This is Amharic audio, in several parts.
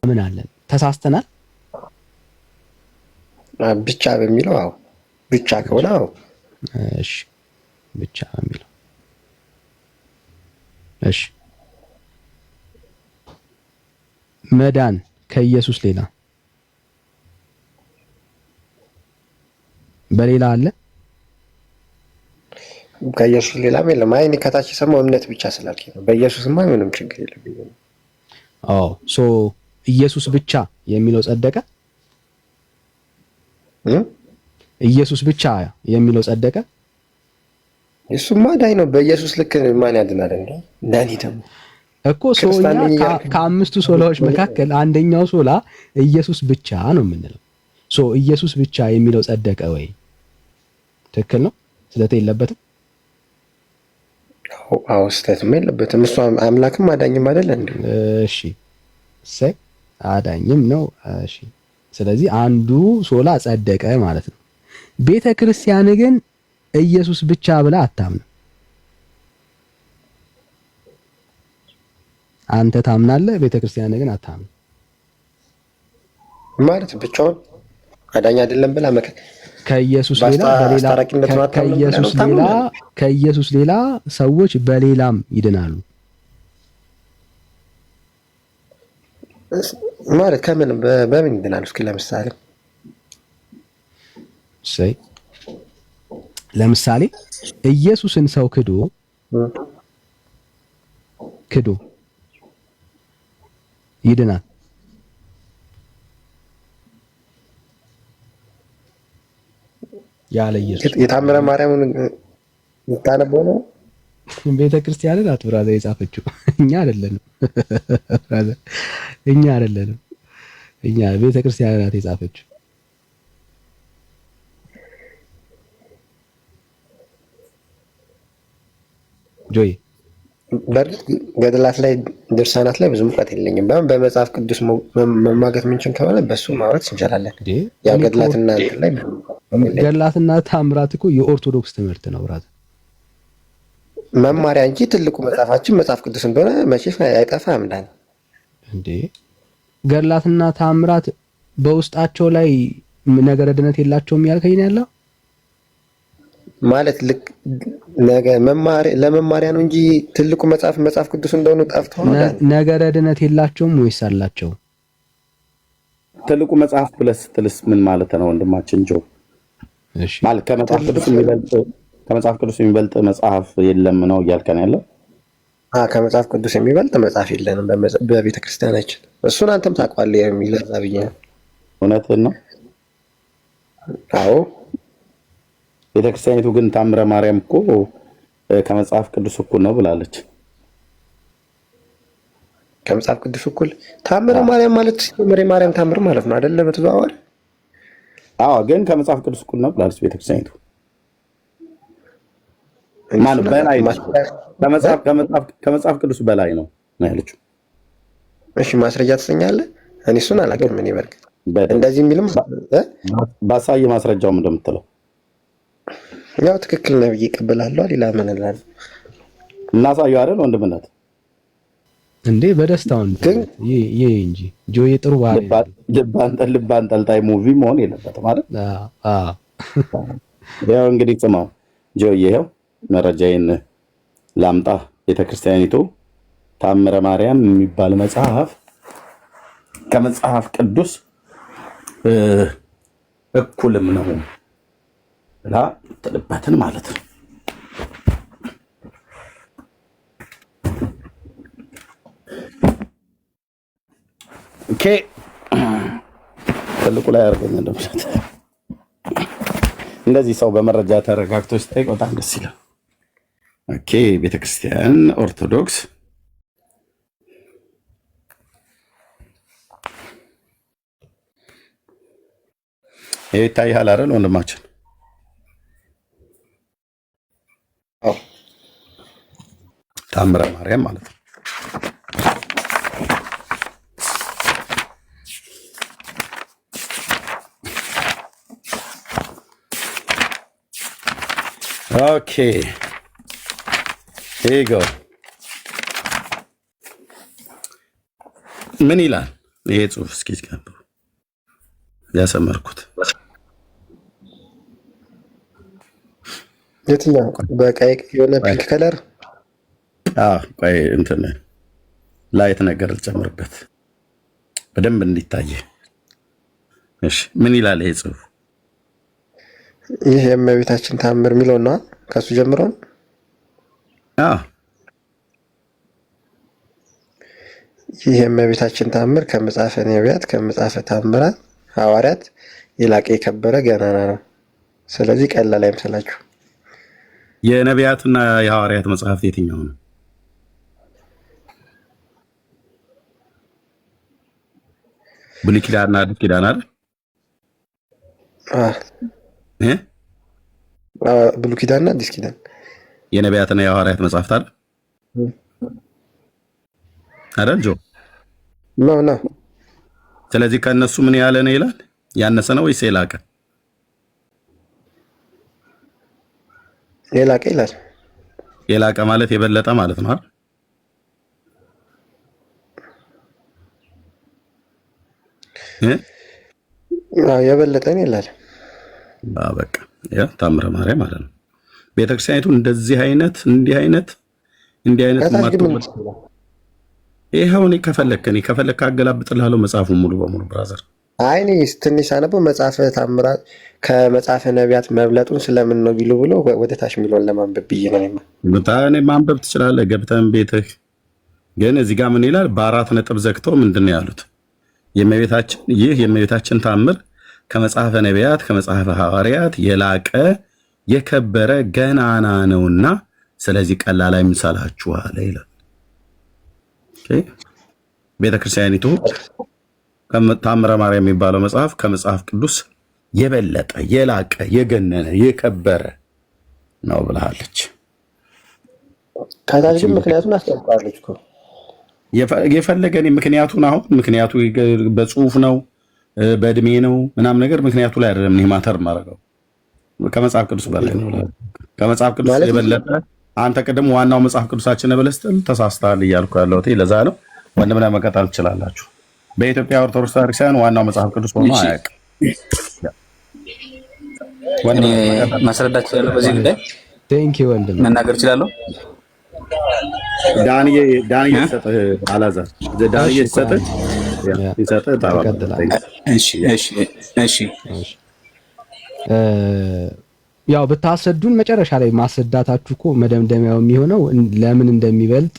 ምን አለን? ተሳስተናል? ብቻ በሚለው አዎ፣ ብቻ ከሆነ አዎ። እሺ ብቻ በሚለው እሺ። መዳን ከኢየሱስ ሌላ በሌላ አለ? ከኢየሱስ ሌላም የለም። አይ እኔ ከታች የሰማው እምነት ብቻ ስላልከኝ ነው። በኢየሱስማ ምንም ችግር የለብኝም። አዎ ሶ ኢየሱስ ብቻ የሚለው ጸደቀ? ኢየሱስ ብቻ የሚለው ጸደቀ? እሱማ ዳይ ነው። በኢየሱስ ልክ ማን ያድናል እንዴ? ዳኒ ደግሞ እኮ ሶኛ ከአምስቱ ሶላዎች መካከል አንደኛው ሶላ ኢየሱስ ብቻ ነው የምንለው። ሶ ኢየሱስ ብቻ የሚለው ጸደቀ ወይ? ትክክል ነው። ስህተት የለበትም። አዎ ስህተትም የለበትም። እሱ አምላክም አዳኝም አይደለ እንዴ? እሺ ሰይ አዳኝም ነው። እሺ ስለዚህ አንዱ ሶላ ጸደቀ ማለት ነው። ቤተ ክርስቲያን ግን ኢየሱስ ብቻ ብላ አታምንም። አንተ ታምናለህ፣ ቤተ ክርስቲያን ግን አታምንም ማለት ብቻውን አዳኝ አይደለም ብላ ከኢየሱስ ሌላ ሰዎች በሌላም ይድናሉ ማለት ከምን በምን ይድናሉ? እስኪ ለምሳሌ ኢየሱስን ሰው ክዶ ይድናል። ያለ ኢየሱስ የታምረ ማርያምን ልታነበው ነው። ቤተ ክርስቲያንን አትብራዘ የጻፈችው እኛ አይደለንም። እኛ ቤተ ክርስቲያንን ናት የጻፈችው። ጆይ በእርግጥ ገድላት ላይ ድርሳናት ላይ ብዙ እውቀት የለኝም። በመጽሐፍ ቅዱስ መማገት ምንችል ከሆነ በሱ ማውራት እንችላለን። ያው ገድላትና ታምራት እኮ የኦርቶዶክስ ትምህርት ነው ብራት መማሪያ እንጂ ትልቁ መጽሐፋችን መጽሐፍ ቅዱስ እንደሆነ መቼስ አይጠፋም። እንዳን እንዴ ገድላትና ታምራት በውስጣቸው ላይ ነገረ ድነት የላቸውም ያልከኝ ያለው ማለት ልክ ለመማሪያ ነው እንጂ ትልቁ መጽሐፍ ቅዱስ እንደሆነ ጠፍተው ነገረ ድነት የላቸውም ወይስ አላቸው? ትልቁ መጽሐፍ ብለስ ትልስ ምን ማለት ነው ወንድማችን ጆ? እሺ ማለት ከመጽሐፍ ቅዱስ የሚበልጥ መጽሐፍ የለም ነው እያልከን ያለው? ከመጽሐፍ ቅዱስ የሚበልጥ መጽሐፍ የለንም በቤተ ክርስቲያናችን። እሱን አንተም ታውቀዋለህ የሚለዛ ብዬ ነው። እውነትህን ነው። አዎ ቤተክርስቲያኒቱ ግን ታምረ ማርያም እኮ ከመጽሐፍ ቅዱስ እኩል ነው ብላለች። ከመጽሐፍ ቅዱስ እኩል ታምረ ማርያም ማለት ማርያም ታምር ማለት ነው አይደለ? በተዘዋዋሪ አዎ፣ ግን ከመጽሐፍ ቅዱስ እኩል ነው ብላለች ቤተክርስቲያኒቱ። ማን በላይ ከመጽሐፍ ቅዱስ በላይ ነው ያለችው? እሺ ማስረጃ ትሰኛለህ? እኔ እሱን አላውቅም። እኔ በርግጥ እንደዚህ የሚልም ባሳይ ማስረጃው ምን እንደምትለው ያው ትክክል ነው ብዬ እቀበላለሁ። ሌላ ምን እላለሁ? እናሳየው አይደል ወንድምነት እንዴ በደስታው ይሄ እንጂ ጆዬ ጥሩ ባህሪ ልብ አንጠልጣይ ሙቪ መሆን የለበትም ማለት ያው እንግዲህ ጽማው ጆዬ ይሄው መረጃዬን ላምጣ። ቤተክርስቲያኒቱ ታምረ ማርያም የሚባል መጽሐፍ ከመጽሐፍ ቅዱስ እኩልም ነው ብላ ጥልበትን ማለት ነው። ኦኬ ትልቁ ላይ አርገኝ እንደምሰጥ እንደዚህ ሰው በመረጃ ተረጋግቶ ሲጠይቅ በጣም ደስ ይላል። ኦኬ ቤተክርስቲያን ኦርቶዶክስ ይሄ ይታያል አይደል ወንድማችን? ታምረ ማርያም ማለት ነው። ኦኬ ሄጎ ምን ይላል? ይሄ ጽሁፍ እስኪ ያሰመርኩት የትኛው? በቀይ የሆነ ፒንክ ከለር ቆይ እንትን ላይት ነገር ልጨምርበት በደንብ እንዲታይ። እሺ ምን ይላል ይሄ ጽሁፍ? ይህ የእመቤታችን ተአምር የሚለው ነው። ከሱ ጀምሮ ነው። ይህ የእመቤታችን ተአምር ከመጽሐፈ ነቢያት ከመጽሐፈ ተአምራት ሐዋርያት የላቀ የከበረ ገናና ነው። ስለዚህ ቀላል አይምሰላችሁ። የነቢያትና የሐዋርያት መጽሐፍት የትኛው ነው? ብሉይ ኪዳንና አዲስ ኪዳን አይደል? ብሉይ ኪዳንና አዲስ ኪዳን የነቢያትና የሐዋርያት መጽሐፍት አይደል? አይደል ጆ ነው። ስለዚህ ከእነሱ ምን ያለ ነው ይላል? ያነሰ ነው ወይስ የላቀ? የላቀ ይላል። የላቀ ማለት የበለጠ ማለት ነው አይደል? የበለጠ ነው ይላል። በቃ ያ ታምረ ማርያም ማለት ነው። ቤተክርስቲያኒቱ እንዲህ አይነት ይሄው እኔ ከፈለክ አገላብጥልሃለሁ መጽሐፉን ሙሉ በሙሉ ብራዘር። አይ እኔ ትንሽ ሳነበው መጽሐፈ ታምራት ከመጽሐፈ ነቢያት መብለጡን ስለምን ነው ቢሉ ብሎ ወደ ታች የሚለውን ለማንበብ ብዬ ነው። እኔ ማንበብ ትችላለህ ገብተን ቤትህ። ግን እዚህ ጋር ምን ይላል? በ4 ነጥብ ዘግተው ምንድን ነው ያሉት? የእመቤታችን ታምር ከመጽሐፈ ነቢያት ከመጽሐፈ ሐዋርያት የላቀ የከበረ ገናና ነውና ስለዚህ ቀላል አይምሰላችሁ አለ ይላል። ቤተክርስቲያኒቱ ታምረ ማርያም የሚባለው መጽሐፍ ከመጽሐፍ ቅዱስ የበለጠ የላቀ የገነነ የከበረ ነው ብላለች። ከታች ግን ምክንያቱን አስቀምጣለች እኮ የፈለገን ምክንያቱ በጽሁፍ ነው በእድሜ ነው ምናምን ነገር ምክንያቱ ላይ አይደለም። እኔ ማተር ማረገው ከመጽሐፍ ቅዱስ በላይ ነው። ከመጽሐፍ ቅዱስ የበለጠ አንተ ቅድም ዋናው መጽሐፍ ቅዱሳችን ብለህ ስትል ተሳስተሃል እያልኩ ያለሁት ለዛ ነው። ወንድምና መቀጠል ትችላላችሁ። በኢትዮጵያ ኦርቶዶክስ ቤተክርስቲያን ዋናው መጽሐፍ ቅዱስ ሆኖ አያውቅም። ማስረዳት እችላለሁ በዚህ ጉዳይ። ወንድም መናገር እችላለሁ። ዳንኤል ሰጠህ አላዛር ዳንኤል ሰጠህ እሺ ያው ብታሰዱን መጨረሻ ላይ ማሰዳታችሁ እኮ መደምደሚያው የሚሆነው ለምን እንደሚበልጥ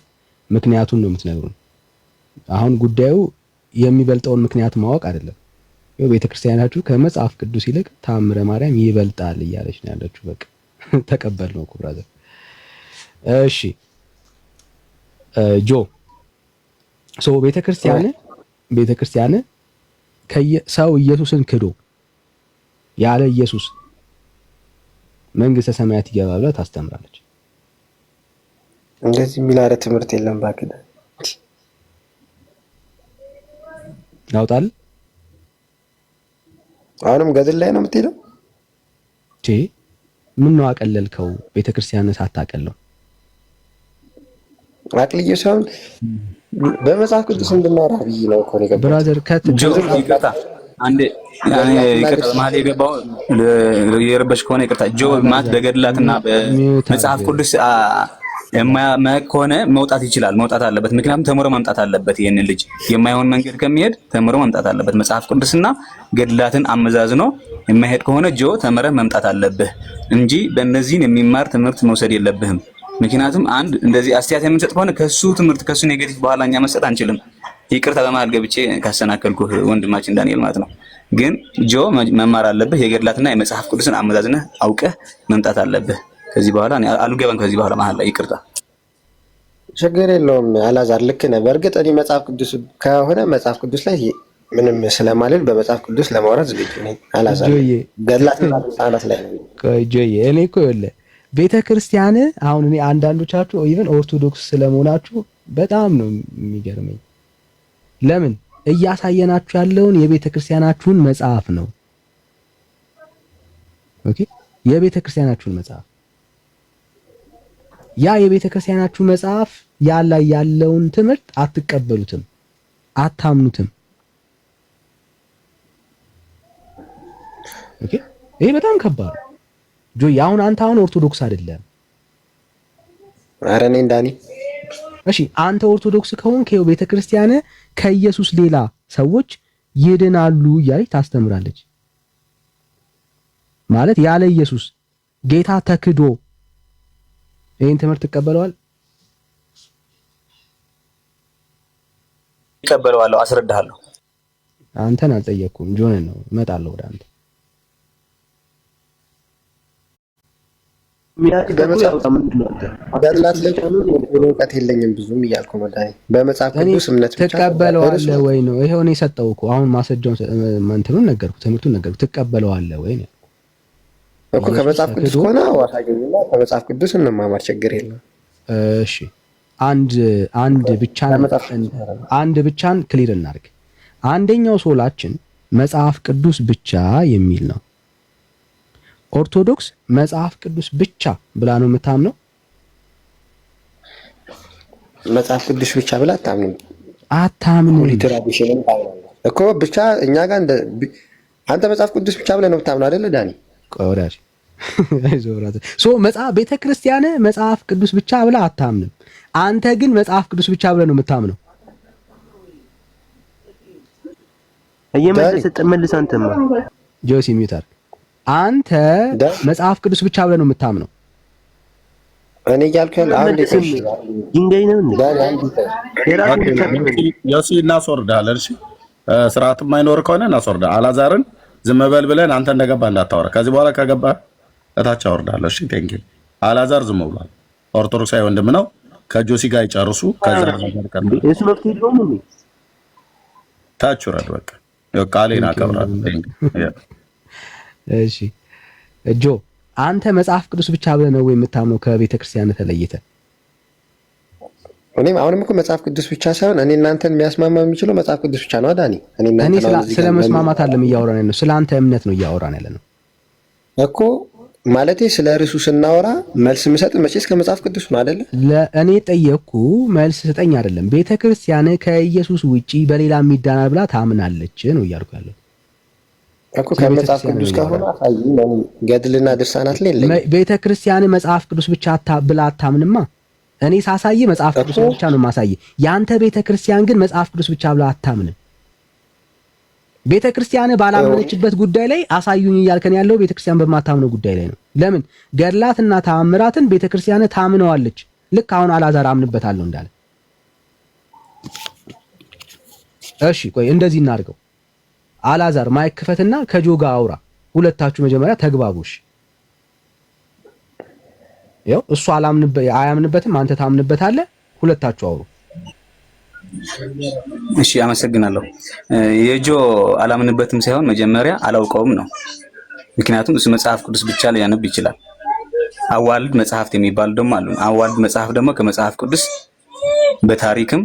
ምክንያቱን ነው የምትነግሩን። አሁን ጉዳዩ የሚበልጠውን ምክንያት ማወቅ አይደለም። ይኸው ቤተክርስቲያናችሁ ከመጽሐፍ ቅዱስ ይልቅ ታምረ ማርያም ይበልጣል እያለች ነው ያለችው። በቃ ተቀበል ነው እኮ ብራዘር። እሺ ጆ ቤተክርስቲያን ሰው ኢየሱስን ክዶ ያለ ኢየሱስ መንግስተ ሰማያት ይገባል ብላ ታስተምራለች። እንደዚህ የሚላረ ትምህርት የለም ባክህ። ያውጣል። አሁንም ገድል ላይ ነው የምትሄደው። ምን ነው አቀለልከው? ቤተክርስቲያን ሳታቀለው አቅልዬ ሳይሆን በመጽሐፍ ቅዱስ እንድናወራ ብዬ ነው እኮ ነው። ብራዘር ይቅርታ አንዴ ይቅርታ ማለት የገባው የረበሽ ከሆነ ይቅርታ። ጆ ማለት በገድላትና በመጽሐፍ ቅዱስ የማያመክ ከሆነ መውጣት ይችላል፣ መውጣት አለበት። ምክንያቱም ተምሮ መምጣት አለበት። ይሄንን ልጅ የማይሆን መንገድ ከሚሄድ ተምሮ መምጣት አለበት። መጽሐፍ ቅዱስና ገድላትን አመዛዝኖ የማይሄድ ከሆነ ጆ ተምረህ መምጣት አለብህ እንጂ በእነዚህን የሚማር ትምህርት መውሰድ የለብህም። ምክንያቱም አንድ እንደዚህ አስተያየት የምንሰጥ ከሆነ ከሱ ትምህርት ከሱ ኔጌቲቭ በኋላ እኛ መስጠት አንችልም። ይቅርታ በመሀል ገብቼ ካሰናከልኩህ ወንድማችን ዳንኤል ማለት ነው። ግን ጆ መማር አለብህ። የገድላትና የመጽሐፍ ቅዱስን አመዛዝነህ አውቀህ መምጣት አለብህ። ከዚህ በኋላ አልገባም። ከዚህ በኋላ መሀል ላይ ይቅርታ። ችግር የለውም አላዛር፣ ልክ ነህ። በእርግጥ እኔ መጽሐፍ ቅዱስ ከሆነ መጽሐፍ ቅዱስ ላይ ምንም ስለማልል በመጽሐፍ ቅዱስ ለማውራት ዝግጁ ነኝ። አላዛር ገድላትና መጽሐፍ ላይ ነው። ጆዬ እኔ እኮ ይኸውልህ ቤተክርስቲያን አሁን እኔ አንዳንዶቻችሁ ኢቭን ኦርቶዶክስ ስለመሆናችሁ በጣም ነው የሚገርመኝ። ለምን እያሳየናችሁ ያለውን የቤተክርስቲያናችሁን መጽሐፍ ነው። ኦኬ የቤተክርስቲያናችሁን መጽሐፍ ያ የቤተክርስቲያናችሁ መጽሐፍ ያለውን ትምህርት አትቀበሉትም፣ አታምኑትም። ኦኬ ይሄ በጣም ከባድ ነው ጆይ። አሁን አንተ ኦርቶዶክስ አይደለም። ኧረ እኔ እንዳኔ እሺ አንተ ኦርቶዶክስ ከሆንክ ይኸው ቤተክርስቲያን ከኢየሱስ ሌላ ሰዎች ይድናሉ እያለች ታስተምራለች። ማለት ያለ ኢየሱስ ጌታ ተክዶ ይሄን ትምህርት ትቀበለዋል? ይቀበለዋለሁ። አስረዳሃለሁ። አንተን አልጠየቅኩም፣ ጆንን ነው። እመጣለሁ ወደ አንተ። ገድላት ላይ እውቀት የለኝም ብዙም እያልኩ ነው ዳኒ። በመጽሐፍ ቅዱስ እምነት ብቻ ትቀበለዋለህ ወይ ነው? ይሄው እኔ ሰጠው እኮ አሁን ማስረጃውን እንትኑን ነገርኩ፣ ትምህርቱን ነገርኩ። ትቀበለዋለህ ወይ ነው እኮ። ከመጽሐፍ ቅዱስ ከሆነ አዋሳኝና ከመጽሐፍ ቅዱስ እንማማር፣ ችግር የለም። እሺ አንድ ብቻን ክሊር እናድርግ። አንደኛው ሶላችን መጽሐፍ ቅዱስ ብቻ የሚል ነው። ኦርቶዶክስ መጽሐፍ ቅዱስ ብቻ ብላ ነው የምታምነው። መጽሐፍ ቅዱስ ብቻ ብላ አታምንም እኮ። ብቻ እኛ ጋር አንተ መጽሐፍ ቅዱስ ብቻ ብለህ ነው የምታምነው አይደለ ዳኒ? ቆራሽ ቤተክርስቲያን መጽሐፍ ቅዱስ ብቻ ብላ አታምንም። አንተ ግን መጽሐፍ ቅዱስ ብቻ ብለህ ነው የምታምነው። እየመለሰ አንተማ ጆሲ ሚውተር አንተ መጽሐፍ ቅዱስ ብቻ ብለህ ነው የምታምነው። እኔ እያልኩ ያለው አሁን ድንጋይ ነው እንዴ? ዮሲ እናስወርዳለን። እሺ ስርዓት የማይኖር ከሆነ እናስወርዳለን። አላዛርን ዝም በል ብለን አንተ እንደገባ እንዳታወራ። ከዚህ በኋላ ከገባ እታች አወርዳለሁ። እሺ ቴንክ ዩ። አላዛር ዝም ብሏል። ኦርቶዶክሳዊ ወንድም ነው። ከጆሲ ጋር ይጨርሱ። ከዛ እሱ መፍትሄ የለውም እንዴ? ታች ወረድ። በቃ ቃሌን አከብራለሁ። እሺ ጆ አንተ መጽሐፍ ቅዱስ ብቻ ብለህ ነው የምታምነው ከቤተ ክርስቲያን ተለይተ? እኔም አሁንም እኮ መጽሐፍ ቅዱስ ብቻ ሳይሆን እኔ እናንተን የሚያስማማ የሚችለው መጽሐፍ ቅዱስ ብቻ ነው ዳኒ። እኔ ስለ መስማማት አይደለም እያወራን ያለው፣ ስለ አንተ እምነት ነው እያወራን ያለ ነው እኮ። ማለቴ ስለ ርዕሱ ስናወራ መልስ የምሰጥ መቼስ ከመጽሐፍ ቅዱስ ነው አይደለ? ለእኔ ጠየቅኩ መልስ ስጠኝ አይደለም። ቤተ ክርስቲያን ከኢየሱስ ውጪ በሌላ የሚዳናል ብላ ታምናለች ነው እያልኩ ያለው እኮ። ከመጽሐፍ ቅዱስ ከሆነ ገድልና ድርሳናት ላይ ቤተ ክርስቲያን መጽሐፍ ቅዱስ ብቻ ብላ አታምንማ። እኔ ሳሳይ መጽሐፍ ቅዱስ ብቻ ነው ማሳይ። ያንተ ቤተ ክርስቲያን ግን መጽሐፍ ቅዱስ ብቻ ብላ አታምንም። ቤተ ክርስቲያን ባላመነችበት ጉዳይ ላይ አሳዩኝ እያልከን ያለው ቤተ ክርስቲያን በማታምነው ጉዳይ ላይ ነው። ለምን ገድላትና ተአምራትን ቤተ ክርስቲያን ታምነዋለች። ልክ አሁን አላዛር አምንበታለሁ እንዳለ። እሺ ቆይ እንደዚህ እናድርገው። አላዛር ማይክ ክፈትና ከጆ ጋር አውራ። ሁለታችሁ መጀመሪያ ተግባቡሽ። ያው እሱ አያምንበትም፣ አንተ ታምንበታለህ። ሁለታችሁ አውሩ። እሺ አመሰግናለሁ። የጆ አላምንበትም ሳይሆን መጀመሪያ አላውቀውም ነው። ምክንያቱም እሱ መጽሐፍ ቅዱስ ብቻ ሊያነብ ይችላል። አዋልድ መጽሐፍት የሚባሉ ደግሞ አሉ። አዋልድ መጽሐፍ ደግሞ ከመጽሐፍ ቅዱስ በታሪክም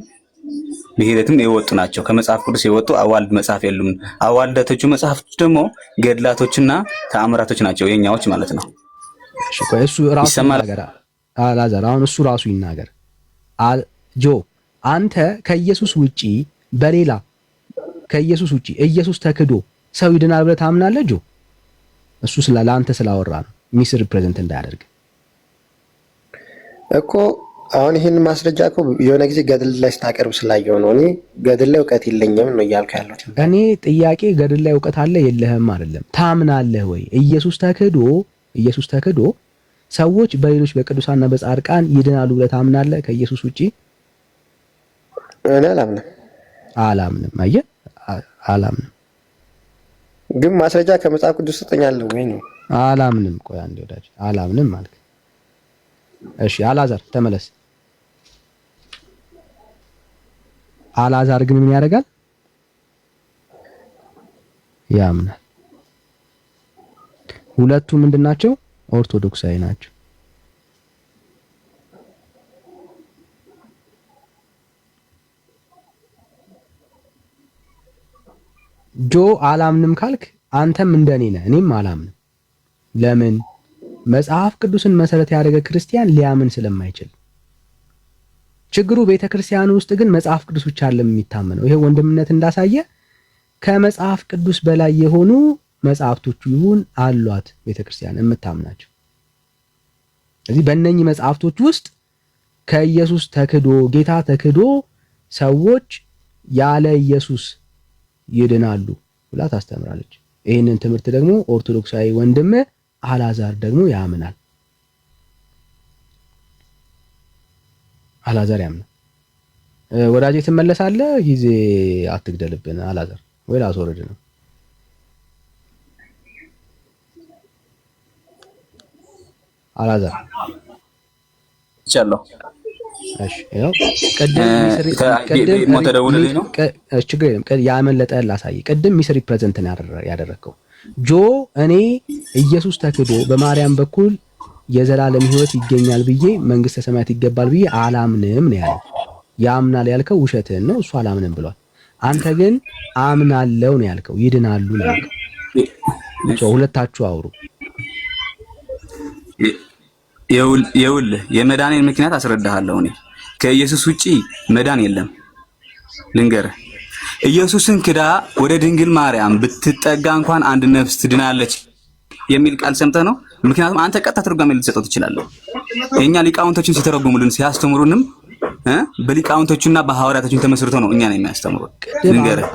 በሂደትም የወጡ ናቸው። ከመጽሐፍ ቅዱስ የወጡ አዋልድ መጽሐፍ የሉም። አዋልዳቶቹ መጽሐፍቶች ደግሞ ገድላቶችና ተአምራቶች ናቸው፣ የኛዎች ማለት ነው። እሺ ቆይ እሱ ራሱ ይናገር። አላዛር አሁን እሱ ራሱ ይናገር። ጆ አንተ ከኢየሱስ ውጪ በሌላ ከኢየሱስ ውጪ ኢየሱስ ተክዶ ሰው ይድናል ብለህ ታምናለህ? ጆ እሱ ለአንተ ስላወራ ነው ሚስ ሪፕሬዘንት እንዳያደርግ እኮ። አሁን ይህን ማስረጃ እኮ የሆነ ጊዜ ገድል ላይ ስታቀርብ ስላየው ነው። እኔ ገድል ላይ እውቀት የለኝም ነው እያልኩ ያለሁት። እኔ ጥያቄ ገድል ላይ እውቀት አለ የለህም አይደለም። ታምናለህ ወይ? ኢየሱስ ተክዶ ሰዎች በሌሎች በቅዱሳንና በጻድቃን ይድናሉ ብለህ ታምናለህ? ከኢየሱስ ውጪ እኔ አላምንም። አየህ አላምንም። ግን ማስረጃ ከመጽሐፍ ቅዱስ ትሰጠኛለህ ወይ ነው? አላምንም። ቆይ አንዴ ወዳጅ አላምንም ማለት። እሺ አላዛር ተመለስ። አላዛር ግን ምን ያደርጋል? ያምናል። ሁለቱ ምንድናቸው? ኦርቶዶክሳዊ ናቸው። ጆ አላምንም ካልክ አንተም እንደኔ ነህ። እኔም አላምንም። ለምን? መጽሐፍ ቅዱስን መሰረት ያደረገ ክርስቲያን ሊያምን ስለማይችል። ችግሩ ቤተክርስቲያን ውስጥ ግን መጽሐፍ ቅዱስ ብቻ አይደለም የሚታመነው። ይሄ ወንድምነት እንዳሳየ ከመጽሐፍ ቅዱስ በላይ የሆኑ መጽሐፍቶቹ ይሁን አሏት ቤተክርስቲያን የምታምናቸው። ስለዚህ በእነኚህ መጽሐፍቶች ውስጥ ከኢየሱስ ተክዶ ጌታ ተክዶ ሰዎች ያለ ኢየሱስ ይድናሉ ብላ ታስተምራለች። ይህንን ትምህርት ደግሞ ኦርቶዶክሳዊ ወንድም አልዓዛር ደግሞ ያምናል። አልዓዛር ያምናል። ወዳጄ ትመለሳለህ? ጊዜ አትግደልብን አልዓዛር፣ ወይ ላስወርድ ነው? አልዓዛር ይቻላል። እሺ ያው ቅድም ያመለጠ ላሳይ። ቅድም ሚስ ሪፕሬዘንት ያደረከው ጆ እኔ ኢየሱስ ተክዶ በማርያም በኩል የዘላለም ሕይወት ይገኛል ብዬ መንግስተ ሰማያት ይገባል ብዬ አላምንም ነው ያለው። ያምናል ያልከው ውሸትህን ነው። እሱ አላምንም ብሏል። አንተ ግን አምናለው ነው ያልከው። ይድናሉ ነው ያልከው። ሁለታችሁ አውሩ። ይኸውልህ የመዳኔን ምክንያት አስረዳሃለሁ። እኔ ከኢየሱስ ውጪ መዳን የለም። ልንገርህ፣ ኢየሱስን ክዳ ወደ ድንግል ማርያም ብትጠጋ እንኳን አንድ ነፍስ ትድናለች የሚል ቃል ሰምተህ ነው? ምክንያቱም አንተ ቀጥታ ትርጓሜ ልትሰጠው ትችላለህ። የኛ ሊቃውንቶችን ሲተረጉሙልን ሲያስተምሩንም በሊቃውንቶቹና በሐዋርያቶቹን ተመስርተው ነው እኛን የሚያስተምሩት። ልንገርህ፣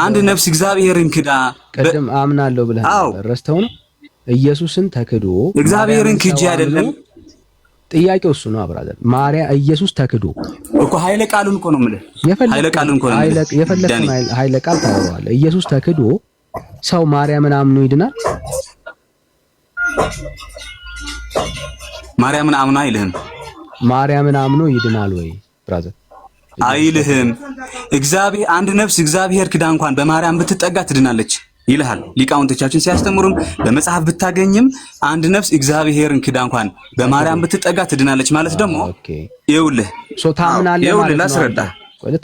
አንድ ነፍስ እግዚአብሔርን ክዳ ቀደም አምናለሁ ብለህ ረስተው ነው ኢየሱስን ተክዶ እግዚአብሔርን ክጂ አይደለም። ጥያቄው እሱ ነው። አብራዘር ማርያም ኢየሱስ ተክዶ እኮ ኃይለ ቃሉን እኮ ነው የምልህ። ኃይለ ቃሉን እኮ ነው የፈለከውን ኃይለ ቃል ታወራዋለህ። ኢየሱስ ተክዶ ሰው ማርያምን አምኖ ይድናል? ማርያምን አምኖ አይልህም። ማርያምን አምኖ ይድናል ወይ ብራዘር? አይልህም። እግዚአብሔር አንድ ነፍስ እግዚአብሔር ክዳ እንኳን በማርያም ብትጠጋ ትድናለች ይልሃል። ሊቃውንቶቻችን ሲያስተምሩም በመጽሐፍ ብታገኝም አንድ ነፍስ እግዚአብሔርን ክዳ እንኳን በማርያም ብትጠጋ ትድናለች ማለት ደግሞ ይኸውልህ ታምናለህ ማለት ነው። ላስረዳህ፣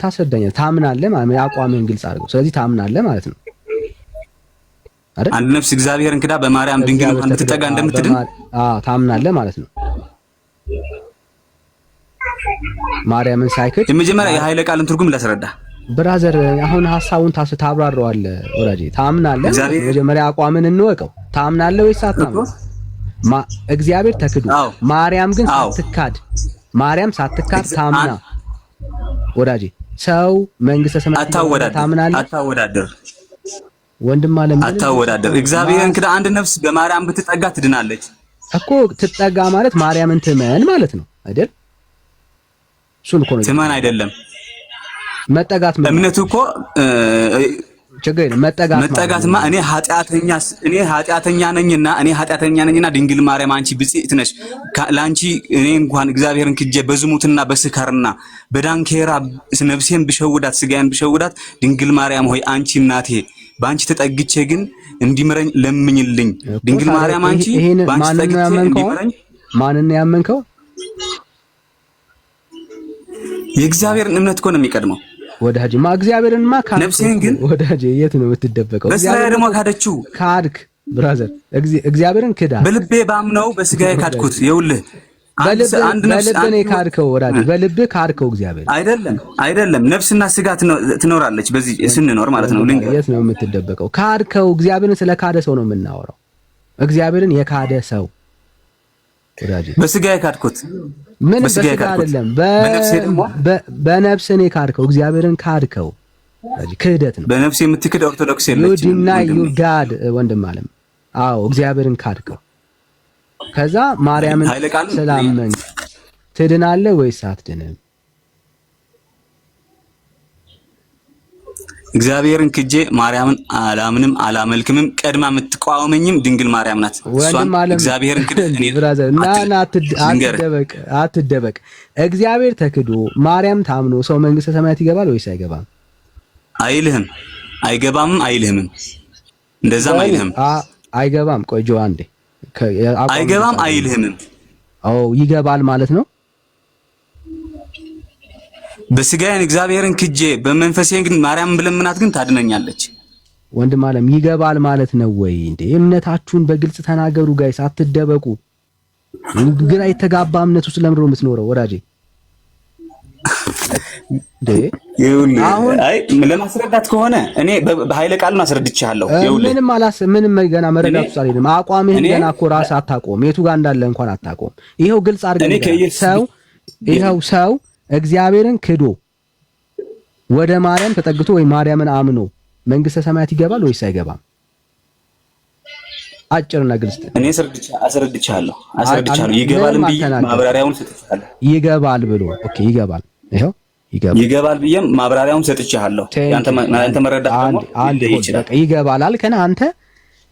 ታስረዳኛለህ። ታምናለህ ማለት አቋምህን ግልጽ አድርገው። ስለዚህ ታምናለህ ማለት ነው አይደል? አንድ ነፍስ እግዚአብሔርን ክዳ በማርያም ድንግል እንኳን ብትጠጋ እንደምትድን ታምናለህ ማለት ነው። ማርያምን ሳይክድ የመጀመሪያ የኃይለ ቃልን ትርጉም ላስረዳህ ብራዘር። አሁን ሐሳቡን ታብራራዋለህ ወዳጄ። ታምናለህ? መጀመሪያ አቋምን እንወቀው። ታምናለህ ወይስ አታምንም? እግዚአብሔር ተክዶ ማርያም ግን ሳትካድ፣ ማርያም ሳትካድ ታምና ወዳጄ ሰው መንግስተ ሰማያት ታምናለህ? አታወዳደር ወንድም አለም አታወዳደር። እግዚአብሔርን ክዳ አንድ ነፍስ በማርያም ብትጠጋ ትድናለች እኮ። ትጠጋ ማለት ማርያምን ትመን ማለት ነው አይደል? እሱን እኮ ነው። ትመን አይደለም መጠጋት እምነቱ እኮ ችግር የለም። መጠጋትማ እኔ ኃጢአተኛ ነኝና ድንግል ማርያም አንቺ ብጽዕት ነሽ፣ ላንቺ እኔ እንኳን እግዚአብሔርን ክጄ በዝሙትና በስካርና በዳንኬራ ነፍሴን ብሸውዳት ስጋዬን ብሸውዳት ድንግል ማርያም ሆይ አንቺ እናቴ ባንቺ ተጠግቼ ግን እንዲምረኝ ለምኝልኝ። ድንግል ማርያም አንቺ ባንቺ ተጠግቼ እንዲምረኝ። ማንን ያመንከው? የእግዚአብሔርን እምነት እኮ ነው የሚቀድመው ወዳጄ። እግዚአብሔርንማ ካድክ። ነፍሴን ግን ወዳጄ የት ነው የምትደበቀው? በስጋዬ ደግሞ ካደችው። ካድክ ብራዘር፣ እግዚአብሔርን ክዳ። በልቤ ባምነው በስጋዬ ካድኩት። ይኸውልህ በልብህ ነው ካድከው ወዳጄ፣ በልብህ ካድከው እግዚአብሔር። አይደለም ነፍስና ስጋ ትኖራለች በዚህ ስንኖር ማለት ነው። የት ነው የምትደበቀው? ካድከው። እግዚአብሔርን ስለ ካደ ሰው ነው የምናወራው። እግዚአብሔርን የካደ ሰው ወዳጄ። በስጋዬ ካድኩት። ምን በስጋ አይደለም፣ በነፍስህ ነው ካድከው። እግዚአብሔርን ካድከው። ክህደት ነው። በነፍስ የምትክድ ኦርቶዶክስ የለችም። ዩዲና ዩጋድ ወንድም አለም። አዎ እግዚአብሔርን ካድከው። ከዛ ማርያምን ስላመን ትድናለህ ወይስ አትድንም? እግዚአብሔርን ክጄ ማርያምን አላምንም አላመልክምም። ቀድማ የምትቃወመኝም ድንግል ማርያም ናት። እሷን እግዚአብሔርን ክደ ብራዘር እና አትደበቅ። እግዚአብሔር ተክዶ ማርያም ታምኖ ሰው መንግስተ ሰማያት ይገባል ወይስ አይገባም? አይልህም። አይገባምም አይልህም። እንደዛም አይልህም። አይገባም። ቆይ ጆ አንዴ አይገባም አይልህም። አዎ ይገባል ማለት ነው። በስጋዬን እግዚአብሔርን ክጄ በመንፈሴን ግን ማርያምን ብለምናት ግን ታድነኛለች። ወንድም አለም ይገባል ማለት ነው ወይ እንዴ? እምነታችሁን በግልጽ ተናገሩ ጋይስ፣ አትደበቁ። ግራ የተጋባ እምነት ውስጥ ለምንድን ነው የምትኖረው ወዳጄ? አይ ለማስረዳት ከሆነ እኔ በኃይለ ቃል አስረድቻለሁ። ምንም ገና መረዳቱ ሳይልም አቋምህን ገና እኮ ራስህ አታውቀውም። የቱ ጋር እንዳለ እንኳን አታውቀውም። ይኸው ግልጽ አድርገህ ሰው እግዚአብሔርን ክዶ ወደ ማርያም ተጠግቶ ወይ ማርያምን አምኖ መንግስተ ሰማያት ይገባል ወይስ አይገባም? አጭርና ግልጽ እኔ አስረድቻለሁ። ይገባልም ብዬ ማብራሪያውን ሰጥቻለሁ። ይገባል ብሎ ኦኬ፣ ይገባል። ይሄው ይገባል ብዬ ማብራሪያውን ሰጥቻለሁ። ያንተ መረዳት ደግሞ ይችላል። ይገባል አልከና አንተ።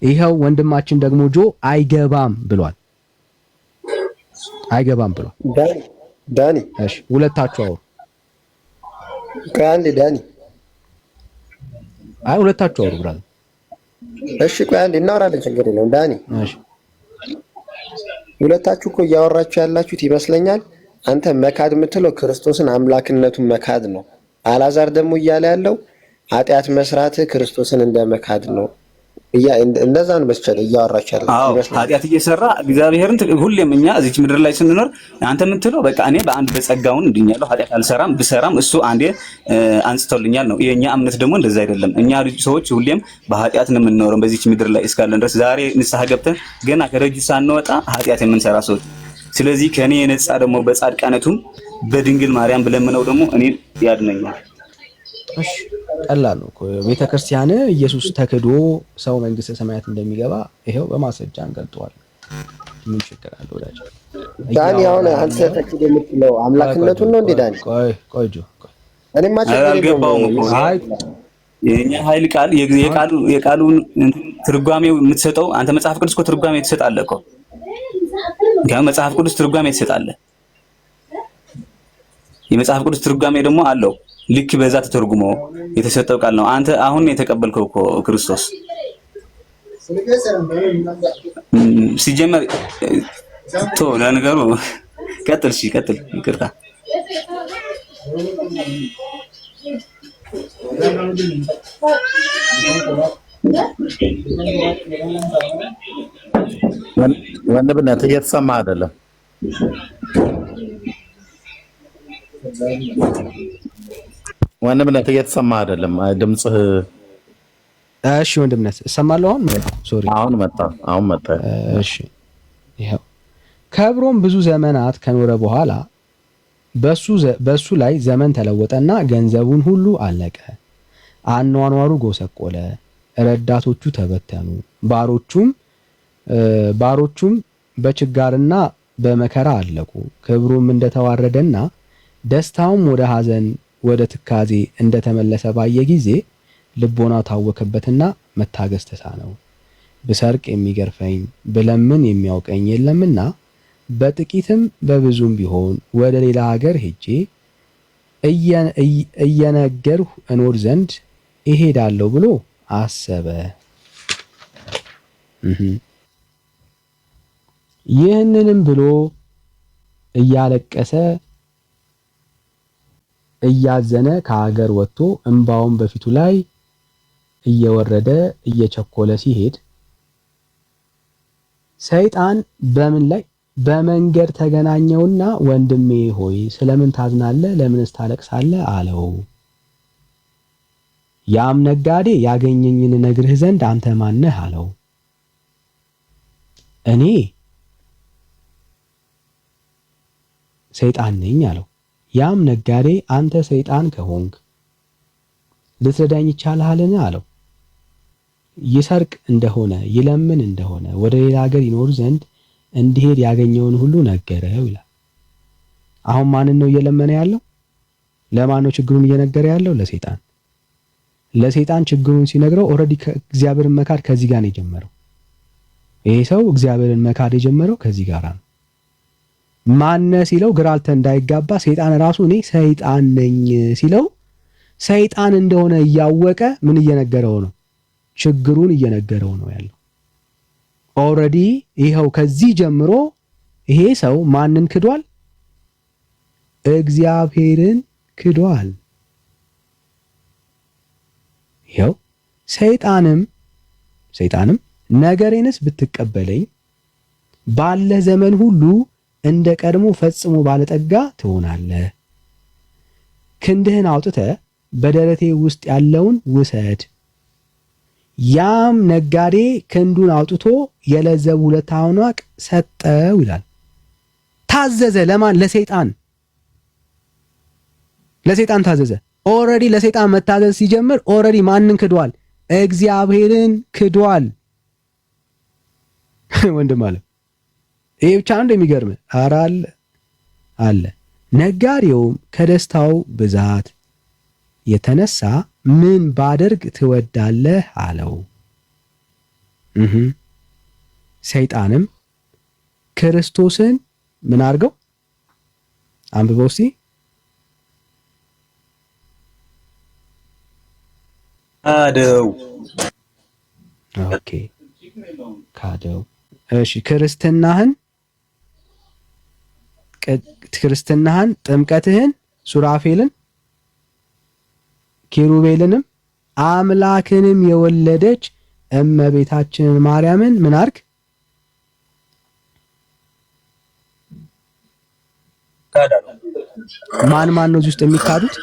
ይሄው ወንድማችን ደግሞ ጆ አይገባም ብሏል። አይገባም ብሏል። ዳኒ እሺ፣ ሁለታችሁ አውሩ። ቃል ዳኒ አይ ሁለታችሁ አውሩ ብራል። እሺ ቆይ አንዴ እናወራለን፣ ችግር የለውም ዳኒ። እሺ ሁለታችሁ እኮ እያወራችሁ ያላችሁት ይመስለኛል። አንተ መካድ የምትለው ክርስቶስን አምላክነቱን መካድ ነው። አላዛር ደግሞ እያለ ያለው ኃጢአት መስራት ክርስቶስን እንደ መካድ ነው። እንደዛ ነው መስጨት እያወራችሁ ያላችሁ ይመስለኛል። ኃጢአት እየሰራ እግዚአብሔርን ሁሌም እኛ እዚች ምድር ላይ ስንኖር አንተ የምትለው በቃ እኔ በአንድ በጸጋውን እንድኛለሁ፣ ኃጢአት አልሰራም፣ ብሰራም እሱ አንዴ አንስቶልኛል ነው። የኛ እምነት ደግሞ እንደዛ አይደለም። እኛ ሰዎች ሁሌም በኃጢአት ነው የምንኖረው በዚች ምድር ላይ እስካለን ድረስ። ዛሬ ንስሐ ገብተን ገና ከደጁ ሳንወጣ ኃጢአት የምንሰራ ሰዎች። ስለዚህ ከኔ የነጻ ደግሞ በጻድቃነቱም በድንግል ማርያም ብለምነው ደግሞ እኔ ያድነኛል። እሺ ቀላል ነው እኮ ቤተክርስቲያን ኢየሱስ ተክዶ ሰው መንግስተ ሰማያት እንደሚገባ ይሄው በማስረጃ እንገልጠዋል። ምን ችግር አለ ወዳጅ? ዳኒ አሁን አንተ ተክዶ የምትለው አምላክነቱን ነው እንዴ ዳኒ? ቆይ እኔማ አልገባውም እኮ የኛ ኃይል ቃል የቃሉን ትርጓሜው የምትሰጠው አንተ መጽሐፍ ቅዱስ እኮ ትርጓሜ ትሰጣለህ እኮ። መጽሐፍ ቅዱስ ትርጓሜ ትሰጣለህ። የመጽሐፍ ቅዱስ ትርጓሜ ደግሞ አለው። ልክ በዛ ተተርጉሞ የተሰጠው ቃል ነው። አንተ አሁን የተቀበልከው እኮ ክርስቶስ ሲጀመር ለነገሩ ቀጥል። እሺ ቀጥል። ይቅርታ ወንድምነት እየተሰማ አይደለም። ወንድምነት እየተሰማ አይደለም ድምጽህ። እሺ ወንድምነት እሰማለሁ። አሁን መጣ። እሺ ይሄው ከብሮም ብዙ ዘመናት ከኖረ በኋላ በሱ ላይ ዘመን ተለወጠና ገንዘቡን ሁሉ አለቀ። አኗኗሩ ጎሰቆለ፣ ረዳቶቹ ተበተኑ፣ ባሮቹም በችጋርና በመከራ አለቁ። ክብሩም እንደተዋረደና ደስታውም ወደ ሐዘን ወደ ትካዜ እንደተመለሰ ባየ ጊዜ ልቦናው ታወከበትና መታገስ ተሳነው። ብሰርቅ የሚገርፈኝ ብለምን የሚያውቀኝ የለምና በጥቂትም በብዙም ቢሆን ወደ ሌላ ሀገር ሄጄ እየነገርሁ እኖር ዘንድ እሄዳለሁ ብሎ አሰበ። ይህንንም ብሎ እያለቀሰ እያዘነ ከሀገር ወጥቶ እንባውን በፊቱ ላይ እየወረደ እየቸኮለ ሲሄድ ሰይጣን በመንገድ ተገናኘውና ወንድሜ ሆይ ስለምን ታዝናለህ? ለምንስ ታለቅሳለህ? አለው። ያም ነጋዴ ያገኘኝን ነግርህ ዘንድ አንተ ማነህ? አለው። እኔ ሰይጣን ነኝ አለው። ያም ነጋዴ አንተ ሰይጣን ከሆንክ ልትረዳኝ ይቻልሃልን? አለው። ይሰርቅ እንደሆነ ይለምን እንደሆነ ወደ ሌላ ሀገር ይኖር ዘንድ እንዲሄድ ያገኘውን ሁሉ ነገረው ይላል። አሁን ማንን ነው እየለመነ ያለው? ለማን ነው ችግሩን እየነገረ ያለው? ለሰይጣን። ለሰይጣን ችግሩን ሲነግረው ኦልሬዲ እግዚአብሔርን መካድ ከዚህ ጋር ነው የጀመረው። ይሄ ሰው እግዚአብሔርን መካድ የጀመረው ከዚህ ጋር ነው። ማነ ሲለው ግራልተ እንዳይጋባ ሰይጣን ራሱ እኔ ሰይጣን ነኝ ሲለው ሰይጣን እንደሆነ እያወቀ ምን እየነገረው ነው? ችግሩን እየነገረው ነው ያለው። ኦልሬዲ ይኸው ከዚህ ጀምሮ ይሄ ሰው ማንን ክዷል? እግዚአብሔርን ክዷል። ይኸው ሰይጣንም ነገሬንስ ብትቀበለኝ ባለ ዘመን ሁሉ እንደ ቀድሞ ፈጽሞ ባለጠጋ ትሆናለህ፣ ክንድህን አውጥተህ በደረቴ ውስጥ ያለውን ውሰድ። ያም ነጋዴ ክንዱን አውጥቶ የለዘብ 2 አውናቅ ሰጠው ይላል። ታዘዘ። ለማን? ለሰይጣን። ለሰይጣን ታዘዘ። ኦልሬዲ ለሰይጣን መታዘዝ ሲጀምር ኦልሬዲ ማንን ክዷል? እግዚአብሔርን ክዷል። ወንድም አለ ይሄ ብቻ እንደሚገርም አራል አለ። ነጋዴውም ከደስታው ብዛት የተነሳ ምን ባደርግ ትወዳለህ አለው። ሰይጣንም ክርስቶስን ምን አድርገው? አንብበው እስቲ። ካደው። ኦኬ ካደው። እሺ ክርስትናህን፣ ጥምቀትህን፣ ሱራፌልን፣ ኪሩቤልንም አምላክንም የወለደች እመቤታችንን ማርያምን ምን አርግ? ማን ነው እዚህ ውስጥ የሚካዱት?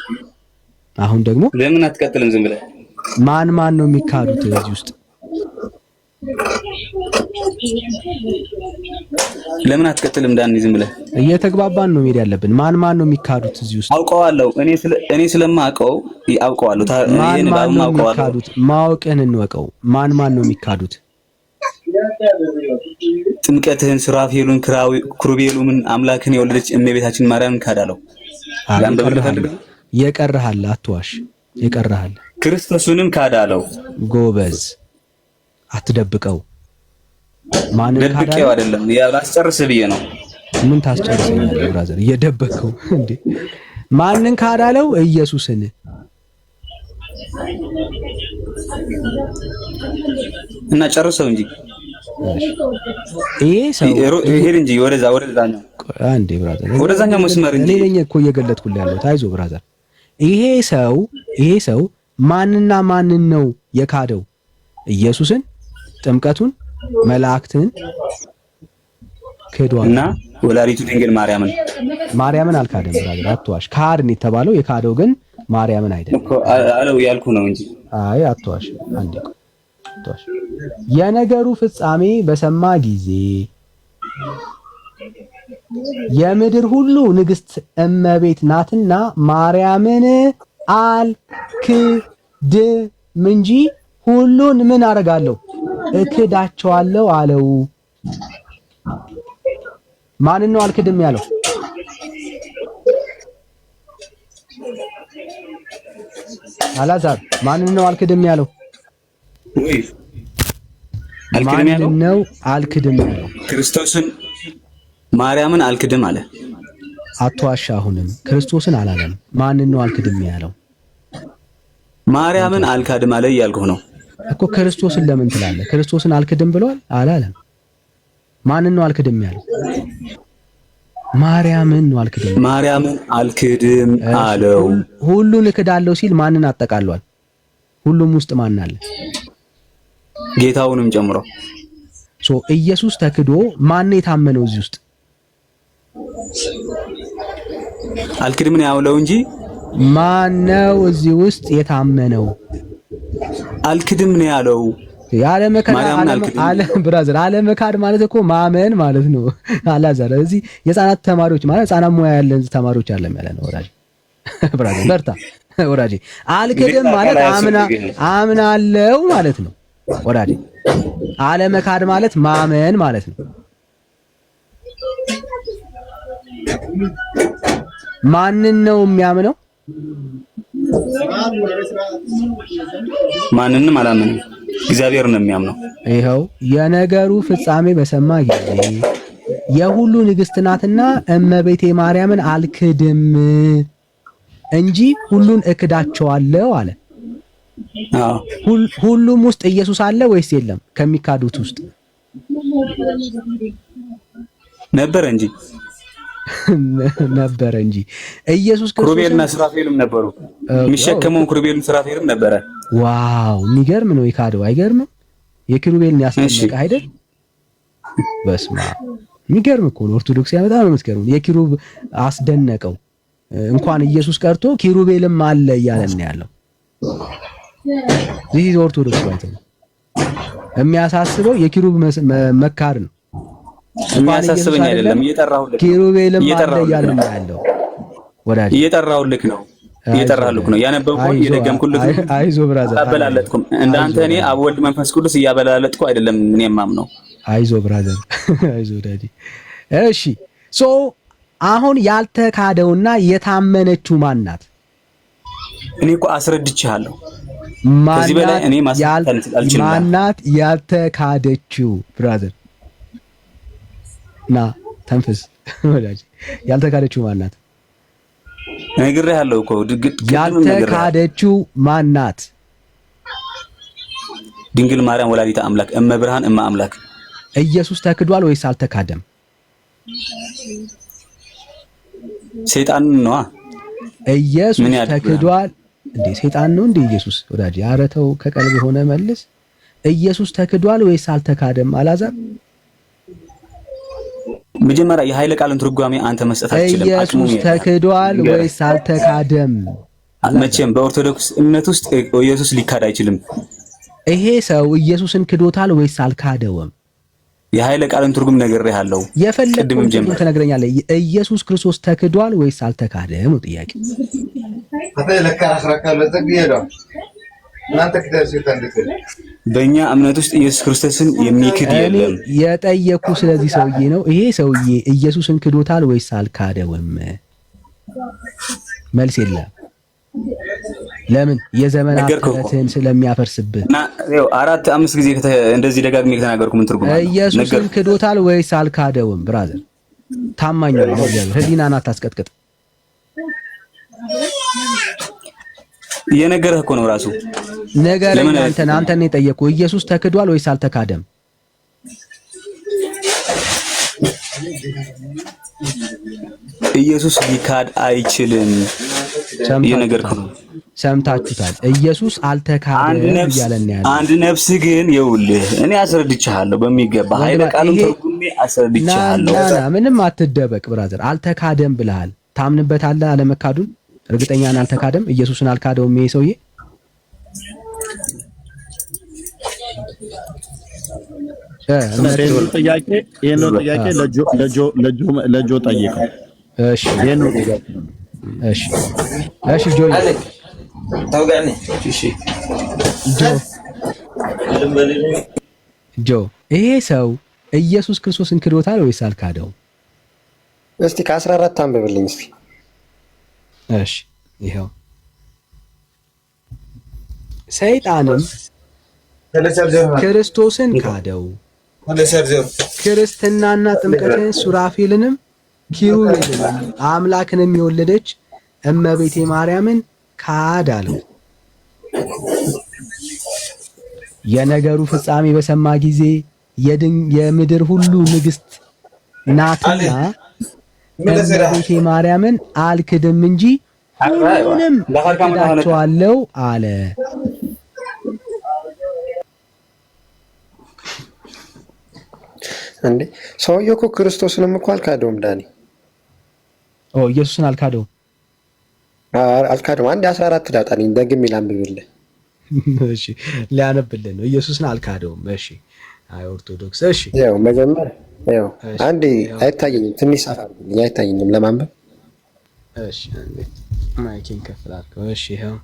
አሁን ደግሞ ለምን አትቀጥልም? ዝም ብለህ ማን ነው የሚካዱት እዚህ ውስጥ? ለምን አትቀጥልም? ዳኒ ዝም ብለህ እየተግባባን ነው መሄድ ያለብን። ማን ነው የሚካዱት እዚህ ውስጥ? አውቀዋለሁ። እኔ ስለማውቀው አውቀዋለሁ። ይሄን ባማውቀዋለሁ። ማወቅህን እንወቀው። ማን ነው የሚካዱት? ጥምቀትህን፣ ሱራፌሉን፣ ክሩቤሉምን አምላክን የወለደች እመቤታችን ማርያምን ካዳለው። የቀረሃል፣ አትዋሽ። የቀረሃል። ክርስቶስንም ካዳለው። ጎበዝ፣ አትደብቀው። ማንን ካዳለው? ደብቄው አይደለም፣ ላስጨርስ ብዬ ነው። ምን ታስጨርሰኛለህ ብራዘር? እየደበከው እንዴ? ማንን ካዳለው? ኢየሱስን። እና ጨርሰው እንጂ ይሄ ሰው ይሄድ እንጂ ወደዛኛው አንዴ ብራዘር፣ ወደዛኛው መስመር እንጂ እኔ ነኝ እኮ እየገለጥኩልህ ያለው። ታይዞ ብራዘር፣ ይሄ ሰው ማንና ማንን ነው የካደው? ኢየሱስን፣ ጥምቀቱን፣ መላእክትን ክዷል። እና ወላዲቱ ድንግል ማርያምን አልካደም ብራዘር፣ አትዋሽ። ካድን የተባለው የካደው ግን ማርያምን አይደለም እኮ አለው ያልኩ ነው እንጂ። አይ አትዋሽ፣ አንዴ አትዋሽ። የነገሩ ፍጻሜ በሰማ ጊዜ የምድር ሁሉ ንግስት እመቤት ናትና ማርያምን አልክድም እንጂ ሁሉን ምን አደርጋለሁ? እክዳቸዋለሁ አለው። ማንን ነው አልክድም ያለው? አላዛር፣ ማንን ነው አልክድም ያለው? ወይ ማንን ነው አልክድም ያለው? ክርስቶስን፣ ማርያምን አልክድም አለ። አትዋሻ። አሁንም ክርስቶስን አላለም። ማንን ነው አልክድም ያለው? ማርያምን አልካድም አለ እያልኩህ ነው እኮ። ክርስቶስን ለምን ትላለህ? ክርስቶስን አልክድም ብሏል አላለም? ማንን ነው አልክድም ያለው? ማርያምን ነው አልክድም። ማርያምን አልክድም አለው። ሁሉን እክዳለሁ ሲል ማንን አጠቃሏል? ሁሉም ውስጥ ማን አለ? ጌታውንም ጨምሮ። ኢየሱስ ተክዶ ማን የታመነው እዚህ ውስጥ? አልክድም ነው ያለው እንጂ ማን ነው እዚህ ውስጥ የታመነው? አልክድም ነው ያለው። ብራዘር፣ አለመካድ ማለት እኮ ማመን ማለት ነው። አላዛር፣ እዚህ የህፃናት ተማሪዎች ማለት ህፃናት ሙያ ያለን ተማሪዎች አለ ማለት ነው። ወራጅ ብራዘር፣ በርታ ወራጅ። አልክድም ማለት አምናለው ማለት ነው ወራጅ። አለመካድ ማለት ማመን ማለት ነው። ማንን ነው የሚያምነው? ማንንም አላምንም፣ እግዚአብሔር ነው የሚያምነው። ይኸው የነገሩ ፍጻሜ በሰማ ጊዜ የሁሉ ንግስት ናትና እመቤቴ ማርያምን አልክድም እንጂ ሁሉን እክዳቸዋለሁ አለ። ሁሉም ውስጥ ኢየሱስ አለ ወይስ የለም? ከሚካዱት ውስጥ ነበረ እንጂ ኢየሱስ ክርስቶስ ክሩቤልና ሱራፌልም ነበሩ። የሚሸከመው ክሩቤልና ሱራፌልም ነበረ። ዋው የሚገርም ነው። የካደው አይገርምም? የክሩቤልን ያስደነቀ አይደል? በስማ የሚገርም እኮ ነው። ኦርቶዶክስ በጣም ነው የምትገርም። የኪሩብ አስደነቀው እንኳን ኢየሱስ ቀርቶ ኪሩቤልም አለ እያለን ያለው ይህ ኦርቶዶክስ ማለት ነው። የሚያሳስበው የኪሩብ መካር ነው። የሚያሳስበኝ አይደለም። እየጠራሁልህ ኪሩቤልም አለ እያለን ያለው ወዳጅ እየጠራሁልህ ነው። ያነበብኩኝ የደገምኩልህ አይዞህ ብራዘር አበላለጥኩም። እንዳንተ እኔ አብ ወልድ መንፈስ ቅዱስ እያበላለጥኩ አይደለም እኔ የማምነው። አይዞህ ብራዘር አይዞህ ዳዲ። እሺ ሶ አሁን ያልተካደውና የታመነችው ማን ናት? እኔ እኮ አስረድቼሃለሁ። ከዚህ በላይ እኔ ማስረዳት አልችልም። ማን ናት ያልተካደችው? ብራዘር ና ተንፍስ ወዳጅ። ያልተካደችው ማን ናት? ነግሬሃለሁ እኮ ያልተካደችው ማን ናት? ድንግል ማርያም ወላዲተ አምላክ እመ ብርሃን እመ አምላክ። ኢየሱስ ተክዷል ወይስ አልተካደም? ሰይጣን ነው። ኢየሱስ ተክዷል እንዴ? ሰይጣን ነው እንዴ ኢየሱስ? ወዳጅ ያረተው ከቀልብ የሆነ መልስ። ኢየሱስ ተክዷል ወይስ አልተካደም? አላዛር መጀመሪያ የኃይለ ቃልን ትርጓሜ አንተ መስጠት አትችልም። ኢየሱስ ተክዷል ወይስ አልተካደም? መቼም በኦርቶዶክስ እምነት ውስጥ ኢየሱስ ሊካድ አይችልም። ይሄ ሰው ኢየሱስን ክዶታል ወይስ አልካደውም? የኃይለ ቃልን ትርጉም ነግሬሃለሁ። የፈለግከውን ትርጉም ትነግረኛለህ። ኢየሱስ ክርስቶስ ተክዷል ወይስ አልተካደም ነው ጥያቄ። በእኛ እምነት ውስጥ ኢየሱስ ክርስቶስን የሚክድ የለም። የጠየኩ ስለዚህ ሰውዬ ነው። ይሄ ሰውዬ ኢየሱስን ክዶታል ወይስ አልካደውም? መልስ የለም። ለምን? የዘመናት ተረትን ስለሚያፈርስብህ። እና ያው 4-5 ጊዜ እንደዚህ ደጋግሜ ከተናገርኩ ምን ትርጉም አለው? ኢየሱስን ክዶታል ወይስ አልካደውም? ብራዘር ታማኝ ነው። ህሊናን አታስቀጥቅጥ። እየነገረህ እኮ ነው ራሱ። ነገረኝ። አንተን ነው የጠየኩህ። ኢየሱስ ተክዷል ወይስ አልተካደም? ኢየሱስ ሊካድ አይችልም። እየነገርኩህ ነው። ሰምታችሁታል። ኢየሱስ አልተካደም እያለን ያለው። አንድ ነፍስ ግን ይኸውልህ እኔ አስረድቻለሁ በሚገባ ኃይለ ቃሉን ትርጉሜ አስረድቻለሁ። ምንም አትደበቅ ብራዘር። አልተካደም ብለሃል። ታምንበታለህ አለመካዱን? እርግጠኛ ነህ አልተካደም? ኢየሱስን አልካደውም ይሄ ሰውዬ? ይሄን ጥያቄ ለጆ ጠይቀው። እሺ እሺ ጆ ይሄ ሰው ኢየሱስ ክርስቶስን ክዶታል ወይስ አልካደውም? እስቲ ከ14 አንብብልኝ እስቲ። እሺ ይሄው ሰይጣንም ክርስቶስን ካደው፣ ክርስትናና ጥምቀትን ሱራፌልንም ኪሩቤልንም አምላክንም የወለደች እመቤቴ ማርያምን ካድ አለው። የነገሩ ፍጻሜ በሰማ ጊዜ የምድር ሁሉ ንግስት ናትና እመቤቴ ማርያምን አልክድም እንጂ ሁሉንም እክዳቸዋለሁ አለ። እንዴ ሰውዬው እኮ ክርስቶስንም እኮ አልካደውም ዳኒ። ኢየሱስን አልካደውም። አልካደውም። አንድ 14 ዳጣኝ ደግሜ ላንብብልህ። እሺ ሊያነብልህ ነው። ኢየሱስን አልካደውም። እሺ አይ ኦርቶዶክስ። እሺ ያው መጀመር ያው አንዴ አይታየኝም፣ ትንሽ ሰፋ አድርግልኝ፣ አይታየኝም ለማንበብ። እሺ አንዴ ማይኬን ከፍላለሁ። እሺ ይሄው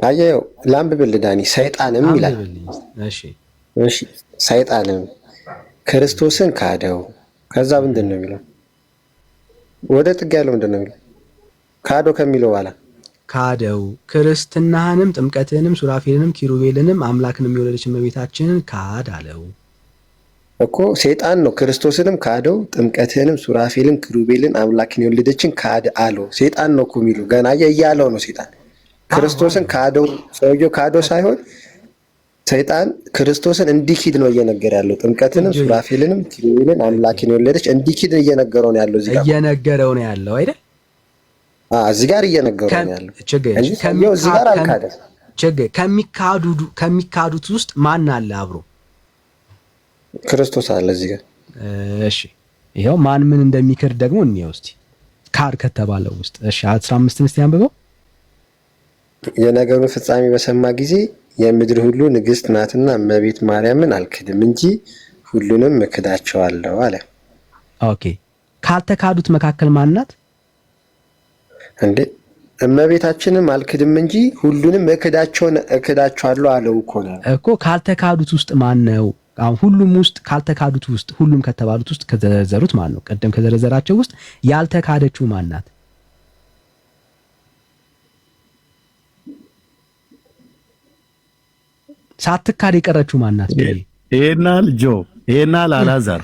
አየው ላንብብልህ ዳኒ። ሰይጣንም ይላል። እሺ ሰይጣንም ክርስቶስን ካደው። ከዛ ምንድን ነው የሚለው? ወደ ጥግ ያለው ምንድን ነው የሚለው? ካደው ከሚለው በኋላ ካደው ክርስትናህንም ጥምቀትህንም ሱራፌልንም ኪሩቤልንም አምላክንም የወለደች እመቤታችንን ካድ አለው እኮ። ሰይጣን ነው ክርስቶስንም ካደው፣ ጥምቀትህንም ሱራፌልን ኪሩቤልን አምላክን የወለደችን ካድ አለው። ሰይጣን ነው እኮ የሚሉ ገና እያለው ነው። ሰይጣን ክርስቶስን ካደው፣ ሰውየው ካደው ሳይሆን ሰይጣን ክርስቶስን እንዲኪድ ነው እየነገረ ያለው። ጥምቀትንም ሱራፌልንም ኪሩቤልን አምላክን የወለደች እንዲኪድ እየነገረው ነው ያለው። እዚህ ጋር እየነገረው ነው ያለው አይደል? እዚህ ጋር እየነገረው ነው ያለው። እዚህ ጋር አልካደም። ከሚካዱት ውስጥ ማን አለ አብሮ? ክርስቶስ አለ እዚህ ጋር። እሺ ይሄው ማን ምን እንደሚክድ ደግሞ እንየው እስቲ። ካድ ከተባለው ውስጥ እሺ 15 እስቲ አንብበው። የነገሩን ፍጻሜ በሰማ ጊዜ የምድር ሁሉ ንግስት ናትና እመቤት ማርያምን አልክድም እንጂ ሁሉንም እክዳቸዋለሁ አለ። ኦኬ ካልተካዱት መካከል ማናት እንዴ? እመቤታችንም አልክድም እንጂ ሁሉንም እክዳቸዋለሁ አለው እኮ ካልተካዱት ውስጥ ማን ነው? አሁን ሁሉም ውስጥ ካልተካዱት ውስጥ ሁሉም ከተባሉት ውስጥ ከዘረዘሩት ማን ነው? ቀደም ከዘረዘራቸው ውስጥ ያልተካደችው ማናት? ሳትካድ የቀረችው ማናት? ይሄናል ጆ ይሄናል አላዛር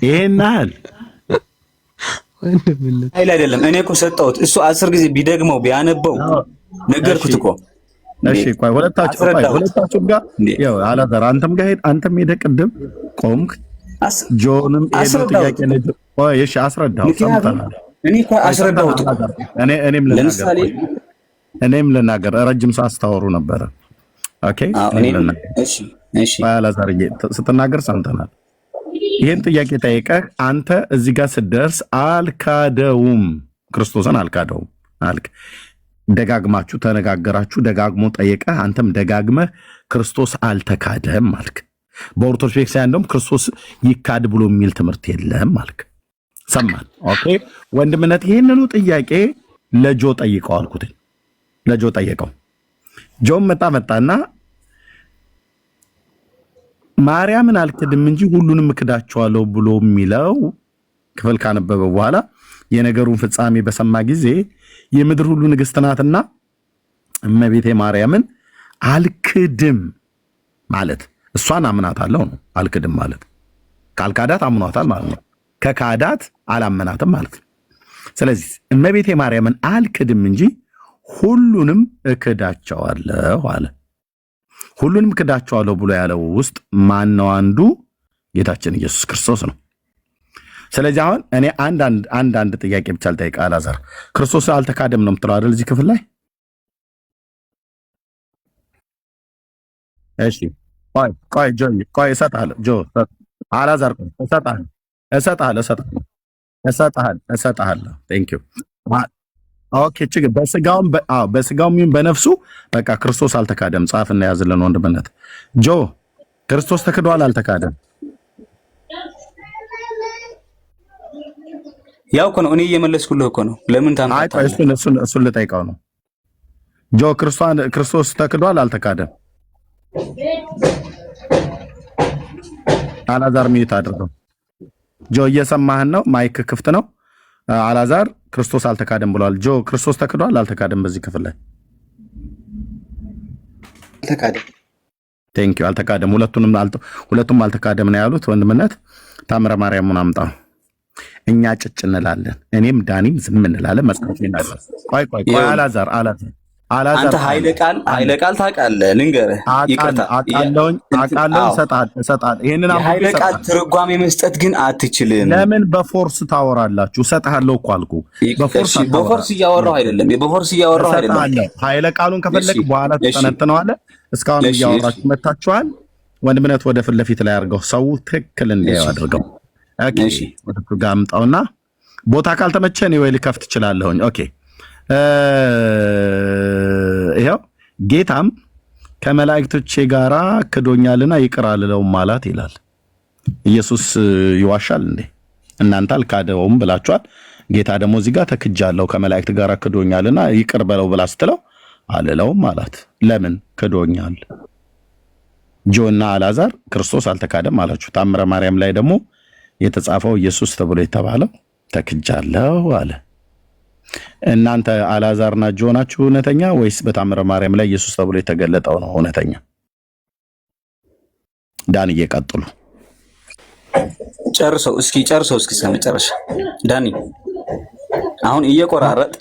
ይሄናል አይደለም። እኔ እኮ ሰጠሁት። እሱ 10 ጊዜ ቢደግመው ቢያነበው ነገርኩት እኮ። እሺ ቆይ ሁለታችሁ ጋር ያው አላዛር አንተም ጋር አንተም ሄደህ ቅድም ቆምክ። ጆንም ጥያቄ ነው። ቆይ እሺ አስረዳው። ሰምተናል። እኔ እኮ አስረዳሁት። እኔም ልናገር ረጅም ሰዓት ስታወሩ ነበረ። ኦኬ እሺ አላዛር ስትናገር ሰምተናል። ይሄን ጥያቄ ጠይቀህ አንተ እዚህ ጋር ስትደርስ አልካደውም፣ ክርስቶስን አልካደውም አልክ። ደጋግማችሁ ተነጋገራችሁ፣ ደጋግሞ ጠየቀህ፣ አንተም ደጋግመህ ክርስቶስ አልተካደም አልክ። በኦርቶዶክስ ቤተክርስቲያን እንደውም ክርስቶስ ይካድ ብሎ የሚል ትምህርት የለም አልክ። ሰማን። ኦኬ ወንድምነት ይሄንኑ ጥያቄ ለጆ ጠይቀው አልኩት። ለጆ ጠየቀው። ጆም መጣና ማርያምን አልክድም እንጂ ሁሉንም እክዳቸዋለሁ ብሎ የሚለው ክፍል ካነበበ በኋላ የነገሩን ፍጻሜ በሰማ ጊዜ የምድር ሁሉ ንግስት ናትና እመቤቴ ማርያምን አልክድም ማለት እሷን አምናታለሁ ነው። አልክድም ማለት ካልካዳት አምኗታል ማለት ነው። ከካዳት አላመናትም ማለት ነው። ስለዚህ እመቤቴ ማርያምን አልክድም እንጂ ሁሉንም እክዳቸዋለሁ አለ። ሁሉንም እክዳቸዋለሁ ብሎ ያለው ውስጥ ማን ነው? አንዱ ጌታችን ኢየሱስ ክርስቶስ ነው። ስለዚህ አሁን እኔ አንድ ጥያቄ ብቻ ልጠይቅ። አላዛር ክርስቶስ አልተካደም ነው የምትለው አይደል? እዚህ ክፍል ላይ እሺ ቆይ እሰጥሃለሁ አላዛር እሰጥሃለሁ ቴንክ ዩ ኦኬ ችግር በስጋውም ይሁን በነፍሱ በቃ ክርስቶስ አልተካደም። ጻፍና ያዝልን ወንድምነት። ጆ ክርስቶስ ተክዷል አልተካደም? ያው እኮ ነው እኔ እየመለስኩልህ እኮ ነው። ለምን ታምጣለህ? እሱን ልጠይቀው ነው። ጆ ክርስቶስ ተክዷል አልተካደም? አላዛር ሚዩት አድርገው። ጆ እየሰማህን ነው? ማይክ ክፍት ነው። አላዛር ክርስቶስ አልተካደም ብሏል። ጆ ክርስቶስ ተክዷል አልተካደም? በዚህ ክፍል ላይ አልተካደም። ቴንክ ዩ አልተካደም። ሁለቱም አልተካደም ነው ያሉት። ወንድምነት ታምረ ማርያምን አምጣ። እኛ ጭጭ እንላለን፣ እኔም ዳኒም ዝም እንላለን። መስቀል ይናገር። ቆይ አላዛር አንተ ኃይለ ቃል ታውቃለህ? ልንገርህ፣ ይቅርታ አውቃለሁ። እሰጥሃለሁ። ይሄንን ኃይለ ቃል ትርጓሜ መስጠት ግን አትችልም። ለምን በፎርስ ታወራላችሁ? እሰጥሃለሁ እኮ አልኩህ። በፎርስ እያወራሁ አይደለም። ኃይለ ቃሉን ከፈለክ በኋላ ትጠነጥነዋለህ። እስካሁን እያወራችሁ መታችኋል። ወንድምነት ወደ ፊት ለፊት ላይ አድርገው፣ ሰው ትክክል እንዲያዩ አድርገው። ኦኬ ወደ ጋር አምጣውና ቦታ ካልተመቸን ወይ ልከፍት እችላለሁኝ። ኦኬ ይሄው ጌታም ከመላእክቶቼ ጋራ ክዶኛልና ይቅር አልለውም ማለት ይላል። ኢየሱስ ይዋሻል እንዴ? እናንተ አልካደውም ብላችኋል። ጌታ ደግሞ እዚህ ጋር ተክጃለሁ ከመላእክት ጋራ ክዶኛልና ይቅር በለው ብላ ስትለው አልለውም ማለት ለምን? ክዶኛል። ጆና አላዛር ክርስቶስ አልተካደም አላችሁ። ታምረ ማርያም ላይ ደግሞ የተጻፈው ኢየሱስ ተብሎ የተባለው ተክጃለሁ አለ። እናንተ አላዛርና ጆ ናችሁ እውነተኛ ወይስ በታምረ ማርያም ላይ ኢየሱስ ተብሎ የተገለጠው ነው እውነተኛ? ዳን እየቀጥሉ ጨርሰው እስኪ እስከመጨረሻ ዳኒ አሁን እየቆራረጥ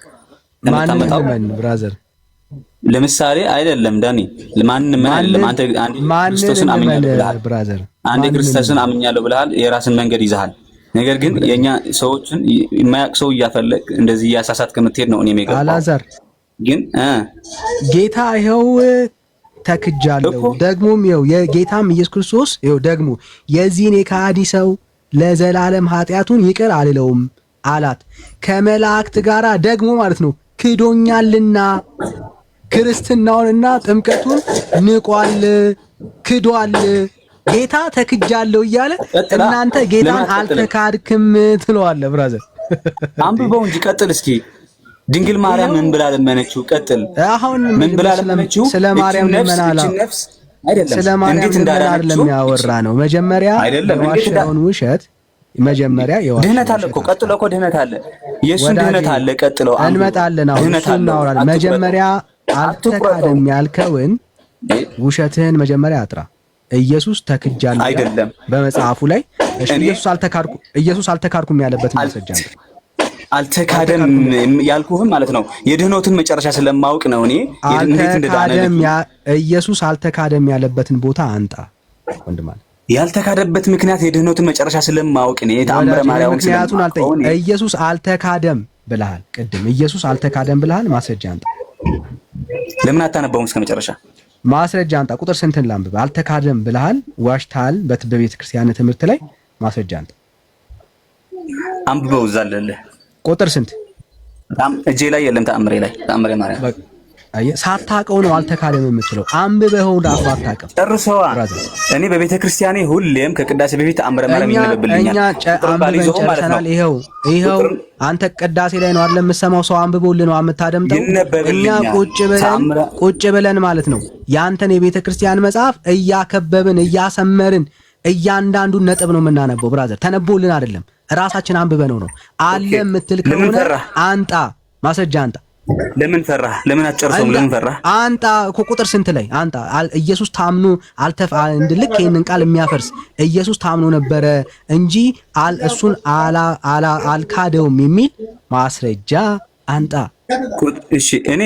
ለማታመጣው ብራዘር ለምሳሌ አይደለም ዳኒ ማንንም አይደለም። አንተ ክርስቶስን አምኛለሁ ብለሃል። ብራዘር አንዴ ክርስቶስን አምኛለሁ ብለሃል። የራስን መንገድ ይዘሃል። ነገር ግን የኛ ሰዎችን የማያውቅ ሰው እያፈለቅ እንደዚህ እያሳሳት ከምትሄድ ነው እኔ የምገባው። አላዛር ግን ጌታ ይኸው ተክጃለሁ ደግሞም ይኸው የጌታም ኢየሱስ ክርስቶስ ይኸው ደግሞ የዚህን የካዲ ሰው ለዘላለም ኃጢአቱን ይቅር አልለውም አላት። ከመላእክት ጋራ ደግሞ ማለት ነው ክዶኛልና ክርስትናውንና ጥምቀቱን ንቋል፣ ክዷል። ጌታ ተክጃለሁ እያለ እናንተ ጌታን አልተካድክም ትለዋለህ። ብራዘር አንብበው እንጂ ቀጥል እስኪ። ድንግል ማርያም ምን ብላ ለመነችው? ቀጥል። አሁን ምን ብላ ለመነችው? ስለ ማርያም ልመናላ አይደለም፣ ስለ ማርያም ልመና አይደለም ያወራ ነው። መጀመሪያ የዋሻውን ውሸት መጀመሪያ ድህነት አለ እኮ ቀጥሎ እኮ ድህነት አለ፣ የእሱን ድህነት አለ። ቀጥሎ እንመጣለን። አሁን እሱን እናወራለን። መጀመሪያ አልተካደም ያልከውን ውሸትህን መጀመሪያ አጥራ። ኢየሱስ ተክጃለሁ አይደለም በመጽሐፉ ላይ። እሺ ኢየሱስ አልተካድኩም ያለበት ማስረጃ ነው። አልተካደም ያልኩህም ማለት ነው የድህነቱን መጨረሻ ስለማውቅ ነው። እኔ እንዴት እንደዳነ ኢየሱስ አልተካደም ያለበትን ቦታ አንጣ ወንድም አለ። ያልተካደበት ምክንያት የድህነቱን መጨረሻ ስለማውቅ ነው። ተአምረ ማርያም ምክንያቱን አልጠይቅ። ኢየሱስ አልተካደም ብለሃል። ቅድም ኢየሱስ አልተካደም ብለሃል። ማስረጃ አንጣ። ለምን አታነበውም እስከ መጨረሻ? ማስረጃ አንጣ። ቁጥር ስንትን ላንብብ? አልተካደም ብለሃል፣ ዋሽታል በቤተ ክርስቲያን ትምህርት ላይ። ማስረጃ አንጣ። አንብበው እዛ አለልህ። ቁጥር ስንት? እጄ ላይ የለም። ተአምሬ ላይ ተአምሬ ማርያም ሳታውቀው ነው አልተካደም የምትለው። አንብበው ራሱ አታውቅም። ጨርሰዋ። እኔ በቤተ ክርስቲያኔ ሁሌም ከቅዳሴ በፊት ተአምረ ማርያም ይነበብልኛል። እኛ ጨርሰናል። ይኸው አንተ ቅዳሴ ላይ ነው አይደል የምትሰማው? ሰው አንብቦልህ ነው የምታደምጠው። እኛ ቁጭ ብለን ማለት ነው ያንተን የቤተ ክርስቲያን መጽሐፍ እያከበብን እያሰመርን እያንዳንዱን ነጥብ ነው የምናነበው። ብራዘር ተነቦልን አይደለም፣ ራሳችን አንብበነው ነው። አለ የምትል ከሆነ አንጣ፣ ማስረጃ አንጣ። ለምን ፈራህ? ለምን አትጨርሰውም? ለምን ፈራህ? አንጣ እኮ ቁጥር ስንት ላይ አንጣ። ኢየሱስ ታምኖ ልክ ይሄንን ቃል የሚያፈርስ ኢየሱስ ታምኖ ነበረ እንጂ እሱን አልካደውም የሚል ማስረጃ አንጣ። እሺ እኔ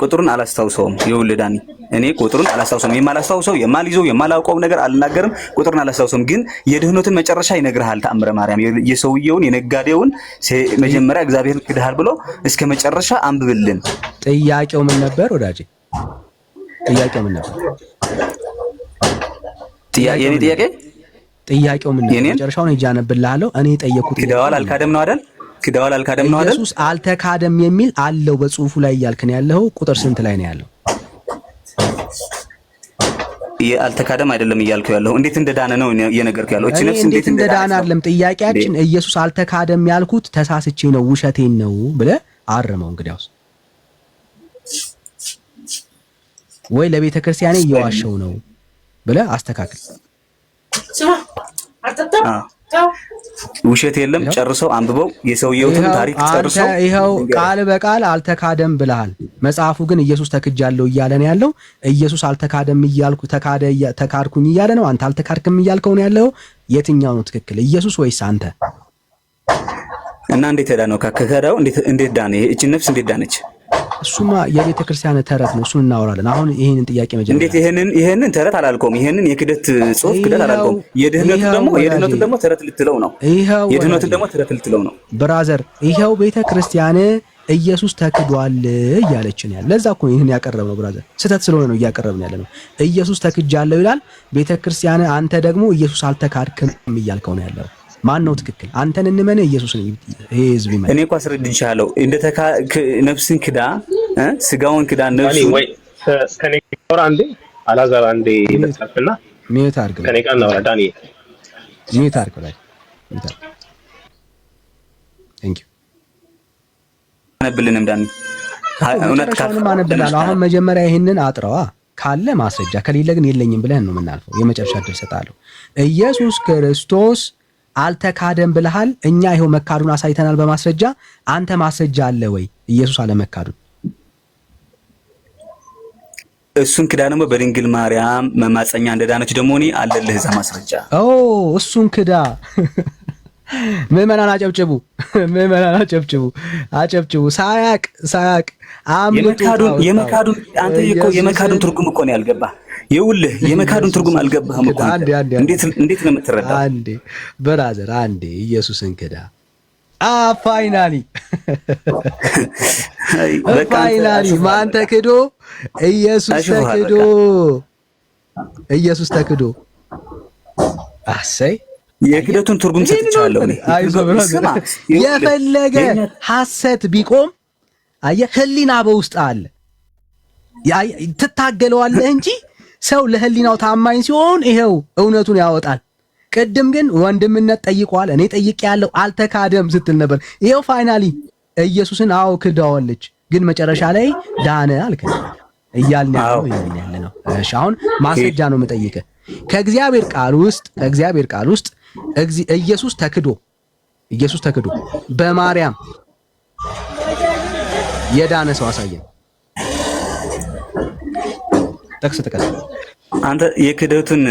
ቁጥሩን አላስታውሰውም። ይኸውልህ ዳኒ፣ እኔ ቁጥሩን አላስታውሰውም። የማላስታውሰው የማልይዘው የማላውቀው ነገር አልናገርም። ቁጥሩን አላስታውሰውም፣ ግን የድህነትን መጨረሻ ይነግርሃል። ተአምረ ማርያም የሰውየውን የነጋዴውን መጀመሪያ እግዚአብሔር ክድሃል ብሎ እስከ መጨረሻ አንብብልን። ጥያቄው ምን ነበር ወዳጄ? ጥያቄው ምን ነበር? የኔ ጥያቄው ምን ነበር? መጨረሻውን ሂጅ አነብልሃለሁ። እኔ የጠየኩት ክደዋል አልካደም ነው አይደል? ክደዋል አልካደም ነው አይደል? ኢየሱስ አልተካደም የሚል አለው በጽሁፉ ላይ እያልክ ነው ያለው። ቁጥር ስንት ላይ ነው ያለው? አልተካደም አይደለም እያልኩ ያለው። እንዴት እንደዳነ ነው እየነገርኩ ያለው። እቺ ነፍስ እንዴት እንደዳነ አይደለም ጥያቄያችን። ኢየሱስ አልተካደም ያልኩት ተሳስቼ ነው ውሸቴን ነው ብለህ አርመው። እንግዲያውስ ወይ ለቤተ ክርስቲያኔ እየዋሸው ነው ብለህ አስተካክል። ውሸት የለም። ጨርሰው አንብበው የሰውየውን ታሪክ ጨርሰው። ይኸው ቃል በቃል አልተካደም ብለሃል። መጽሐፉ ግን ኢየሱስ ተክጃለሁ እያለ ነው ያለው። ኢየሱስ አልተካደም እያልኩ ተካድኩኝ እያለ ነው። አንተ አልተካድክም እያልከው ነው ያለው። የትኛው ነው ትክክል? ኢየሱስ ወይስ አንተ? እና እንዴት ሄዳ ነው ከከዳው? እንዴት ዳነ? እቺ ነፍስ እንዴት ዳነች? እሱማ የቤተ ክርስቲያን ተረት ነው። እሱን እናወራለን። አሁን ይሄንን ጥያቄ መጀመሪያ እንዴት ይሄንን ተረት አላልከውም። ይሄንን የክደት ጽሑፍ ክደት አላልከውም። የድህነቱ ደግሞ ተረት ልትለው ነው። የድህነቱ ደግሞ ተረት ልትለው ነው። ብራዘር ይሄው ቤተ ክርስቲያን ኢየሱስ ተክዷል እያለችን ያለ። ለዛ እኮ ይሄን ያቀረብነው ብራዘር፣ ስህተት ስለሆነ ነው እያቀረብን ያለ ነው። ኢየሱስ ተክጃለሁ ይላል ቤተ ክርስቲያን፣ አንተ ደግሞ ኢየሱስ አልተካድክም እያልከው ነው ያለው። ማን ነው ትክክል? አንተን እንመን ኢየሱስን? ይሄ ህዝብ ይመን። እኔ እኮ አስረድቻለሁ። ነፍስን ክዳ ስጋውን ክዳ ነፍሱን ወይ ከኔ ጋር አንዴ አላዛር አንዴ ይመጣልና ሚዩት አድርግ። ከኔ ጋር ነው ዳኒ ሚዩት አድርግ ላይ ሚዩት አድርግ። ቴንክ ዩ አነብልንም ዳኒ እውነት ካልን አነብላለሁ። አሁን መጀመሪያ ይሄንን አጥረዋ ካለ ማስረጃ ከሌለ ግን የለኝም ብለን ነው የምናልፈው። የመጨረሻ ድል ሰጣለሁ። ኢየሱስ ክርስቶስ አልተካደም ብለሃል። እኛ ይሄው መካዱን አሳይተናል በማስረጃ። አንተ ማስረጃ አለ ወይ ኢየሱስ አለመካዱን? እሱን ክዳ ደግሞ በድንግል ማርያም መማፀኛ እንደዳነች ደግሞ እኔ አለልህ እዛ ማስረጃ። እሱን ክዳ። ምዕመናን አጨብጭቡ፣ ምዕመናን አጨብጭቡ። ሳያቅ የመካዱን አንተ እኮ የመካዱን ትርጉም እኮ ነው ያልገባህ። ይኸውልህ የመካዱን ትርጉም አልገባህም እኮ። እንዴት ነው የምትረዳው? አንዴ ብራዘር፣ አንዴ ኢየሱስን ክዳ። ፋይናሊ ማን ተክዶ? ኢየሱስ ተክዶ። አሰይ የክደቱን ትርጉም ሰጥቻለሁ እኔ። የፈለገ ሐሰት ቢቆም አየህ ህሊና በውስጥ አለ። ትታገለዋለህ እንጂ ሰው ለህሊናው ታማኝ ሲሆን ይሄው እውነቱን ያወጣል። ቅድም ግን ወንድምነት ጠይቋል፣ እኔ ጠይቄያለሁ አልተካደም ስትል ነበር። ይሄው ፋይናሊ ኢየሱስን አዎ ክዳዋለች፣ ግን መጨረሻ ላይ ዳነ አልከኝ እያልን ያለ ነው። እሺ አሁን ማስረጃ ነው የምጠይቅህ። ከእግዚአብሔር ቃል ውስጥ ኢየሱስ ተክዶ በማርያም የዳነ ሰው አሳየን። ጠቅስ ጥቀስ። አንተ የክደቱን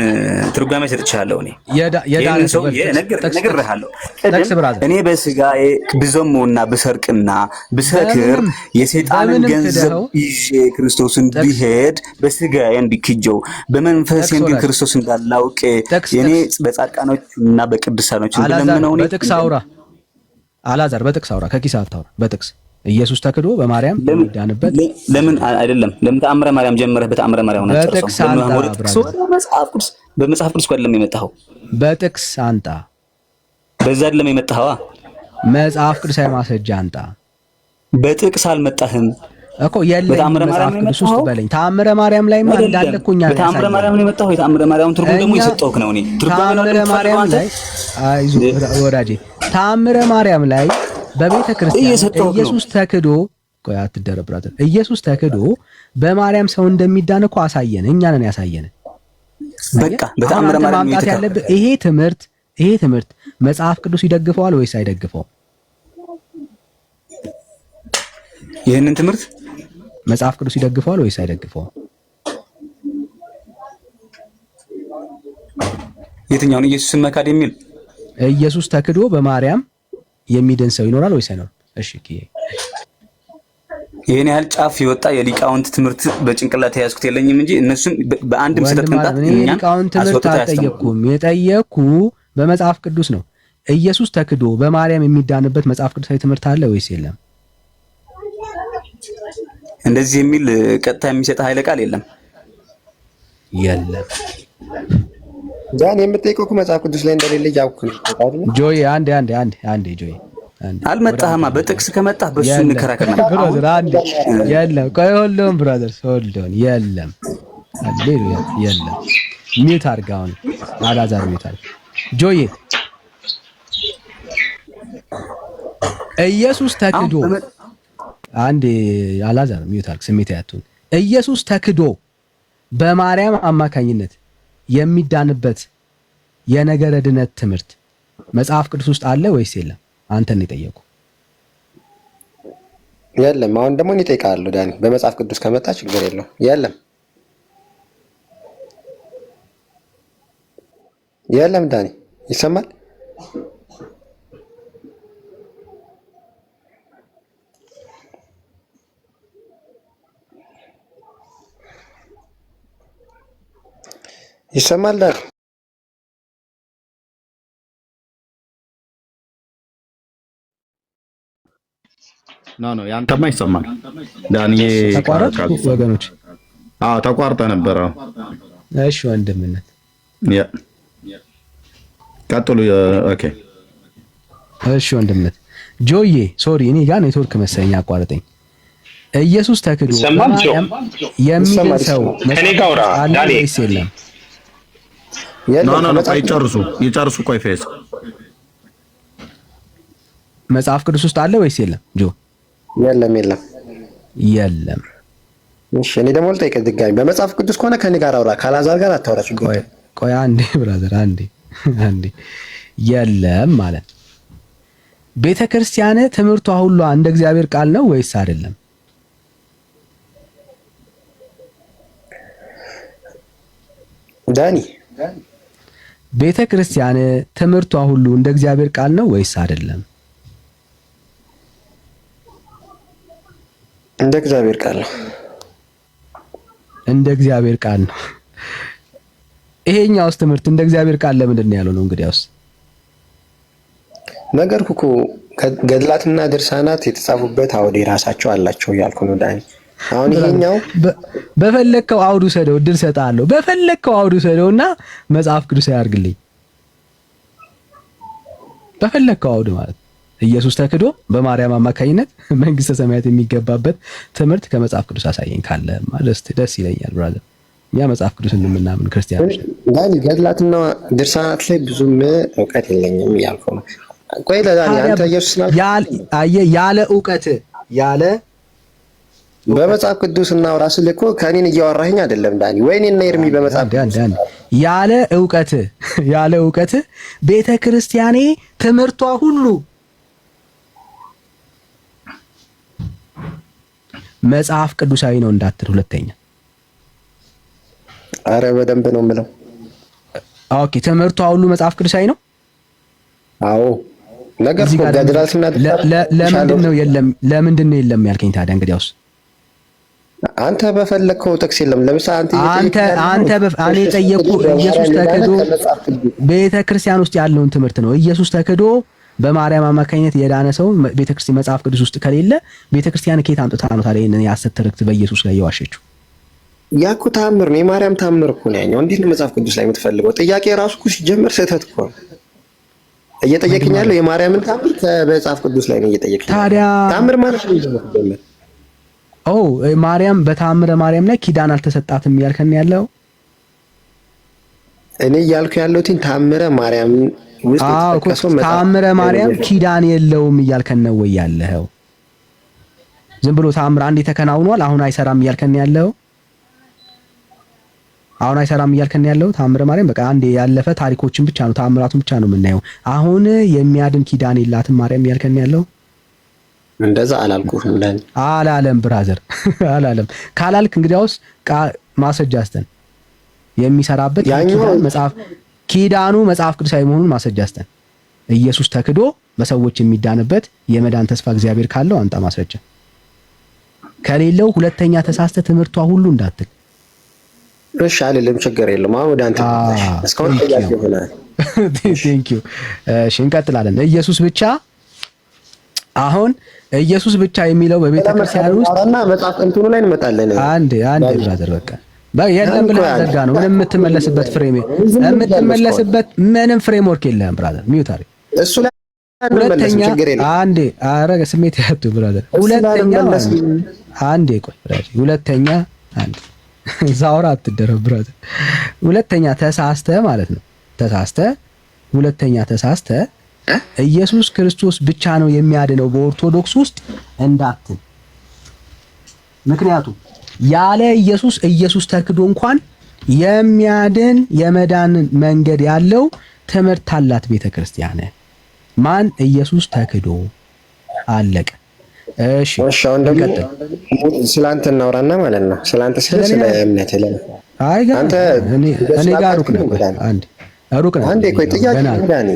ትርጓሜ ሰጥቻለሁ እኔ የዳነ ሰው ነግሬሃለሁ። እኔ በስጋዬ ብዘሙና ብሰርቅና ብሰክር የሰይጣንን ገንዘብ ይዤ ክርስቶስን ቢሄድ በስጋዬ እንዲክጀው በመንፈሴም ግን ክርስቶስ እንዳላውቅ የኔ በጻድቃኖችና በቅዱሳኖች እንደለምነው ነው። በጥቅስ አውራ አላዛር፣ በጥቅስ አውራ፣ ከኪስ አታውራ። በጥቅስ ኢየሱስ ተክዶ በማርያም የሚዳንበት ለምን አይደለም? ለምን ተአምረ ማርያም ጀመረህ? በተአምረ ማርያም ነው ተርሶ በመጽሐፍ ቅዱስ አይደለም የመጣኸው? በጥቅስ አንጣ። በዛ አይደለም የመጣኸው? መጽሐፍ ቅዱሳዊ ማስረጃ አንጣ። በጥቅስ አልመጣህም እኮ የለም። መጽሐፍ ቅዱስ ውስጥ በለኝ። ተአምረ ማርያም ላይ ማን እንዳለ እኮ እኛ ተአምረ ማርያም ነው የመጣኸው። የተአምረ ማርያም ትርጉም ደግሞ የሰጠሁህ ነው እኔ። ተአምረ ማርያም ላይ አይዞህ ወዳጄ፣ ተአምረ ማርያም ላይ በቤተ ክርስቲያን ኢየሱስ ተክዶ ቆይ አትደረብራት። ኢየሱስ ተክዶ በማርያም ሰው እንደሚዳን እኮ አሳየን። እኛ ነን ያሳየን። በቃ በተአምረ ማርያም ማምጣት ያለብህ ይሄ ትምህርት መጽሐፍ ቅዱስ ይደግፈዋል ወይስ አይደግፈውም? ይሄንን ትምህርት መጽሐፍ ቅዱስ ይደግፈዋል ወይስ አይደግፈውም? የትኛውን? ኢየሱስን መካድ የሚል ኢየሱስ ተክዶ በማርያም የሚድን ሰው ይኖራል ወይስ አይኖርም? እሺ ይሄን ያህል ጫፍ የወጣ የሊቃውንት ትምህርት በጭንቅላት ያዝኩት የለኝም እንጂ እነሱም በአንድም ስህተት መምጣት ሊቃውንት ትምህርት አልጠየቅኩም። የጠየቅኩ በመጽሐፍ ቅዱስ ነው። ኢየሱስ ተክዶ በማርያም የሚዳንበት መጽሐፍ ቅዱሳዊ ትምህርት አለ ወይስ የለም? እንደዚህ የሚል ቀጥታ የሚሰጥ ኃይለ ቃል የለም። ዛን የምትጠይቀው መጽሐፍ ቅዱስ ላይ እንደሌለ ያውኩ ነው። ጆይ አንዴ ጆይ አልመጣህማ። በጥቅስ ከመጣህ በሱ እንከራከር ነው ብራዘር። አንዴ የለም ቆይ ሁሉም ብራዘር ሆልዶን የለም ሃሌሉያ የለም። ሚውት አድርጋውን አላዛር ሚውት አድርጋ ጆይ ኢየሱስ ተክዶ አንዴ አላዛር ሚውት አድርግ። ስሜት ያቱን ኢየሱስ ተክዶ በማርያም አማካኝነት የሚዳንበት የነገረ ድነት ትምህርት መጽሐፍ ቅዱስ ውስጥ አለ ወይስ የለም? አንተን የጠየቁ የለም። አሁን ደግሞ እኔ እጠይቃለሁ ዳኒ፣ በመጽሐፍ ቅዱስ ከመጣ ችግር የለው። የለም ዳኒ ይሰማል? ይሰማል ዳኒ? ኖ ያንተማ ይሰማል ዳኒ። ተቋረጡ ወገኖች? አዎ ተቋርጠ ነበር። እሺ ወንድምነት ቀጥሉ። ኦኬ እሺ ወንድምነት ጆዬ ሶሪ፣ እኔ ጋር ኔትወርክ መሰለኝ አቋረጠኝ። ኢየሱስ ተክዶ የሚል ሰው ከኔ ጋር አውራ ዳኒ። የለም ኖ ይጨርሱ። ቆይ ፌስ መጽሐፍ ቅዱስ ውስጥ አለ ወይስ የለም? ጆ የለም። እሺ እኔ ደግሞ ልጠይቅ ድጋሚ። በመጽሐፍ ቅዱስ ከሆነ ከኔ ጋር አውራ፣ ካላዛር ጋር አታውራ። ቆይ አንዴ ብራዘር፣ አንዴ የለም ማለት ቤተ ክርስቲያን ትምህርቷ ሁሉ እንደ እግዚአብሔር ቃል ነው ወይስ አይደለም? ዳኒ ቤተ ክርስቲያን ትምህርቷ ሁሉ እንደ እግዚአብሔር ቃል ነው ወይስ አይደለም? እንደ እግዚአብሔር ቃል ነው። እንደ እግዚአብሔር ቃል ነው። ይሄኛውስ ትምህርት እንደ እግዚአብሔር ቃል ለምንድን ነው ያለው ነው? እንግዲያውስ ነገርኩ እኮ ገድላትና ድርሳናት የተጻፉበት አውድ የራሳቸው አላቸው እያልኩ ነው ዳኒ። አሁን ይሄኛው በፈለከው አውዱ ሰደው እድል ሰጣለሁ። በፈለከው አውዱ ሰደውና መጽሐፍ ቅዱስ ያርግልኝ። በፈለግከው አውድ ማለት ኢየሱስ ተክዶ በማርያም አማካኝነት መንግስተ ሰማያት የሚገባበት ትምህርት ከመጽሐፍ ቅዱስ አሳየኝ ካለ ማለት ደስ ይለኛል ብራዘር። እኛ መጽሐፍ ቅዱስን የምናምን ክርስቲያኖች ዳኒ ገድላትና ድርሳናት ላይ ብዙም እውቀት የለኝም እያልኩ ነው። ቆይ ለዳኒ አንተ ኢየሱስ ያለ እውቀት ያለ በመጽሐፍ ቅዱስ እናውራ ስልህ እኮ ከእኔን እያወራኸኝ አይደለም ዳኒ። ወይኔና ኤርሚ በመጽሐፍ ያለ እውቀት ቤተ ክርስቲያኔ ትምህርቷ ሁሉ መጽሐፍ ቅዱሳዊ ነው እንዳትል ሁለተኛ። አረ በደንብ ነው የምለው። ኦኬ ትምህርቷ ሁሉ መጽሐፍ ቅዱሳዊ ነው። አዎ ነገር እኮ ገድላትና ለምንድን ነው የለም ያልከኝ ታዲያ? እንግዲያውስ አንተ በፈለግከው ጥቅስ የለም። ለምሳሌ አንተ እኔ ጠየቁ ኢየሱስ ተክዶ ቤተ ክርስቲያን ውስጥ ያለውን ትምህርት ነው። ኢየሱስ ተክዶ በማርያም አማካኝነት የዳነ ሰው ቤተ ክርስቲያን መጽሐፍ ቅዱስ ውስጥ ከሌለ ቤተ ክርስቲያን ከየት አምጥታ ነው ታዲያ ይሄንን የሐሰት ትርክት በኢየሱስ ላይ የዋሸችው? ያኩ ታምር ነው፣ የማርያም ታምር እኮ ነው ያኛው። እንዴት ነው መጽሐፍ ቅዱስ ላይ የምትፈልገው? ጥያቄ ራሱ እኮ ሲጀመር ስህተት እኮ ነው። እየጠየቅኝ ያለው የማርያምን ታምር ከመጽሐፍ ቅዱስ ላይ ነው እየጠየቅኝ። ታዲያ ታምር ማለት ነው ማርያም በታምረ ማርያም ላይ ኪዳን አልተሰጣትም እያልከን ያለው? እኔ እያልኩ ያለሁት ታምረ ማርያም ውስጥ ተጠቀሰው ታምረ ማርያም ኪዳን የለውም እያልከን ነው ወይ ያለው? ዝም ብሎ ታምር አንዴ ተከናውኗል አሁን አይሰራም እያልከን ያለው? አሁን አይሰራም እያልከን ያለው ታምረ ማርያም በቃ አንዴ ያለፈ ታሪኮችን ብቻ ነው ታምራቱን ብቻ ነው የምናየው። አሁን የሚያድን ኪዳን የላትም ማርያም እያልከን ያለው? እንደዛ አላልኩህም ዳኒ። አላለም ብራዘር አላለም። ካላልክ እንግዲያውስ ማስረጃ አስተን የሚሰራበት ኪዳኑ መጽሐፍ ቅዱሳዊ መሆኑን ማስረጃ አስተን። ኢየሱስ ተክዶ በሰዎች የሚዳንበት የመዳን ተስፋ እግዚአብሔር ካለው አንተ ማስረጃ ከሌለው ሁለተኛ ተሳስተ ትምህርቷ ሁሉ እንዳትል። እሺ አልልም፣ ችግር የለም። አሁን ወደ አንተ እስካሁን ጥያቄ ይሆናል። ቴንክ ዩ። እሺ እንቀጥላለን። ኢየሱስ ብቻ አሁን ኢየሱስ ብቻ የሚለው በቤተ ክርስቲያን ውስጥ እና መጽሐፍ እንትኑ ላይ እንመጣለን። አንዴ ብራዘር በቃ የለም ብለህ ዘጋ ነው። ምንም የምትመለስበት ምንም ፍሬምወርክ የለም ብራዘር። ሚውት አድርግ። እሱ ላይ ሁለተኛ አንዴ አረገ ስሜት ያቱ ብራዘር። ሁለተኛ አንዴ ቆይ ብራዘር። ሁለተኛ አንዴ ዛውራ አትደረብ ብራዘር። ሁለተኛ ተሳስተ ማለት ነው። ሁለተኛ ተሳስተ ኢየሱስ ክርስቶስ ብቻ ነው የሚያድነው በኦርቶዶክስ ውስጥ እንዳትል። ምክንያቱም ያለ ኢየሱስ ተክዶ እንኳን የሚያድን የመዳን መንገድ ያለው ትምህርት አላት ቤተክርስቲያን። ማን? ኢየሱስ ተክዶ አለቀ። እሺ አሁን ደግሞ ስላንተ እናውራና ማለት ነው። ስላንተ ስለ እምነት ላይ አንተ እኔ ጋር ሩቅ ነው። አንዴ ቆይ ጥያቄ ዳኒ።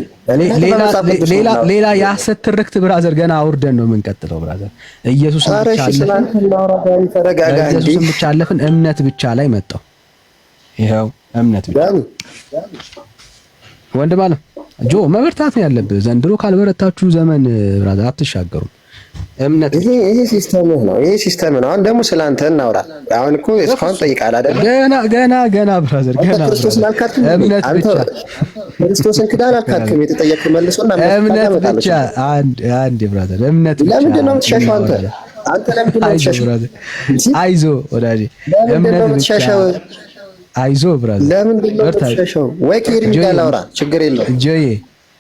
ሌላ የሐሰት ትርክት ብራዘር ገና አውርደን ነው የምንቀጥለው ብራዘር። ኢየሱስን ብቻ አለፍን እምነት ብቻ ላይ መጣው። ይሄው እምነት ብቻ ወንድም አለ ጆ መበርታት ነው ያለብህ። ዘንድሮ ካልበረታችሁ ዘመን ብራዘር አትሻገሩም። እምነት ይሄ ሲስተም ነው። አሁን ደግሞ ስላንተ እናውራ። አሁን እኮ እስካሁን ጠይቃል አይደል? ገና ብራዘር እምነት ብቻ ክርስቶስን ክዳን አልካድክም። የተጠየቅክ መልሶና እምነት ብቻ አንድ ብራዘር እምነት ብቻ። ለምንድን ነው የምትሸሸው አንተ ለምንድን ነው የምትሸሸው? አይዞህ ወዳጄ እምነት ብቻ አይዞህ ብራዘር። ለምንድን ነው የምትሸሸው? ወይ ከኤርሚ ጋር ላውራ፣ ችግር የለውም። ጆዬ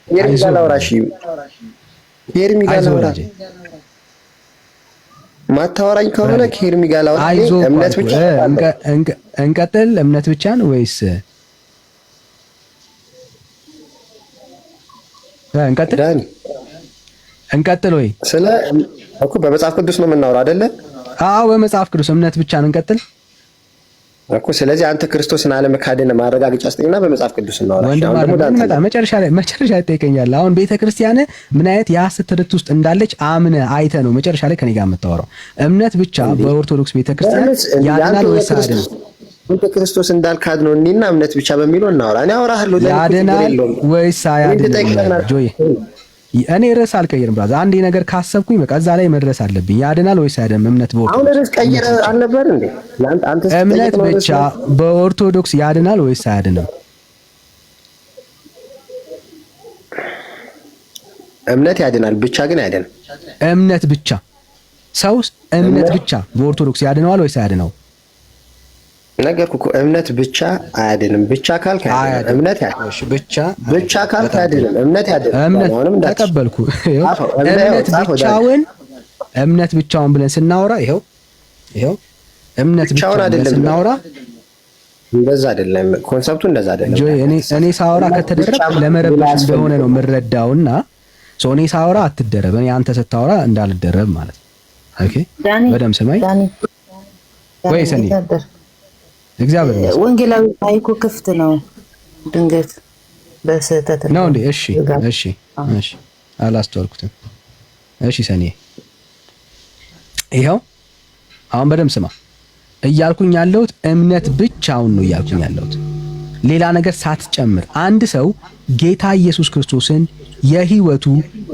ኤርሚ ጋር ላውራ። እሺ ኤርሚ ጋር ላውራ። ማታወራኝ ከሆነ ከኤርሚ ጋር ላውራ። እምነት ብቻ እንቀጥል። እምነት ብቻ ነው ወይስ እንቀጥል ወይ? ስለ እኮ በመጽሐፍ ቅዱስ ነው የምናወራው አይደለ? አዎ በመጽሐፍ ቅዱስ እምነት ብቻ ነው። እንቀጥል እኮ ስለዚህ አንተ ክርስቶስን አለመካድን ማረጋገጫ ስጠኝና በመጽሐፍ ቅዱስ እናወራለን። መጨረሻ ላይ ትጠይቀኛለህ። አሁን ቤተክርስቲያን ምን አይነት የሐሰት ትርክት ውስጥ እንዳለች አምነህ አይተህ ነው መጨረሻ ላይ ከኔ ጋር የምታወራው። እምነት ብቻ በኦርቶዶክስ ቤተክርስቲያን ያድናል ወይስ አያድንም? አንተ ክርስቶስ እንዳልካድ ነው እኔና እምነት ብቻ በሚለው እናወራ። እኔ አወራሃለሁ። ያድናል ወይስ አያድንም? ጆይ እኔ ርዕስ አልቀይርም ብራዘር። አንዴ ነገር ካሰብኩኝ በቃ እዛ ላይ መድረስ አለብኝ። ያድናል ወይስ አይደለም? እምነት አሁን ርዕስ ቀይር አልነበር እንዴ? እምነት ብቻ በኦርቶዶክስ ያድናል ወይስ አያድንም? እምነት ያድናል ብቻ ግን አይደለም። እምነት ብቻ ሰው እምነት ብቻ በኦርቶዶክስ ያድነዋል ወይስ አያድነው? ነገርኩ እኮ እምነት ብቻ አያድንም። ብቻ ካልክ አያድንም። እምነት ያድናል። እሺ ብቻ ካልክ አያድንም። እምነት ያድናል። አሁንም ተቀበልኩ። እምነት ብቻውን ብለን ስናወራ ይሄው እምነት ብቻውን አይደለም ስናወራ እንደዛ አይደለም። ኮንሰፕቱ እንደዛ አይደለም። እኔ ሳወራ ከተደረበ ለመረበሽ እንደሆነ ነው የምረዳውና እኔ ሳወራ አትደረብ፣ እኔ አንተ ስታወራ እንዳልደረብ ማለት ነው። ኦኬ በደምብ ስማኝ ወይ ሰኒ እግዚአብሔር ይመስገን። ወንጌላዊ ታይኮ ክፍት ነው። ድንገት በስህተት ነው እንዴ? እሺ አላስተዋልኩትም። እሺ ሰኒ ይሄው አሁን በደምብ ስማ። እያልኩኝ ያለሁት እምነት ብቻውን ነው እያልኩኝ ያለሁት ሌላ ነገር ሳትጨምር። አንድ ሰው ጌታ ኢየሱስ ክርስቶስን የህይወቱ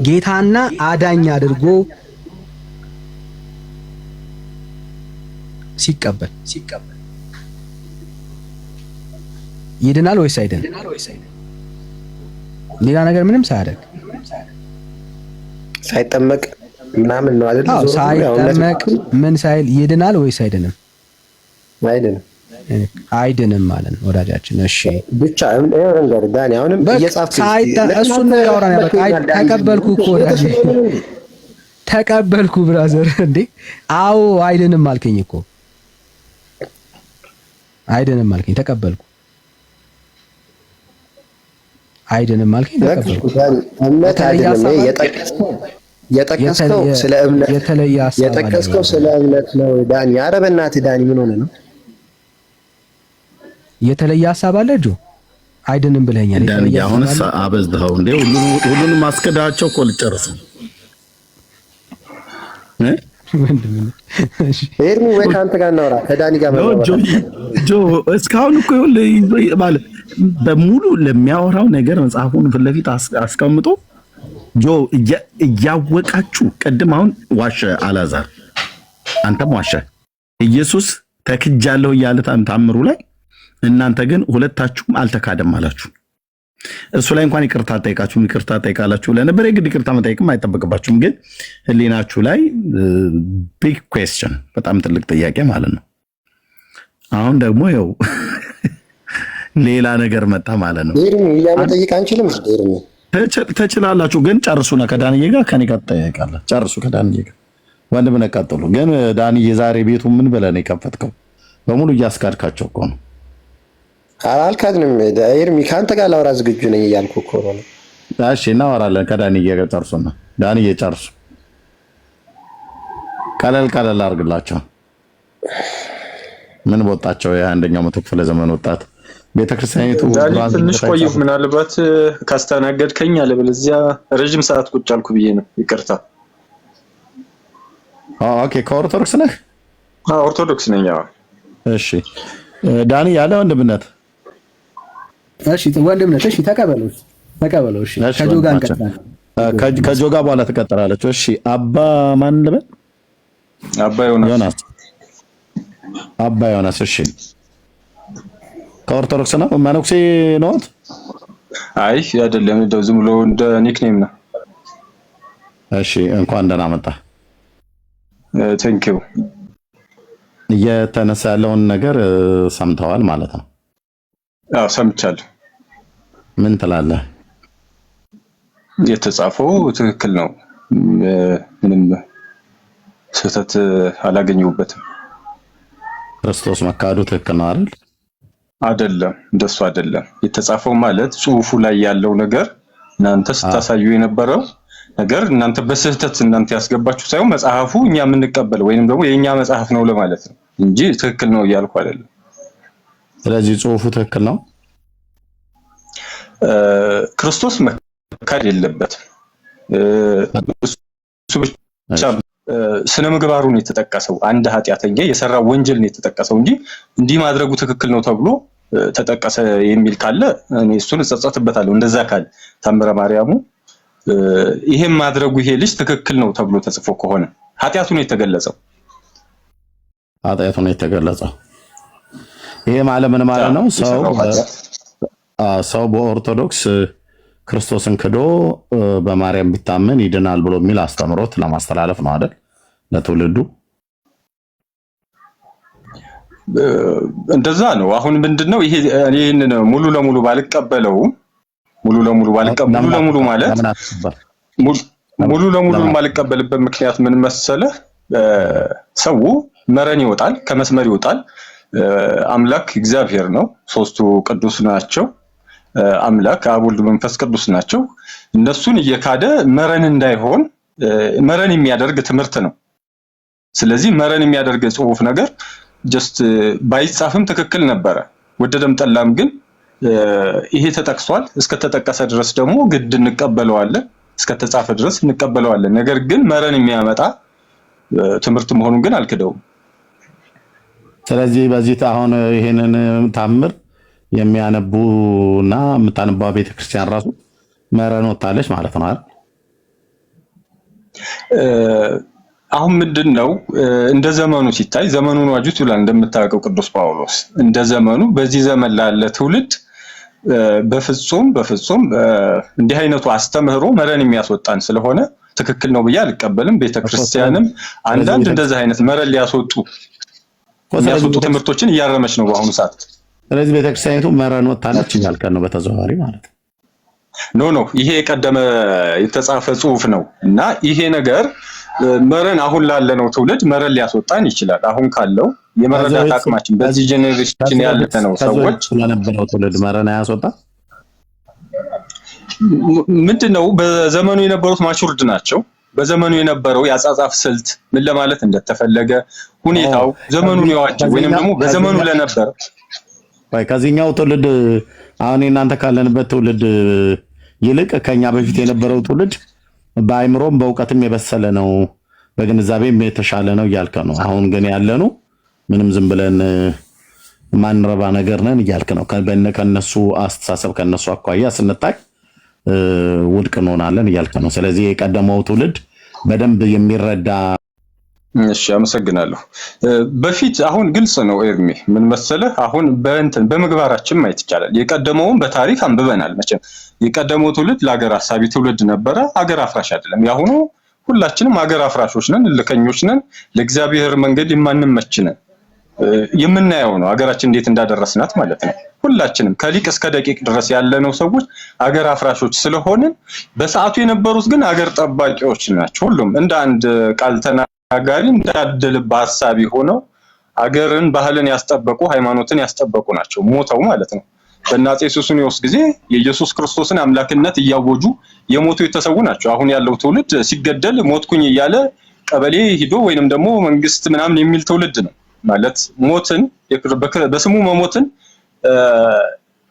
ጌታና አዳኝ አድርጎ ሲቀበል ይድናል ወይስ አይድንም? ሌላ ነገር ምንም ሳያደርግ ሳይጠመቅ ምናምን ነው አይደል? ሳይጠመቅ ምን ሳይል ይድናል ወይስ አይድንም? አይድንም ማለት ነው ወዳጃችን። እሺ ብቻ እንግዲህ ዳኒ አሁንም እየጻፍክ እሱን ነው ያወራን። በቃ ተቀበልኩ እኮ ወዳጅ ተቀበልኩ ብራዘር። እንዴ አዎ አይድንም አልከኝ እኮ አይድንም አልከኝ ተቀበልኩ። አይድንም አልከኝ ተቀበልኩ። እምነት አይደለም የጠቀስከው ስለ እምነት የጠቀስከው ስለ እምነት ነው ዳኒ። ኧረ በእናትህ ዳኒ ምን ሆነ ነው? የተለየ ሐሳብ አለ ጆ አይድንም ብለኛል። ዳኒ አሁንስ አበዝኸው እንዴ? ሁሉንም ማስከዳቸው እኮ ልጨርስ ነው ኤርሚ ወይ ከአንተ ጋር እናውራ ከዳኒ ጋር ጆ እስካሁን እኮ ማለት በሙሉ ለሚያወራው ነገር መጽሐፉን ፊት ለፊት አስቀምጦ ጆ እያወቃችሁ ቅድም አሁን ዋሸ አላዛር፣ አንተም ዋሸ ኢየሱስ ተክጃለሁ እያለ ታምሩ ላይ እናንተ ግን ሁለታችሁም አልተካደም አላችሁ። እሱ ላይ እንኳን ይቅርታ ጠይቃላችሁ ለነበር የግድ ይቅርታ መጠየቅም አይጠበቅባችሁም። ግን ህሊናችሁ ላይ ቢግ ኩዌስቸን በጣም ትልቅ ጥያቄ ማለት ነው። አሁን ደግሞ ይኸው ሌላ ነገር መጣ ማለት ነው። መጠየቅ አንችልም። ተችላላችሁ ግን ጨርሱና ከዳንዬ ጋር ከኔ ጋር ትጠይቃለህ። ጨርሱ ከዳንዬ ጋር ወንድም ነቀጥሉ። ግን ዳንዬ ዛሬ ቤቱ ምን ብለህ ነው የከፈትከው? በሙሉ እያስካድካቸው እኮ ነው። አልካድንም። ኤርሚ ከአንተ ጋር ላወራ ዝግጁ ነኝ እያልኩ እኮ ነው። እሺ እናወራለን። ከዳንዬ ጋር ጨርሱና ዳንዬ ጨርሱ። ቀለል አድርግላቸው። ምን ወጣቸው? የአንደኛው መቶ ክፍለ ዘመን ወጣት ቤተክርስቲያኒቱ ትንሽ ቆይሁ። ምናልባት ካስተናገድከኝ አለበለዚያ ረጅም ሰዓት ቁጭ አልኩ ብዬ ነው። ይቅርታ። ኦኬ ከኦርቶዶክስ ነህ? ኦርቶዶክስ ነኝ። እሺ ዳኒ ያለ ወንድምነት እሺ ወንድምነት እሺ ተቀበለው። እሺ ከጆጋ እንቀጥላለን። ከጆጋ በኋላ ትቀጥላለች። እሺ አባ ማን ልበል? አባ ዮናስ። እሺ ከኦርቶዶክስ ነው? መነኩሴ ነዎት? አይ አይደለም፣ እንደው ዝም ብሎ እንደ ኒክኔም ነው። እሺ እንኳን ደህና መጣ። ቴንኪው። እየተነሳ ያለውን ነገር ሰምተዋል ማለት ነው? አዎ ሰምቻለሁ። ምን ትላለህ? የተጻፈው ትክክል ነው። ምንም ስህተት አላገኘሁበትም። ክርስቶስ መካዱ ትክክል ነው አይደል? አይደለም፣ እንደሱ አይደለም። የተጻፈው ማለት ጽሁፉ ላይ ያለው ነገር እናንተ ስታሳዩ የነበረው ነገር እናንተ በስህተት እናንተ ያስገባችሁ ሳይሆን መጽሐፉ እኛ የምንቀበለው ወይንም ደግሞ የኛ መጽሐፍ ነው ለማለት ነው እንጂ ትክክል ነው እያልኩ አይደለም። ስለዚህ ጽሁፉ ትክክል ነው። ክርስቶስ መካድ የለበትም። እሱ ብቻ ስነ ምግባሩን የተጠቀሰው አንድ ኃጢአተኛ የሰራው ወንጀል ነው የተጠቀሰው እንጂ እንዲህ ማድረጉ ትክክል ነው ተብሎ ተጠቀሰ የሚል ካለ እኔ እሱን እጸጸትበታለሁ። እንደዛ ካለ ታምረ ማርያሙ ይሄን ማድረጉ ይሄ ልጅ ትክክል ነው ተብሎ ተጽፎ ከሆነ ኃጢአቱ ነው የተገለጸው። ይሄ ማለት ምን ማለት ነው? ሰው በኦርቶዶክስ ክርስቶስን ክዶ በማርያም ቢታመን ይድናል ብሎ የሚል አስተምሮት ለማስተላለፍ ነው አይደል? ለትውልዱ እንደዛ ነው። አሁን ምንድነው ይሄ ይሄንን ሙሉ ለሙሉ ባልቀበለው ሙሉ ለሙሉ ማለት ሙሉ ለሙሉ ማልቀበልበት ምክንያት ምን መሰለህ? ሰው መረን ይወጣል፣ ከመስመር ይወጣል። አምላክ እግዚአብሔር ነው፣ ሶስቱ ቅዱስ ናቸው። አምላክ አብ ወልድ መንፈስ ቅዱስ ናቸው። እነሱን እየካደ መረን እንዳይሆን መረን የሚያደርግ ትምህርት ነው። ስለዚህ መረን የሚያደርግ ጽሁፍ ነገር ጀስት ባይጻፍም ትክክል ነበረ። ወደደም ጠላም ግን ይሄ ተጠቅሷል። እስከተጠቀሰ ድረስ ደግሞ ግድ እንቀበለዋለን፣ እስከተጻፈ ድረስ እንቀበለዋለን። ነገር ግን መረን የሚያመጣ ትምህርት መሆኑን ግን አልክደውም። ስለዚህ በዚህ አሁን ይሄንን ታምር የሚያነቡና የምታነባው ቤተክርስቲያን ራሱ መረን ወጣለች ማለት ነው አይደል? አሁን ምንድነው እንደ ዘመኑ ሲታይ ዘመኑን ዋጁት ይላል እንደምታውቀው ቅዱስ ጳውሎስ። እንደ ዘመኑ በዚህ ዘመን ላለ ትውልድ በፍጹም እንዲህ አይነቱ አስተምህሮ መረን የሚያስወጣን ስለሆነ ትክክል ነው ብዬ አልቀበልም። ቤተክርስቲያንም አንዳንድ እንደዚህ አይነት መረን ሊያስወጡ ትምህርቶችን እያረመች ነው በአሁኑ ሰዓት። ስለዚህ ቤተክርስቲያኒቱ መረን ወጣለች እያልከን ነው በተዘዋዋሪ ማለት ነው። ኖ ይሄ የቀደመ የተጻፈ ጽሁፍ ነው እና ይሄ ነገር መረን አሁን ላለነው ትውልድ መረን ሊያስወጣን ይችላል። አሁን ካለው የመረዳት አቅማችን በዚህ ጄኔሬሽን ያለ ነው ሰዎች ለነበረው ትውልድ መረን ያስወጣ ምንድነው በዘመኑ የነበሩት ማቹርድ ናቸው። በዘመኑ የነበረው ያጻጻፍ ስልት ምን ለማለት እንደተፈለገ ሁኔታው ዘመኑን የዋጀ ወይንም ደግሞ በዘመኑ ለነበር ከዚህኛው ትውልድ አሁን እናንተ ካለንበት ትውልድ ይልቅ ከኛ በፊት የነበረው ትውልድ በአይምሮም በእውቀትም የበሰለ ነው፣ በግንዛቤም የተሻለ ነው እያልከ ነው። አሁን ግን ያለነው ምንም ዝም ብለን ማንረባ ነገር ነን እያልክ ነው። ከነሱ አስተሳሰብ ከነሱ አኳያ ስንታይ ውድቅ እንሆናለን እያልክ ነው። ስለዚህ የቀደመው ትውልድ በደንብ የሚረዳ እሺ፣ አመሰግናለሁ። በፊት አሁን ግልጽ ነው ኤርሚ፣ ምን መሰለህ አሁን በምግባራችን ማየት ይቻላል። የቀደመውን በታሪክ አንብበናል። መቼም የቀደመው ትውልድ ለሀገር አሳቢ ትውልድ ነበረ፣ ሀገር አፍራሽ አይደለም። ያሁኑ ሁላችንም ሀገር አፍራሾች ነን፣ ልከኞች ነን፣ ለእግዚአብሔር መንገድ የማንመች ነን። የምናየው ነው ሀገራችን እንዴት እንዳደረስናት ማለት ነው። ሁላችንም ከሊቅ እስከ ደቂቅ ድረስ ያለነው ሰዎች ሀገር አፍራሾች ስለሆንን፣ በሰዓቱ የነበሩት ግን ሀገር ጠባቂዎች ናቸው። ሁሉም እንደ አንድ ቃል ተናጋሪ እንዳደልብ ሐሳቢ ሆነው ሀገርን ባህልን ያስጠበቁ ሃይማኖትን ያስጠበቁ ናቸው፣ ሞተው ማለት ነው። በአፄ ሱስንዮስ ጊዜ የኢየሱስ ክርስቶስን አምላክነት እያወጁ የሞቱ የተሰዉ ናቸው። አሁን ያለው ትውልድ ሲገደል ሞትኩኝ እያለ ቀበሌ ሂዶ ወይንም ደግሞ መንግስት ምናምን የሚል ትውልድ ነው ማለት ሞትን በስሙ መሞትን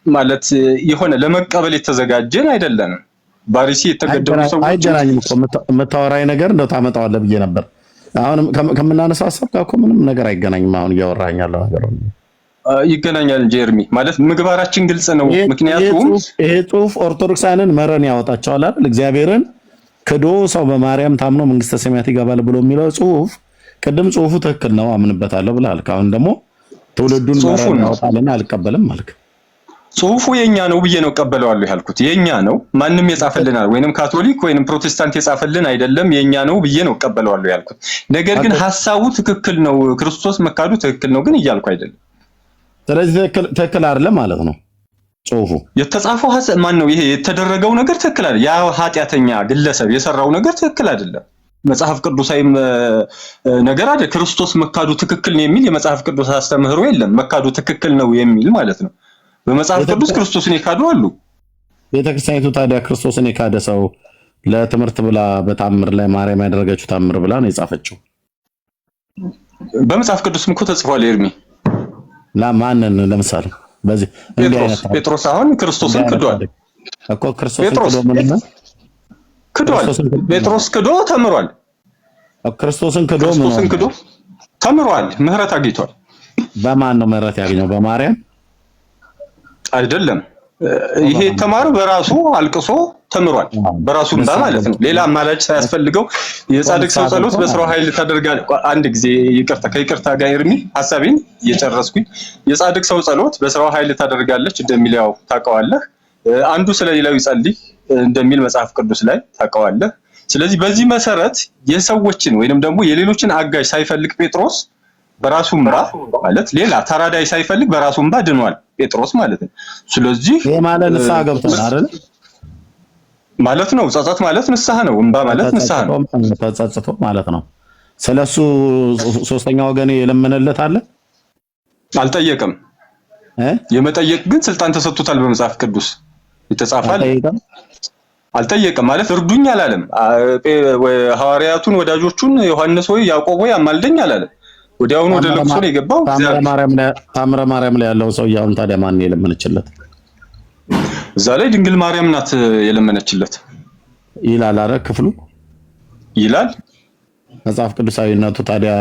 ማለት የሆነ ለመቀበል የተዘጋጀን አይደለንም። ባሪሲ የተገደሉ ሰዎች አይገናኝም እኮ የምታወራኝ ነገር እንደው ታመጣዋለህ ብዬ ነበር። አሁን ከምናነሳው ሐሳብ ጋር እኮ ምንም ነገር አይገናኝም። አሁን እያወራኝ ያለው ነገር ይገናኛል እንጂ ኤርሚ ማለት ምግባራችን ግልጽ ነው። ምክንያቱም ይሄ ጽሁፍ ኦርቶዶክሳውያንን መረን ያወጣቸዋል አይደል? እግዚአብሔርን ክዶ ሰው በማርያም ታምኖ መንግስተ ሰማያት ይገባል ብሎ የሚለው ጽሁፍ ቅድም ጽሁፉ ትክክል ነው አምንበታለሁ ብለሃል። አሁን ደግሞ ትውልዱን መረን ያወጣልና አልቀበልም አልክ። ጽሁፉ የኛ ነው ብዬ ነው ቀበለዋለሁ ያልኩት። የኛ ነው ማንም የጻፈልናል ወይንም ካቶሊክ ወይንም ፕሮቴስታንት የጻፈልን አይደለም፣ የኛ ነው ብዬ ነው ቀበለዋለሁ ያልኩት። ነገር ግን ሐሳቡ ትክክል ነው፣ ክርስቶስ መካዱ ትክክል ነው ግን እያልኩ አይደለም። ስለዚህ ትክክል አይደለም ማለት ነው። ጽሁፉ የተጻፈው ማን ነው? ይሄ የተደረገው ነገር ትክክል አይደለም። ያ ኃጢአተኛ ግለሰብ የሰራው ነገር ትክክል አይደለም። መጽሐፍ ቅዱሳዊም ነገር አይደል። ክርስቶስ መካዱ ትክክል ነው የሚል የመጽሐፍ ቅዱስ አስተምህሮ የለም። መካዱ ትክክል ነው የሚል ማለት ነው። በመጽሐፍ ቅዱስ ክርስቶስን የካዱ አሉ። ቤተክርስቲያኒቱ ታዲያ ክርስቶስን የካደ ሰው ለትምህርት ብላ በታምር ላይ ማርያም ያደረገችው ታምር ብላ ነው የጻፈችው። በመጽሐፍ ቅዱስም እኮ ተጽፏል ኤርሚ። ለማንን ለምሳሌ በዚህ ጴጥሮስ አሁን ክርስቶስን ክዷል እኮ። ክርስቶስን ክዶ ምን ነው ክዷል? ጴጥሮስ ክዶ ተምሯል። ክርስቶስን ክዶ ተምሯል። ምህረት አግኝቷል። በማን ነው ምህረት ያገኘው? በማርያም አይደለም። ይሄ ተማሩ በራሱ አልቅሶ ተምሯል። በራሱ ማለት ነው። ሌላ አማላጭ ሳያስፈልገው የጻድቅ ሰው ጸሎት በስራው ኃይል ታደርጋል። አንድ ጊዜ ከይቅርታ ጋር ኤርሚ ሐሳቤን እየጨረስኩኝ የጻድቅ ሰው ጸሎት በስራው ኃይል ታደርጋለች እንደሚለው ታውቀዋለህ። አንዱ ስለሌላው ይጸልይ እንደሚል መጽሐፍ ቅዱስ ላይ ታውቀዋለህ። ስለዚህ በዚህ መሰረት የሰዎችን ወይንም ደግሞ የሌሎችን አጋዥ ሳይፈልግ ጴጥሮስ በራሱ እንባ ማለት ሌላ ተራዳይ ሳይፈልግ በራሱ እንባ ድኗል ጴጥሮስ ማለት ነው። ስለዚህ ይሄ ማለት ንስሐ ገብቷል አይደል ማለት ነው። ጸጸት ማለት ንስሐ ነው። እንባ ማለት ንስሐ ነው። ተጸጽቶ ማለት ነው። ስለሱ ሶስተኛ ወገን የለመነለት አለ አልጠየቅም። የመጠየቅ ግን ስልጣን ተሰጥቶታል በመጽሐፍ ቅዱስ ይተጻፋል። አልጠየቅም ማለት እርዱኝ አላለም። ሐዋርያቱን ወዳጆቹን ዮሐንስ ወይ ያዕቆብ ወይ አማልደኝ አላለም። ወዲያውኑ ወደ ለቅሶ ነው የገባው። ታምረ ማርያም ላይ ያለው ሰው ያውን ታዲያ ማን የለመነችለት? እዛ ላይ ድንግል ማርያም ናት የለመነችለት ይላል። አረ ክፍሉ ይላል መጽሐፍ ቅዱሳዊነቱ። ታዲያ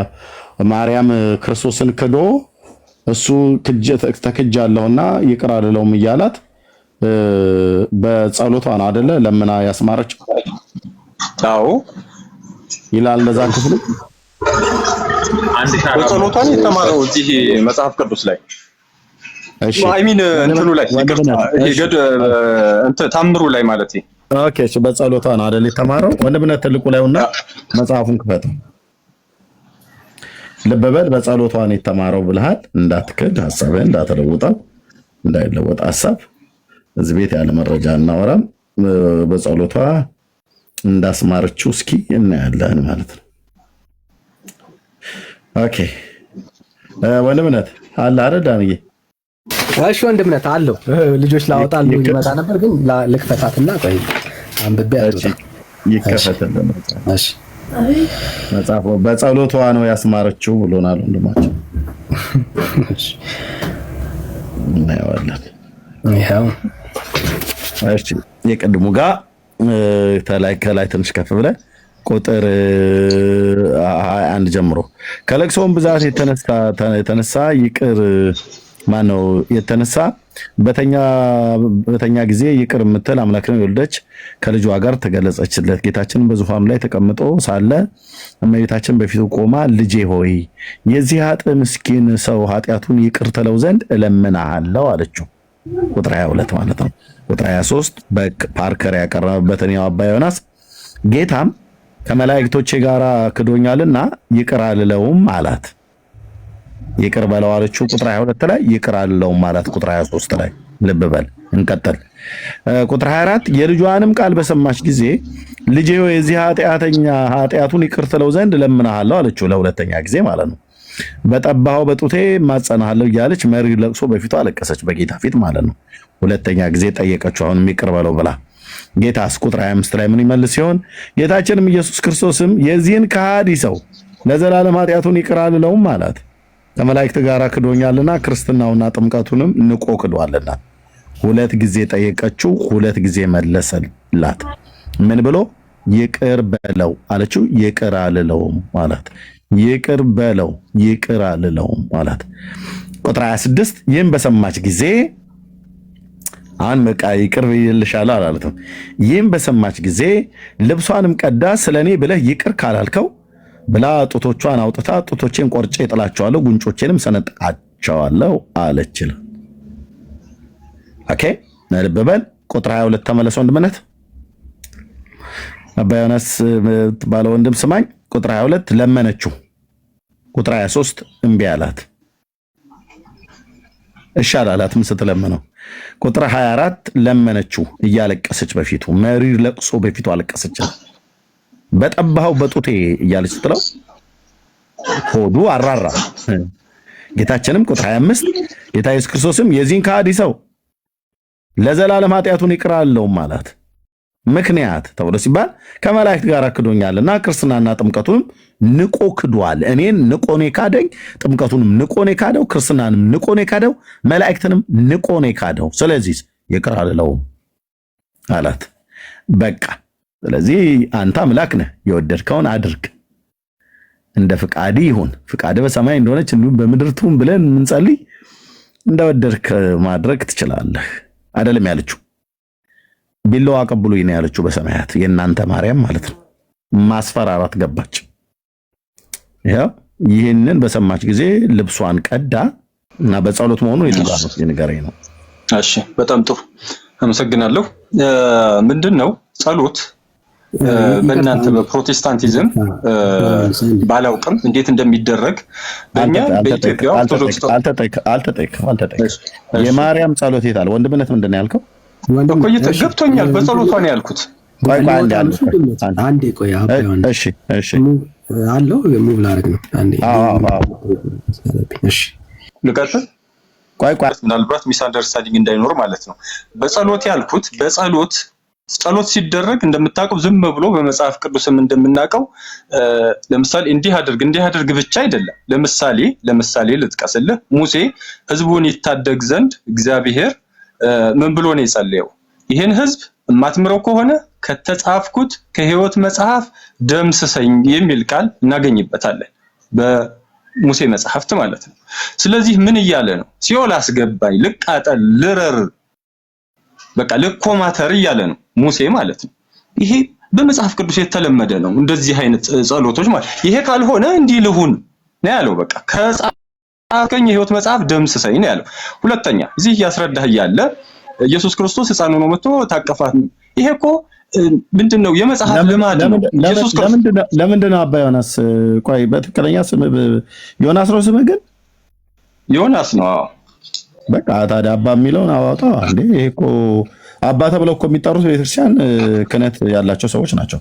ማርያም ክርስቶስን ክዶ እሱ ተክጃለሁና ይቅር አልለውም እያላት በጸሎቷ ነው አይደለ ለምና ያስማረችው? አዎ ይላል እንደዛ ክፍሉ። በጸሎቷን የተማረው እዚህ መጽሐፍ ቅዱስ ላይ እሺ አይሚን እንትኑ ላይ ይገድ ታምሩ ላይ ማለት ነው። ኦኬ እሺ በጸሎቷ ነው አይደል የተማረው? ወንድምነት ትልቁ ላይውና መጽሐፉን ክፈት። ልብ በል በጸሎቷ ነው የተማረው ብለሃል። እንዳትክድ ሐሳብህን እንዳትለውጣው እንዳይለወጥ ሐሳብ እዚህ ቤት ያለ መረጃ እናወራም። በጸሎቷ እንዳስማረችው እስኪ እናያለን ማለት ነው። ኦኬ ወንድምነት አለ አይደል ዳንዬ? እሺ ወንድምነት አለው። ልጆች ላወጣል ይመጣ ነበር ግን ልክፈታትና ቆይ አንብቤ አጥቶ ይከፈተልን። እሺ መጽሐፉ በጸሎቷ ነው ያስማረችው ብሎናል ወንድማችን። እሺ እናያለን። ይሄው እሺ የቀድሙ ጋር ከላይ ትንሽ ከፍ ብለን ቁጥር 21 ጀምሮ ከለቅሶም ብዛት የተነሳ ይቅር ማነው የተነሳ በተኛ ጊዜ ይቅር የምትል አምላክን የወለደች ከልጇ ጋር ተገለጸችለት። ጌታችን በዙፋኑ ላይ ተቀምጦ ሳለ እመቤታችን በፊቱ ቆማ ልጄ ሆይ የዚህ ኃጥእ ምስኪን ሰው ኃጢአቱን ይቅር ትለው ዘንድ እለምንሃለሁ አለችው። ቁጥር 22 ማለት ነው። ቁጥር 23 በፓርከር ያቀረበበትን ያው አባ ዮናስ ጌታም ከመላእክቶቼ ጋር ክዶኛልና ይቅር አልለውም አላት። ይቅር በለው አለችው ቁጥር 22 ላይ፣ ይቅር አልለውም አላት ቁጥር 23 ላይ። ልብ በል እንቀጥል። ቁጥር 24 የልጇንም ቃል በሰማች ጊዜ ልጄ ሆይ የዚህ ኃጢአተኛ ኃጢአቱን ይቅር ትለው ዘንድ እለምንሃለሁ አለችው። ለሁለተኛ ጊዜ ማለት ነው። በጠባኸው በጡቴ ማጸናሃለሁ እያለች መሪ ለቅሶ በፊቱ አለቀሰች፣ በጌታ ፊት ማለት ነው። ሁለተኛ ጊዜ ጠየቀችው አሁንም ይቅር በለው ብላ። ጌታስ ቁጥር 25 ላይ ምን ይመልስ ሲሆን ጌታችንም ኢየሱስ ክርስቶስም የዚህን ከሃዲ ሰው ለዘላለም ኃጢአቱን ይቅር አልለውም አላት። ከመላእክት ጋር ክዶኛልና ክርስትናውና ጥምቀቱንም ንቆ ክዷልና። ሁለት ጊዜ ጠየቀችው፣ ሁለት ጊዜ መለሰላት። ምን ብሎ ይቅር በለው አለችው። ይቅር አልለውም አላት። ይቅር በለው ይቅር አልለውም አላት። ቁጥር 26 ይህን በሰማች ጊዜ አሁን በቃ ይቅር ይልሻለሁ አላለትም። ይህን በሰማች ጊዜ ልብሷንም ቀዳ ስለኔ ብለህ ይቅር ካላልከው ብላ ጡቶቿን አውጥታ ጡቶቼን ቆርጬ እጥላቸዋለሁ፣ ጉንጮቼንም ሰነጥቃቸዋለሁ አለች። ኦኬ ልብ በል ቁጥር 22 ተመለሰ ወንድምነት። አባ ዮናስ ባለ ወንድም ስማኝ። ቁጥር 22 ለመነችው። ቁጥር 23 እምቢ አላት። እሺ አላላትም ስትለምነው። ቁጥር 24 ለመነችው እያለቀሰች በፊቱ መሪር ለቅሶ በፊቱ አለቀሰች። በጠባኸው በጡቴ እያለች ስትለው ሆዱ አራራ። ጌታችንም ቁጥር 25 ጌታ ኢየሱስ ክርስቶስም የዚህን ከሃዲ ሰው ለዘላለም ኃጢአቱን ይቅር አልለውም አላት። ምክንያት ተብሎ ሲባል ከመላእክት ጋር ክዶኛልና ክርስትናና ጥምቀቱንም ንቆ ክዷል። እኔን ንቆኔ ካደኝ፣ ጥምቀቱንም ንቆኔ ካደው፣ ክርስትናንም ንቆኔ ካደው፣ መላእክትንም ንቆኔ ካደው። ስለዚህ ይቅር አልለውም አላት። በቃ ስለዚህ አንተ አምላክ ነህ፣ የወደድከውን አድርግ፣ እንደ ፍቃድ ይሁን፣ ፍቃድ በሰማይ እንደሆነች እንዲሁ በምድር ትሁን ብለን የምንጸልይ እንደወደድክ ማድረግ ትችላለህ አይደለም ያለችው። ቢላዋ አቀብሉኝ ነው ያለችው በሰማያት የእናንተ ማርያም ማለት ነው። ማስፈራራት ገባች። ይህንን በሰማች ጊዜ ልብሷን ቀዳ እና በጸሎት መሆኑን የትጋት የነገረኝ ነው። እሺ በጣም ጥሩ። አመሰግናለሁ። ምንድነው ጸሎት በእናንተ በፕሮቴስታንቲዝም ባላውቅም እንዴት እንደሚደረግ በእኛ በኢትዮጵያ ኦርቶዶክስ የማርያም ጸሎት ይታል ወንድምነት ምንድነው ያልከው? እኮ ገብቶኛል። በጸሎቷ ነው ያልኩት። አንዴ ቆይ እሺ አለው ሙቭ ላደርግ ነው። አንዴ እሺ ልቀጥል። ቆይ ምናልባት ሚስ አንደርስታንዲንግ እንዳይኖር ማለት ነው። በጸሎት ያልኩት ጸሎት ሲደረግ እንደምታውቀው ዝም ብሎ በመጽሐፍ ቅዱስም እንደምናውቀው ለምሳሌ እንዲህ አድርግ ብቻ አይደለም። ለምሳሌ ልጥቀስልህ። ሙሴ ህዝቡን ይታደግ ዘንድ እግዚአብሔር ምን ብሎ ነው የጸለየው? ይሄን ህዝብ የማትምረው ከሆነ ከተጻፍኩት ከሕይወት መጽሐፍ ደምስሰኝ የሚል ቃል እናገኝበታለን በሙሴ መጽሐፍት ማለት ነው። ስለዚህ ምን እያለ ነው? ሲኦል አስገባኝ፣ ልቃጠል፣ ልረር፣ በቃ ልኮማተር እያለ ነው ሙሴ ማለት ነው። ይሄ በመጽሐፍ ቅዱስ የተለመደ ነው እንደዚህ አይነት ጸሎቶች ማለት። ይሄ ካልሆነ እንዲህ ልሁን ነው ያለው። በቃ ከጻፍከኝ የሕይወት መጽሐፍ ደምስሰኝ ነው ያለው። ሁለተኛ እዚህ ያስረዳህ እያለ ኢየሱስ ክርስቶስ ሕፃን ሆኖ መጥቶ ታቀፋት። ይሄ እኮ ምንድነው የመጽሐፍ ልማድ ነው። ኢየሱስ ክርስቶስ ለምንድነው አባ ዮናስ? ቆይ በትክክለኛ ስም ዮናስ ነው ስምህ? ግን ዮናስ ነው። በቃ ታዲያ አባ የሚለውን አዋጣው እንዴ። ይሄ እኮ አባ ተብለው እኮ የሚጠሩት ቤተክርስቲያን ክህነት ያላቸው ሰዎች ናቸው።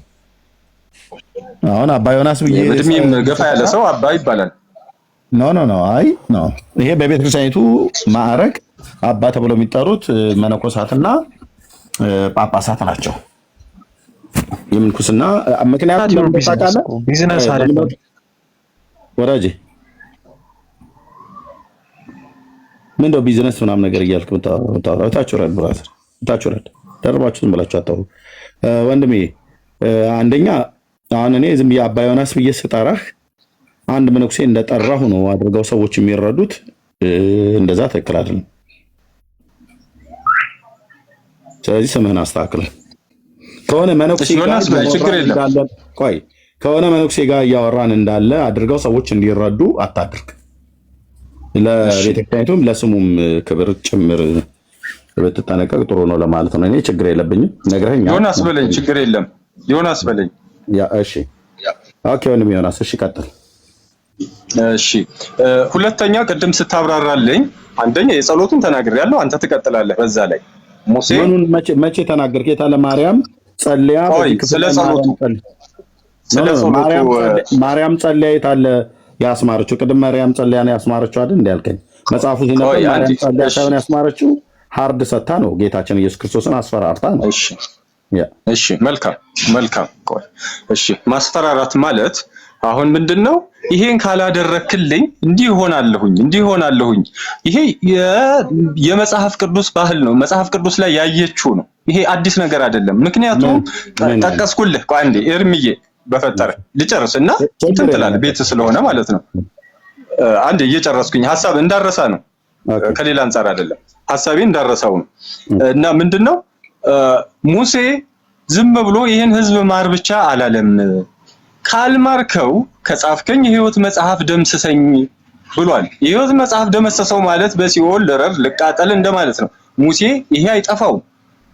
አሁን አባ ዮናስ ብዬ በእድሜም ገፋ ያለ ሰው አባ ይባላል። ኖ አይ ኖ፣ ይሄ በቤተክርስቲያኒቱ ማዕረግ አባ ተብለው የሚጠሩት መነኮሳትና ጳጳሳት ናቸው። የምንኩስና ምክንያቱም ቢዝነስ አይደለም ወራጄ። ምንድነው ቢዝነስ ምናምን ነገር እያልክ የምታወራው? ታችሁራል ብራዘር፣ ታችሁራል። ተርባችሁን ብላችሁ አታውሩ ወንድሜ። አንደኛ አሁን እኔ ዝም የአባ ዮናስ ብዬ ስጠራህ አንድ መነኩሴ እንደጠራሁ ነው አድርገው ሰዎች የሚረዱት። እንደዛ ትክክል አይደለም። ስለዚህ ስምህን አስተካክል። ከሆነ መነኩሴ ጋር እያወራን እንዳለ አድርገው ሰዎች እንዲረዱ አታድርግ። ለቤተክርስቲያኒቱም ለስሙም ክብር ጭምር ብትጠነቀቅ ጥሩ ነው ለማለት ነው። እኔ ችግር የለብኝም። ነግረኸኛል። ዮናስ በለኝ፣ ችግር የለም። ዮናስ በለኝ። እሺ ኦኬ ወንድም ዮናስ፣ እሺ ቀጥል። እሺ ሁለተኛ ቅድም ስታብራራልኝ አንደኛ የጸሎቱን ተናግሬያለሁ፣ አንተ ትቀጥላለህ በዛ ላይ ሙሴ ምኑን መቼ ተናገርክ? የታለ ማርያም ጸልያ ስለ ጸሎቱ ማርያም ጸልያ የታለ ያስማረችው? ቅድም ማርያም ጸልያ ነው ያስማረችው አይደል እንዴ ያልከኝ? መጽሐፉ ሲነበብ ማርያም ጸልያ ሳይሆን ያስማረችው ሃርድ ሰታ ነው፣ ጌታችን ኢየሱስ ክርስቶስን አስፈራርታ ነው። እሺ መልካም ቆይ እሺ ማስፈራራት ማለት አሁን ምንድነው? ይሄን ካላደረክልኝ እንዲህ ሆናለሁኝ። ይሄ የመጽሐፍ ቅዱስ ባህል ነው። መጽሐፍ ቅዱስ ላይ ያየችው ነው። ይሄ አዲስ ነገር አይደለም። ምክንያቱም ጠቀስኩልህ። ቆይ አንዴ ኤርሚዬ በፈጠረ ልጨርስና እንትን ትላለህ ቤት ስለሆነ ማለት ነው። አንዴ እየጨረስኩኝ ሐሳብ እንዳረሳ ነው፣ ከሌላ አንፃር አይደለም። ሐሳቤ እንዳረሳው ነው። እና ምንድነው ሙሴ ዝም ብሎ ይሄን ህዝብ ማር ብቻ አላለም። ካልማርከው ከጻፍከኝ የሕይወት መጽሐፍ ደምስሰኝ ብሏል። የሕይወት መጽሐፍ ደመሰሰው ማለት በሲኦል ልረር ልቃጠል እንደማለት ነው። ሙሴ ይሄ አይጠፋው።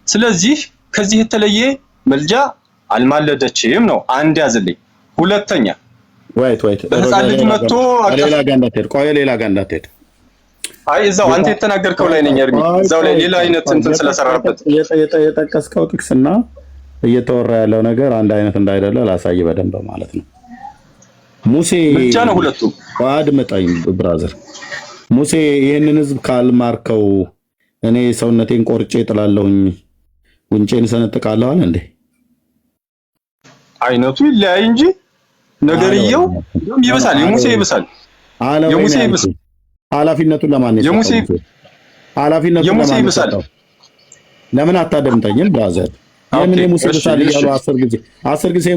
ስለዚህ ከዚህ የተለየ መልጃ አልማለደችም ነው። አንድ ያዝልኝ። ሁለተኛ በህፃን ልጅ መጥቶ ሌላ ጋር እንዳትሄድ። አይ እዛው አንተ የተናገርከው ላይ ነኝ እርሚ፣ እዛው ላይ ሌላ አይነት እንትን ስለሰራበት የጠቀስከው ጥቅስና እየተወራ ያለው ነገር አንድ አይነት እንዳይደለ ላሳይ በደንብ ማለት ነው። ሙሴ ብቻ ነው ሁለቱ። አድምጠኝ ብራዘር። ሙሴ ይህንን ህዝብ ካልማርከው እኔ ሰውነቴን ቆርጬ ጥላለሁኝ፣ ጉንጬን ሰነጥቃለሁ አለ እንዴ? አይነቱ ይለያይ እንጂ ነገርየው ይብሳል። የሙሴ ይብሳል። ኃላፊነቱን ለማን ነው? ኃላፊነቱን ይብሳል። ለምን አታደምጠኝም ብራዘር? የምን የሙሴ ብሳል እያሉ 10 ጊዜ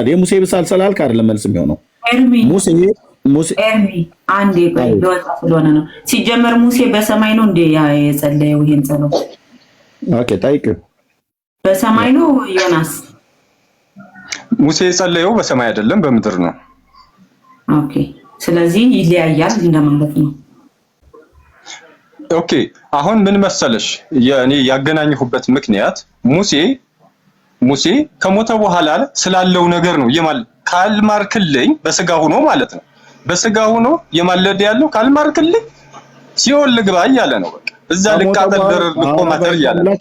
የሙሴ ብሳል ስላልክ አይደለም መልስ የሚሆነው። ኤርሚ አንዴ ቆይ ለወጣ ስለሆነ ነው። ሲጀመር ሙሴ በሰማይ ነው እንዴ የጸለየው ይሄን ጸሎት? ኦኬ ጠይቅ። በሰማይ ነው ዮናስ? ሙሴ የጸለየው በሰማይ አይደለም በምድር ነው። ኦኬ ስለዚህ ይለያያል እንደማለት ነው። ኦኬ አሁን ምን መሰለሽ እኔ ያገናኘሁበት ምክንያት ሙሴ ከሞተ በኋላ ስላለው ነገር ነው ካልማርክልኝ በስጋ ሆኖ ማለት ነው። በስጋ ሆኖ የማለደ ያለው ካልማርክልኝ ሲኦል ልግባ እያለ ነው። በቃ እዛ ልቃጠል ልቆማተር እያለ ነው።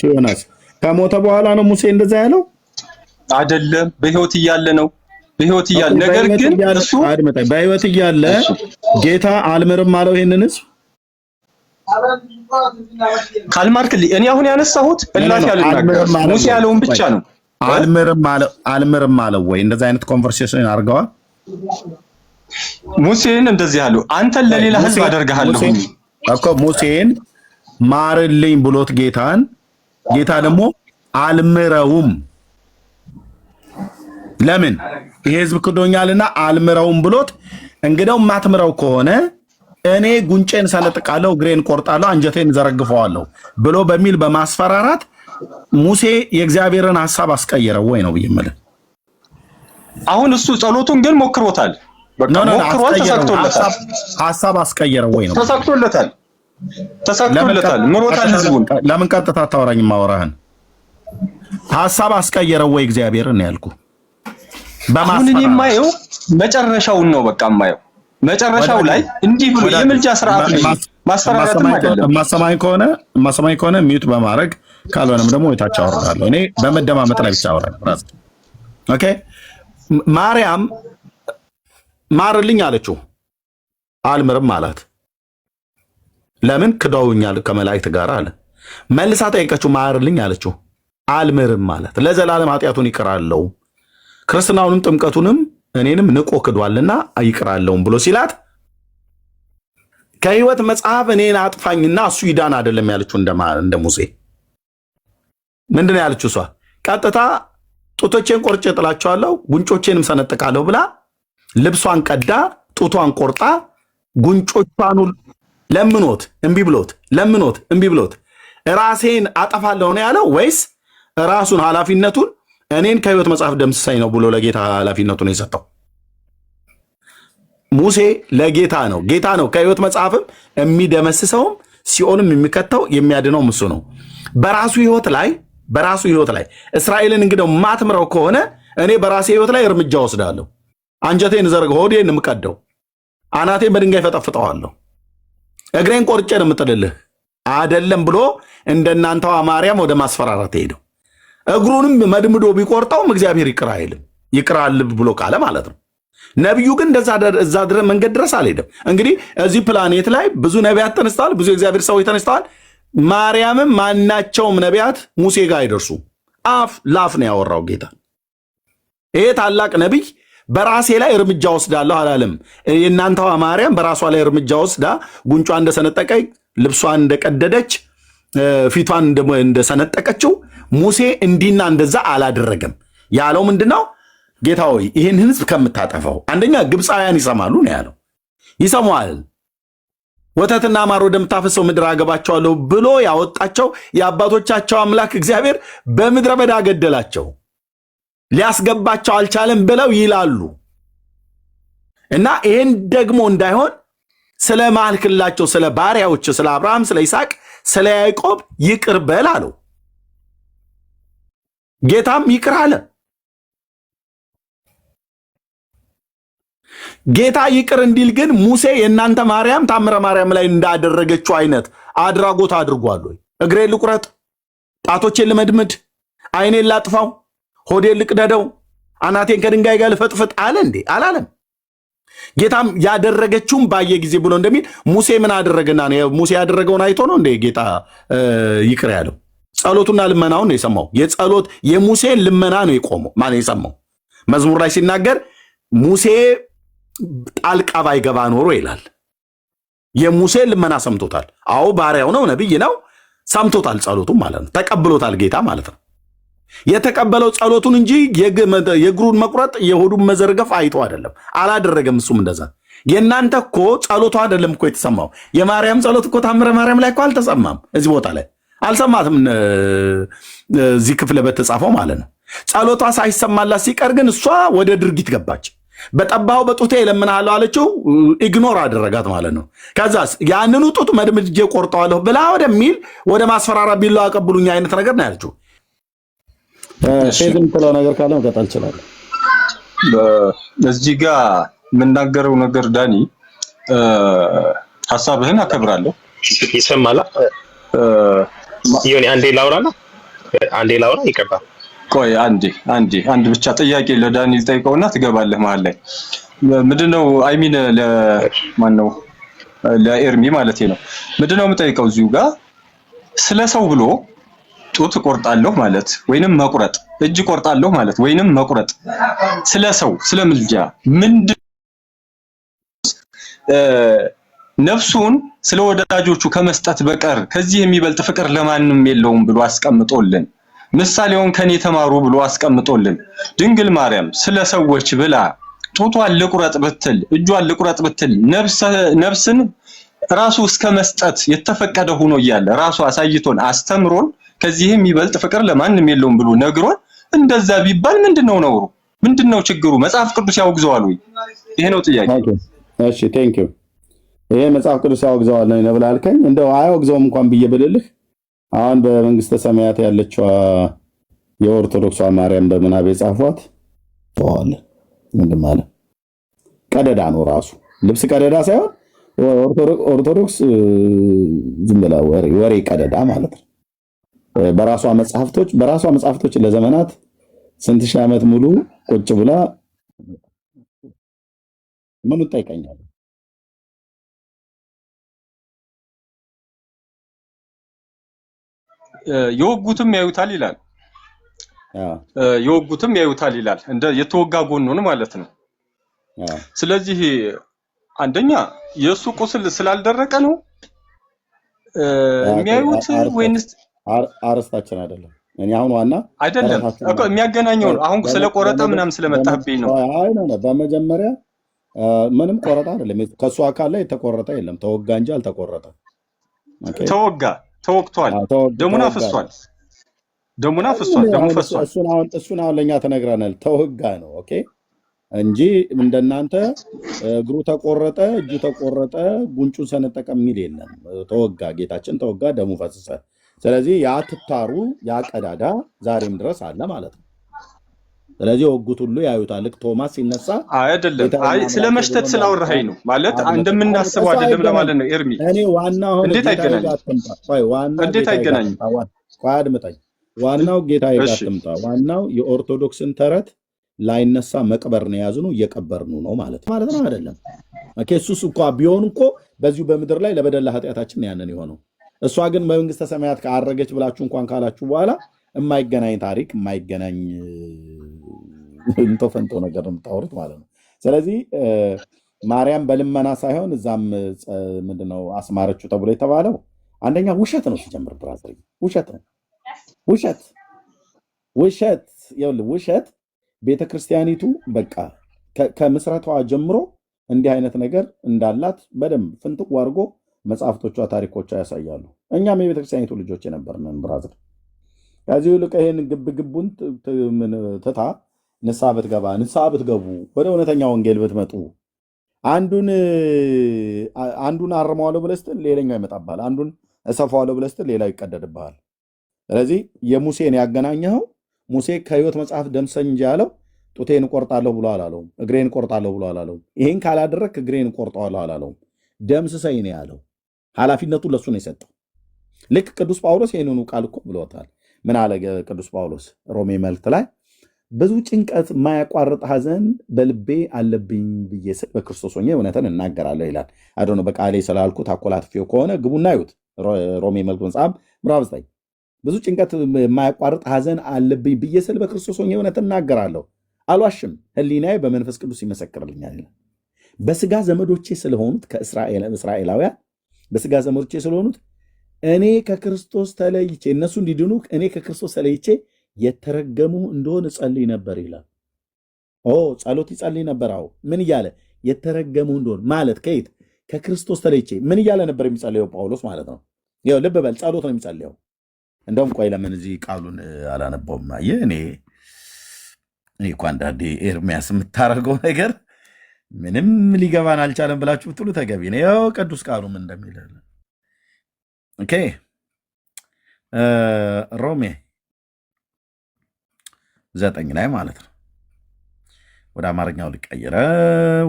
ከሞተ በኋላ ነው ሙሴ እንደዛ ያለው አይደለም፣ በህይወት እያለ ነው። በህይወት እያለ ነገር ግን እሱ በህይወት እያለ ጌታ አልምርም አለው ይሄንን ህዝብ ካልማርክልኝ። እኔ አሁን ያነሳሁት እላፊ ያልናገር ሙሴ ያለውን ብቻ ነው። አልምርም አለው ወይ? እንደዛ አይነት ኮንቨርሴሽን አድርገዋል። ሙሴን እንደዚህ ያለው አንተን ለሌላ ህዝብ አደርግሃለሁ እኮ ሙሴን ማርልኝ ብሎት ጌታ ደግሞ አልምረውም። ለምን? ይሄ ህዝብ ክዶኛልና አልምረውም ብሎት እንግዲያው ማትምረው ከሆነ እኔ ጉንጬን ሰነጥቃለሁ፣ እግሬን ቆርጣለሁ፣ አንጀቴን ዘረግፈዋለሁ ብሎ በሚል በማስፈራራት ሙሴ የእግዚአብሔርን ሐሳብ አስቀየረው ወይ ነው ብዬምልህ። አሁን እሱ ጸሎቱን ግን ሞክሮታል። በቃ ሞክሯል፣ ተሳክቶለታል። ሐሳብ አስቀየረው ወይ ነው? ተሳክቶለታል፣ ምሮታል ህዝቡን። ለምን ቀጥታ አታወራኝ? ማወራህን ሐሳብ አስቀየረው ወይ እግዚአብሔር ነው ያልኩ። አሁን እኔ የማየው መጨረሻውን ነው። በቃ የማየው መጨረሻው ላይ እንዲህ ብሎ የምልጃ ስርዓት ነው። ማስፈራራትም አይደለም። ማሰማኝ ከሆነ ሚውት በማድረግ ካልሆነም ደግሞ ወይታች አወርዳለሁ። እኔ በመደማመጥ ላይ ብቻ አወራለሁ። ራስ ኦኬ። ማርያም ማርልኝ አለችው፣ አልምርም አላት። ለምን? ክደውኛል ከመላእክት ጋር አለ። መልሳ ጠየቀችው፣ ማርልኝ አለችው፣ አልምርም አላት። ለዘላለም ኃጢአቱን ይቅራለው ክርስትናውንም ጥምቀቱንም እኔንም ንቆ ክዷልና አይቅራለውም ብሎ ሲላት ከሕይወት መጽሐፍ እኔን አጥፋኝና እሱ ይዳን አይደለም ያለችው። እንደ ሙሴ ምንድነው ያለችው? እሷ ቀጥታ ጡቶቼን ቆርጬ ጥላቸዋለሁ ጉንጮቼንም ሰነጥቃለሁ ብላ ልብሷን ቀዳ ጡቷን ቆርጣ ጉንጮቿን ለምኖት እምቢ ብሎት ራሴን አጠፋለሁ ነው ያለው ወይስ ራሱን ኃላፊነቱን እኔን ከሕይወት መጽሐፍ ደምስሳኝ ነው ብሎ ለጌታ ኃላፊነቱን የሰጠው? ሙሴ ለጌታ ነው ከሕይወት መጽሐፍም የሚደመስሰውም ሲኦልም የሚከተው የሚያድነውም እሱ ነው። በራሱ ሕይወት ላይ እስራኤልን እንግዲህ ማትምረው ከሆነ እኔ በራሴ ሕይወት ላይ እርምጃ ወስዳለሁ። አንጀቴን ዘርገው ሆዴን የምቀደው አናቴን በድንጋይ ፈጠፍጠዋለሁ፣ እግሬን ቆርጬ ነው የምጥልልህ አይደለም ብሎ እንደናንተዋ ማርያም ወደ ማስፈራራት ሄደው እግሩንም መድምዶ ቢቆርጠውም እግዚአብሔር ይቅር አይልም። ይቅራል ብሎ ካለ ማለት ነው። ነቢዩ ግን እዛ መንገድ ድረስ አልሄደም። እንግዲህ እዚህ ፕላኔት ላይ ብዙ ነቢያት ተነስተዋል፣ ብዙ የእግዚአብሔር ሰዎች ተነስተዋል። ማርያምም ማናቸውም ነቢያት ሙሴ ጋር አይደርሱ። አፍ ላፍ ነው ያወራው ጌታ። ይሄ ታላቅ ነቢይ በራሴ ላይ እርምጃ ወስዳለሁ አላለም። የእናንተዋ ማርያም በራሷ ላይ እርምጃ ወስዳ ጉንጯ እንደሰነጠቀች፣ ልብሷን እንደቀደደች፣ ፊቷን እንደሰነጠቀችው ሙሴ እንዲና እንደዛ አላደረገም። ያለው ምንድነው? ጌታ ሆይ ይህን ህዝብ ከምታጠፋው አንደኛ ግብፃውያን ይሰማሉ ነው ያለው። ይሰማዋል። ወተትና ማር ወደምታፈሰው ምድር አገባቸዋለሁ ብሎ ያወጣቸው የአባቶቻቸው አምላክ እግዚአብሔር በምድረ በዳ ገደላቸው፣ ሊያስገባቸው አልቻለም ብለው ይላሉ። እና ይህን ደግሞ እንዳይሆን ስለ ማልክላቸው ስለ ባሪያዎች ስለ አብርሃም፣ ስለ ይስሐቅ፣ ስለ ያዕቆብ ይቅር በል አለው። ጌታም ይቅር አለ። ጌታ ይቅር እንዲል ግን ሙሴ የእናንተ ማርያም ታምረ ማርያም ላይ እንዳደረገችው አይነት አድራጎት አድርጓል ወይ? እግሬን ልቁረጥ፣ ጣቶቼን ልመድምድ፣ አይኔን ላጥፋው፣ ሆዴን ልቅደደው፣ አናቴን ከድንጋይ ጋር ልፈጥፍጥ አለ እንዴ? አላለም። ጌታም ያደረገችውን ባየ ጊዜ ብሎ እንደሚል ሙሴ ምን አደረገና ሙሴ ያደረገውን አይቶ ነው እንዴ ጌታ ይቅር ያለው? ጸሎቱና ልመናውን ነው የሰማው። የሙሴን ልመና ነው የቆመው ማለት የሰማው። መዝሙር ላይ ሲናገር ሙሴ ጣልቃ ባይገባ ኖሮ ይላል። የሙሴን ልመና ሰምቶታል። አዎ ባሪያው ነው፣ ነብይ ነው፣ ሰምቶታል። ጸሎቱን ማለት ነው ተቀብሎታል ጌታ ማለት ነው። የተቀበለው ጸሎቱን እንጂ የእግሩን መቁረጥ የሆዱን መዘርገፍ አይቶ አይደለም፣ አላደረገም። እሱም እንደዛ የእናንተ እኮ ጸሎቱ አይደለም እኮ የተሰማው። የማርያም ጸሎት እኮ ታምረ ማርያም ላይ እኮ አልተሰማም። እዚህ ቦታ ላይ አልሰማትም። እዚህ ክፍለ በተጻፈው ማለት ነው። ጸሎቷ ሳይሰማላት ሲቀር ግን እሷ ወደ ድርጊት ገባች። በጠባው በጡቴ እለምንሃለሁ አለችው። ኢግኖር አደረጋት ማለት ነው። ከዛስ ያንኑ ጡት መድምጄ ቆርጠዋለሁ ብላ ወደሚል ወደ ማስፈራራ ቢላዋ አቀብሉኝ አይነት ነገር ነው ያለችው። ፌዝም ትለው ነገር ካለ መቀጠል ይችላል። እዚህ ጋር የምናገረው ነገር ዳኒ ሐሳብህን አከብራለሁ። ይሰማላ ይሁን አንዴ ላውራ ይቀርባል። ቆይ አንድ ብቻ ጥያቄ ለዳኒ ልጠይቀውና ትገባለህ መሀል ላይ። ምንድነው አይሚን ለማን ነው ለኤርሚ ማለት ነው። ምንድነው የምጠይቀው እዚሁ ጋር ስለ ሰው ብሎ ጡት ቆርጣለሁ ማለት ወይንም መቁረጥ፣ እጅ ቆርጣለሁ ማለት ወይንም መቁረጥ፣ ስለ ሰው ስለ ምልጃ ምንድን ነፍሱን ስለ ወዳጆቹ ከመስጠት በቀር ከዚህ የሚበልጥ ፍቅር ለማንም የለውም ብሎ አስቀምጦልን፣ ምሳሌውን ከኔ ተማሩ ብሎ አስቀምጦልን፣ ድንግል ማርያም ስለ ሰዎች ብላ ጡቷን ልቁረጥ ብትል እጇን ልቁረጥ ብትል ነፍስን ራሱ እስከ መስጠት የተፈቀደ ሆኖ እያለ ራሱ አሳይቶን አስተምሮን ከዚህ የሚበልጥ ፍቅር ለማንም የለውም ብሎ ነግሮን እንደዛ ቢባል ምንድነው ነውሩ? ምንድነው ችግሩ? መጽሐፍ ቅዱስ ያወግዘዋል ወይ? ይሄ ነው ጥያቄ። እሺ ቴንክ ዩ። ይሄ መጽሐፍ ቅዱስ ያወግዘዋል ነው ብላልከኝ፣ እንደው አያወግዘውም እንኳን ብዬ ብልልህ አሁን በመንግስተ ሰማያት ያለችው የኦርቶዶክሷ ማርያም በምናብ የጻፏት ተዋል ምንድን ማለት ቀደዳ ነው ራሱ ልብስ ቀደዳ ሳይሆን ኦርቶዶክስ ዝም ብላ ወሬ ቀደዳ ማለት ነው። በራሷ መጽሐፍቶች ለዘመናት ስንት ሺህ ዓመት ሙሉ ቁጭ ብላ ምን ትጠይቀኛለህ? የወጉትም ያዩታል ይላል። የወጉትም ያዩታል ይላል። እንደ የተወጋ ጎኑን ማለት ነው። ስለዚህ አንደኛ የሱ ቁስል ስላልደረቀ ነው የሚያዩት ወይንስ አርስታችን አይደለም? እኔ አሁን ዋና አይደለም እኮ የሚያገናኘው ነው። አሁን ስለቆረጠ ምናምን ስለመጣብኝ ነው። አይ ነው በመጀመሪያ ምንም ቆረጣ አይደለም። ከሱ አካል ላይ የተቆረጠ የለም። ተወጋ እንጂ አልተቆረጠም። ተወግቷል። ደሙን አፍሷል። ደሙ ፈሷል። እሱን አሁን ለኛ ተነግረናል። ተወጋ ነው ኦኬ እንጂ እንደናንተ እግሩ ተቆረጠ፣ እጁ ተቆረጠ፣ ጉንጩን ሰነጠቀ የሚል የለም። ተወጋ፣ ጌታችን ተወጋ፣ ደሙ ፈሰሰ። ስለዚህ ያ ትታሩ ያ ቀዳዳ ዛሬም ድረስ አለ ማለት ነው። ስለዚህ ወጉት ሁሉ ያዩታል። ልክ ቶማስ ሲነሳ አይደለም። አይ ስለመሽተት ስላወራኸኝ ነው ማለት እንደምናስበው አይደለም ለማለት ነው። ኤርሚ እኔ ዋናው እንዴት አይገናኝም? አድምጠኝ። ዋናው ጌታ ይጋጥምጣ። ዋናው የኦርቶዶክስን ተረት ላይነሳ መቅበር ነው የያዝነው፣ እየቀበርኑ ነው ማለት ነው አይደለም። እሱስ እኮ ቢሆን እኮ በዚሁ በምድር ላይ ለበደላ ኃጢአታችን ያንን የሆነው። እሷ ግን በመንግስተ ሰማያት ካረገች ብላችሁ እንኳን ካላችሁ በኋላ የማይገናኝ ታሪክ የማይገናኝ እንቶ ፈንቶ ነገር ነው የምታወሩት ማለት ነው። ስለዚህ ማርያም በልመና ሳይሆን እዛም ምንድነው አስማረችው ተብሎ የተባለው አንደኛ ውሸት ነው። ሲጀምር ብራዘር ውሸት ነው። ውሸት ቤተክርስቲያኒቱ በቃ ከምስረቷ ጀምሮ እንዲህ አይነት ነገር እንዳላት በደንብ ፍንጥቅ አድርጎ መጽሐፍቶቿ ታሪኮቿ ያሳያሉ። እኛም የቤተክርስቲያኒቱ ልጆች የነበርነን ብራዘር። ከዚህ ይልቅ ይሄን ግብግቡን ትታ ንስሐ ብትገቡ ወደ እውነተኛ ወንጌል ብትመጡ አንዱን አርመዋለሁ ብለህ ስትል ሌላኛው ይመጣብሃል። አንዱን እሰፋዋለሁ ብለህ ስትል ሌላው ይቀደድብሃል። ስለዚህ የሙሴን ያገናኘኸው ሙሴ ከሕይወት መጽሐፍ ደምሰኝ እንጂ ያለው ጡቴን እቆርጣለሁ ብሎ አላለውም። እግሬን እቆርጣለሁ ብሎ አላለውም። ይሄን ካላደረግክ እግሬን እቆርጠዋለሁ አላለውም። ደምስሰኝ ነው ያለው። ኃላፊነቱን ለሱ ነው የሰጠው። ልክ ቅዱስ ጳውሎስ ይህንኑ ቃል እኮ ብሎታል። ምን አለ ቅዱስ ጳውሎስ ሮሜ መልእክት ላይ ብዙ ጭንቀት የማያቋርጥ ሐዘን በልቤ አለብኝ ብዬ ስል በክርስቶስ ሆኜ እውነትን እናገራለሁ ይላል። አዶነ በቃሌ ስላልኩት አኮላትፌው ከሆነ ግቡና ይዩት። ሮሜ መልእክት መጽሐፍ ምዕራፍ 9 ብዙ ጭንቀት የማያቋርጥ ሐዘን አለብኝ ብዬ ስል በክርስቶስ ሆኜ እውነትን እናገራለሁ፣ አልዋሽም፣ ሕሊናዬ በመንፈስ ቅዱስ ይመሰክርልኛል። በስጋ ዘመዶቼ ስለሆኑት ከእስራኤላውያን በስጋ ዘመዶቼ ስለሆኑት እኔ ከክርስቶስ ተለይቼ እነሱ እንዲድኑ እኔ ከክርስቶስ ተለይቼ የተረገሙ እንደሆነ ጸልይ ነበር ይላል። ጸሎት ይጸልይ ነበር። አዎ ምን እያለ የተረገሙ እንደሆነ ማለት ከየት ከክርስቶስ ተለይቼ ምን እያለ ነበር የሚጸልየው ጳውሎስ ማለት ነው። ይኸው ልብ በል ጸሎት ነው የሚጸልየው። እንደውም ቆይ ለምን እዚህ ቃሉን አላነበውም? አየህ እኔ እኮ አንዳንዴ ኤርሚያስ የምታደርገው ነገር ምንም ሊገባን አልቻለም ብላችሁ ብትሉ ተገቢ ነው። ያው ቅዱስ ቃሉ ምን እንደሚል ኦኬ። ሮሜ 9 ላይ ማለት ነው። ወደ አማርኛው ሊቀይረው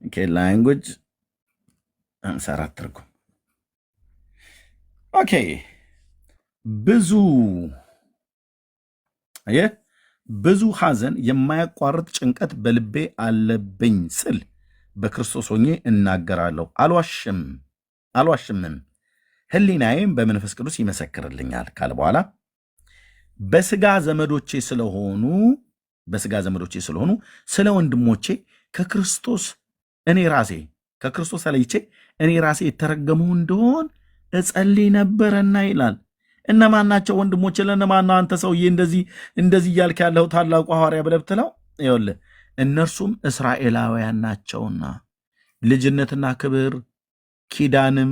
ኦኬ። ላንጉጅ እንሰራት ትርጉም ኦኬ። ብዙ ሐዘን የማያቋርጥ ጭንቀት በልቤ አለብኝ ስል በክርስቶስ ሆኜ እናገራለሁ፣ አልዋሽምም፣ ሕሊናዬም በመንፈስ ቅዱስ ይመሰክርልኛል ካለ በኋላ በስጋ ዘመዶቼ ስለሆኑ ስለ ወንድሞቼ ከክርስቶስ ተለይቼ እኔ ራሴ የተረገመው እንደሆን እጸልይ ነበረና ይላል። እነማን ናቸው ወንድሞቼ? ለእነማን ነው አንተ ሰውዬ እንደዚህ እያልክ ያለው ታላቁ ሐዋርያ ብለህ ብትለው፣ ይኸውልህ እነርሱም እስራኤላውያን ናቸውና ልጅነትና ክብር ኪዳንም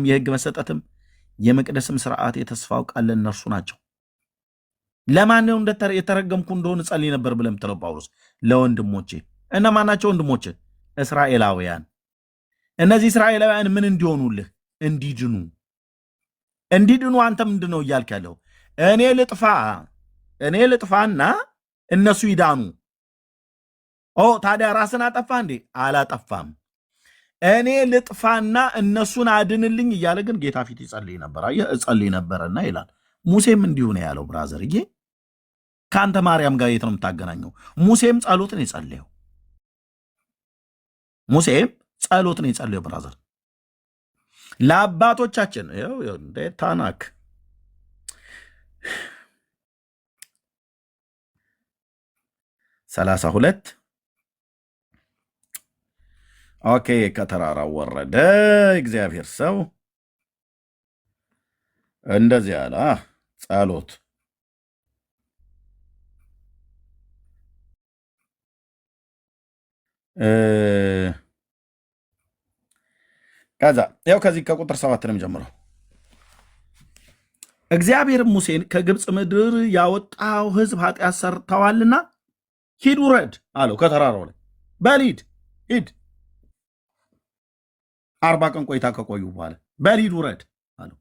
የሕግ መሰጠትም የመቅደስም ስርዓት የተስፋው ቃል ለእነርሱ ናቸው። ለማን ነው የተረገምኩ እንደሆን እጸልይ ነበር ብለህ የምትለው ጳውሎስ? ለወንድሞቼ። እነማን ናቸው ወንድሞቼ? እስራኤላውያን። እነዚህ እስራኤላውያን ምን እንዲሆኑልህ? እንዲድኑ። አንተ ምንድን ነው እያልክ ያለው? እኔ ልጥፋና እነሱ ይዳኑ። ታዲያ ራስን አጠፋ እንዴ? አላጠፋም። እኔ ልጥፋና እነሱን አድንልኝ እያለ ግን ጌታ ፊት ይጸልይ ነበር። አየህ፣ እጸልይ ነበረና ይላል። ሙሴም እንዲሁ ነው ያለው። ብራዘርዬ፣ ከአንተ ማርያም ጋር የት ነው የምታገናኘው? ሙሴም ጸሎትን የጸለየው ብራዘር ለአባቶቻችን ታናክ 32 ኦኬ። ከተራራው ወረደ እግዚአብሔር ሰው እንደዚህ ያለ ጸሎት ከዛ ያው ከቁጥር 7 ነው ጀምረው። እግዚአብሔርም ሙሴን ከግብፅ ምድር ያወጣው ሕዝብ ኃጢአት ሰርተዋልና ሂድ ውረድ አለው። ከተራራው ላይ በልሂድ ሂድ 40 ቀን ቆይታ ከቆዩ በኋላ በልሂድ ውረድ አለው።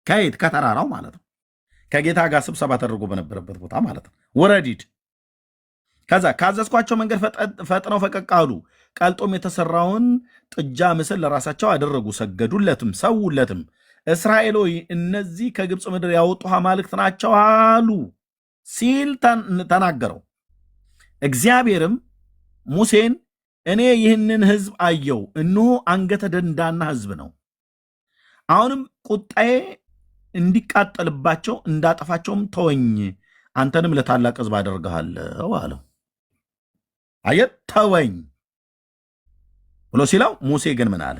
ከየት? ከተራራው ማለት ነው። ከጌታ ጋር ስብሰባ ተደርጎ በነበረበት ቦታ ማለት ነው። ውረድ ሂድ። ከዛ ካዘዝኳቸው መንገድ ፈጥነው ፈቀቅ አሉ። ቀልጦም የተሰራውን ጥጃ ምስል ለራሳቸው አደረጉ፣ ሰገዱለትም፣ ሰውለትም። እስራኤል ሆይ እነዚህ ከግብፅ ምድር ያወጡ አማልክት ናቸው አሉ ሲል ተናገረው። እግዚአብሔርም ሙሴን እኔ ይህንን ሕዝብ አየው፣ እነሆ አንገተ ደንዳና ሕዝብ ነው። አሁንም ቁጣዬ እንዲቃጠልባቸው እንዳጠፋቸውም ተወኝ፣ አንተንም ለታላቅ ሕዝብ አደርግሃለሁ አለው። አየህ፣ ተወኝ ብሎ ሲለው ሙሴ ግን ምን አለ?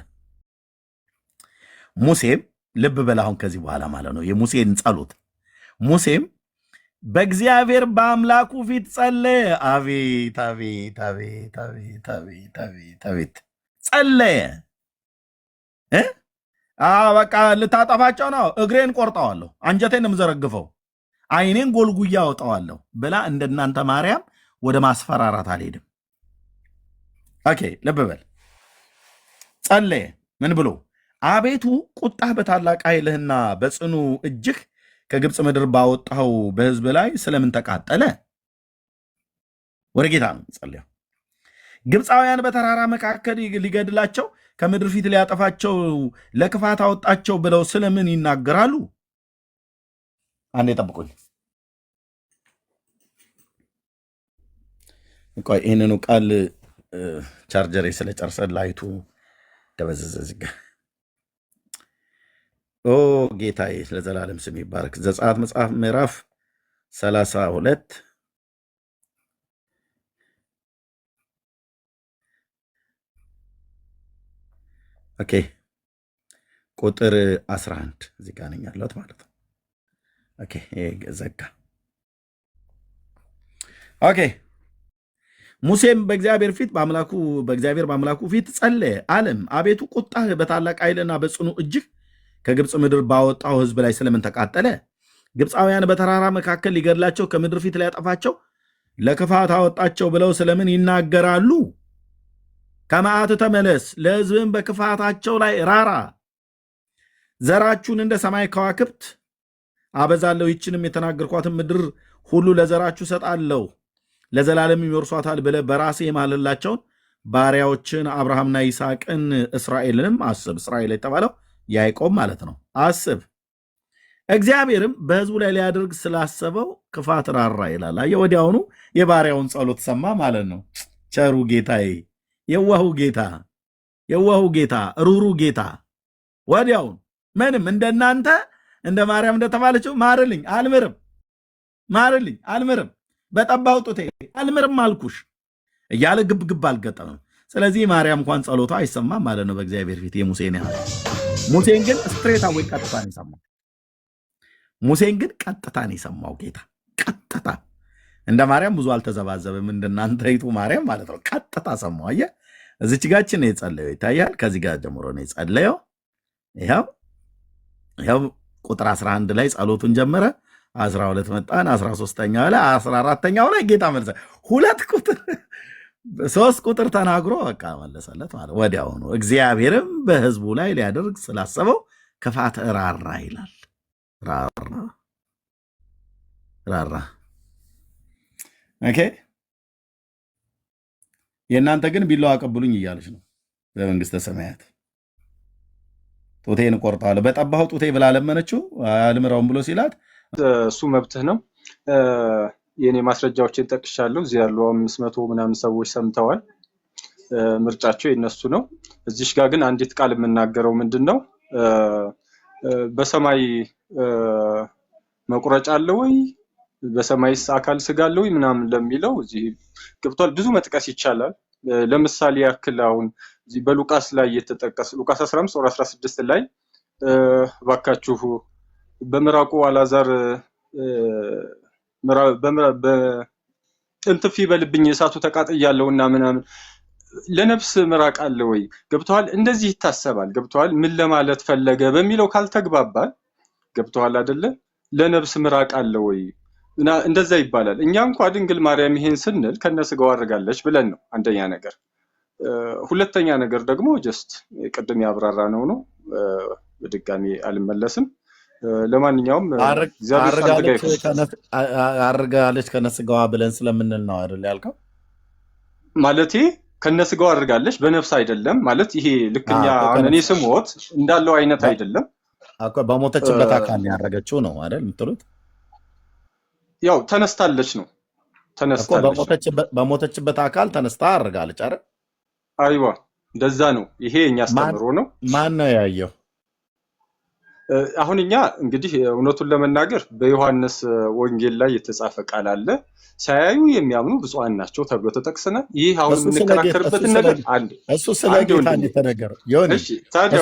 ሙሴም ልብ በል አሁን ከዚህ በኋላ ማለት ነው የሙሴን ጸሎት። ሙሴም በእግዚአብሔር በአምላኩ ፊት ጸለየ። አቤት አቤት አቤት አቤት አቤት አቤት አቤት ጸለየ። በቃ ልታጠፋቸው ነው፣ እግሬን ቆርጠዋለሁ፣ አንጀቴን የምዘረግፈው፣ ዓይኔን ጎልጉያ አወጣዋለሁ ብላ እንደናንተ ማርያም ወደ ማስፈራራት አልሄድም። ኦኬ ልብ በል ጸለየ። ምን ብሎ? አቤቱ ቁጣህ በታላቅ ኃይልህና በጽኑ እጅህ ከግብፅ ምድር ባወጣኸው በሕዝብ ላይ ስለምን ተቃጠለ? ወደ ጌታ ነው ጸለየው። ግብፃውያን በተራራ መካከል ሊገድላቸው ከምድር ፊት ሊያጠፋቸው ለክፋት አወጣቸው ብለው ስለምን ይናገራሉ? አንዴ ጠብቁኝ። ቆይ ይህንኑ ቃል ቻርጀሬ ስለጨርሰ ላይቱ ደበዘዘ። እዚህ ጋ ጌታዬ ለዘላለም ስም ይባረክ። ዘጸአት መጽሐፍ ምዕራፍ 32 ኦኬ ቁጥር 11 እዚህ ጋር ነኝ ያለሁት ማለት ነው። ኦኬ ዘጋ። ኦኬ ሙሴም በእግዚአብሔር በአምላኩ ፊት ጸለየ አለም፣ አቤቱ ቁጣህ በታላቅ ኃይልና በጽኑ እጅህ ከግብፅ ምድር ባወጣው ሕዝብ ላይ ስለምን ተቃጠለ? ግብፃውያን በተራራ መካከል ሊገድላቸው ከምድር ፊት ሊያጠፋቸው ለክፋት አወጣቸው ብለው ስለምን ይናገራሉ? ከመዓት ተመለስ፣ ለሕዝብም በክፋታቸው ላይ ራራ። ዘራችሁን እንደ ሰማይ ከዋክብት አበዛለሁ፣ ይህችንም የተናገርኳትን ምድር ሁሉ ለዘራችሁ ሰጣለሁ፣ ለዘላለም ይወርሷታል ብለህ በራስህ የማልላቸውን ባሪያዎችን አብርሃምና ይስሐቅን እስራኤልንም አስብ። እስራኤል የተባለው ያዕቆብ ማለት ነው። አስብ። እግዚአብሔርም በሕዝቡ ላይ ሊያደርግ ስላሰበው ክፋት ራራ ይላል። አየህ፣ ወዲያውኑ የባሪያውን ጸሎት ሰማ ማለት ነው። ቸሩ ጌታዬ፣ የዋሁ ጌታ፣ የዋሁ ጌታ፣ ሩሩ ጌታ ወዲያውኑ ምንም እንደናንተ እንደ ማርያም እንደተባለችው ማርልኝ አልምርም፣ ማርልኝ አልምርም፣ በጠባው ጡቴ አልምርም አልኩሽ እያለ ግብግብ አልገጠምም። ስለዚህ ማርያም እንኳን ጸሎቷ አይሰማም ማለት ነው በእግዚአብሔር ፊት የሙሴን ያህል። ሙሴን ግን ስትሬት አዌይ ቀጥታ ነው የሰማው። ሙሴን ግን ቀጥታ ነው የሰማው ጌታ። ቀጥታ እንደ ማርያም ብዙ አልተዘባዘብም፣ እንደናንተ ይቱ ማርያም ማለት ነው። ቀጥታ ሰማው። አየህ፣ እዚች ጋችን ነው የጸለየው፣ ይታያል። ከዚህ ጋር ጀምሮ ነው የጸለየው። ይኸው ቁጥር 11 ላይ ጸሎቱን ጀመረ። 12 መጣን፣ 13ኛው ላይ 14ኛው ላይ ጌታ መለሰ። 3 ቁጥር ተናግሮ በቃ መለሰለት ማለት ወዲያውኑ። እግዚአብሔርም በሕዝቡ ላይ ሊያደርግ ስላሰበው ክፋት ራራ ይላል። ራራ። ኦኬ። የእናንተ ግን ቢላዋ አቀብሉኝ እያለች ነው በመንግስተ ሰማያት። ጡቴን እቆርጠዋለሁ በጠባሁ ጡቴ ብላ ለመነችው። አልምራውም ብሎ ሲላት እሱ መብትህ ነው። የኔ ማስረጃዎችን ጠቅሻለሁ። እዚህ ያሉ 500 ምናምን ሰዎች ሰምተዋል። ምርጫቸው የነሱ ነው። እዚሽ ጋር ግን አንዲት ቃል የምናገረው ምንድነው? በሰማይ መቁረጫ አለ ወይ? በሰማይስ አካል ስጋ አለ ወይ? ምናምን ለሚለው እዚህ ገብቷል። ብዙ መጥቀስ ይቻላል። ለምሳሌ ያክል አሁን እዚህ በሉቃስ ላይ የተጠቀሰ ሉቃስ 15 ወር 16 ላይ ባካችሁ በምራቁ አላዛር እንትፍ ይበልብኝ እሳቱ ተቃጥያለሁና ምናምን ለነፍስ ምራቅ አለ ወይ? ገብቷል። እንደዚህ ይታሰባል። ገብቷል። ምን ለማለት ፈለገ በሚለው ካልተግባባል ገብቷል አይደለ? ለነፍስ ምራቅ አለ ወይ እና እንደዛ ይባላል። እኛ እንኳን ድንግል ማርያም ይሄን ስንል ከነስጋው አድርጋለች ብለን ነው አንደኛ ነገር። ሁለተኛ ነገር ደግሞ ጀስት ቅድም ያብራራ ነው በድጋሚ አልመለስም። ለማንኛውም አርጋለች ከነስጋዋ ብለን ስለምንል ነው አይደል ያልከው? ማለቴ ከነስጋው አድርጋለች በነፍስ አይደለም ማለት ይሄ ልክኛ እኔ ስሞት እንዳለው አይነት አይደለም። በሞተችበት አካል ያረገችው ነው አይደል የምትሉት? ያው ተነስታለች ነው። ተነስታለች በሞተችበት አካል ተነስታ አርጋለች አይደል? አይዋ እንደዛ ነው። ይሄ እኛ አስተምሮ ነው። ማን ነው ያየው? አሁን እኛ እንግዲህ እውነቱን ለመናገር በዮሐንስ ወንጌል ላይ የተጻፈ ቃል አለ። ሳያዩ የሚያምኑ ብፁዓን ናቸው ተብሎ ተጠቅሰናል። ይህ አሁን የምንከራከርበት ነገር አንድ እሱ ስለ ጌታ እንደተነገረው ይሁን። እሺ ታዲያ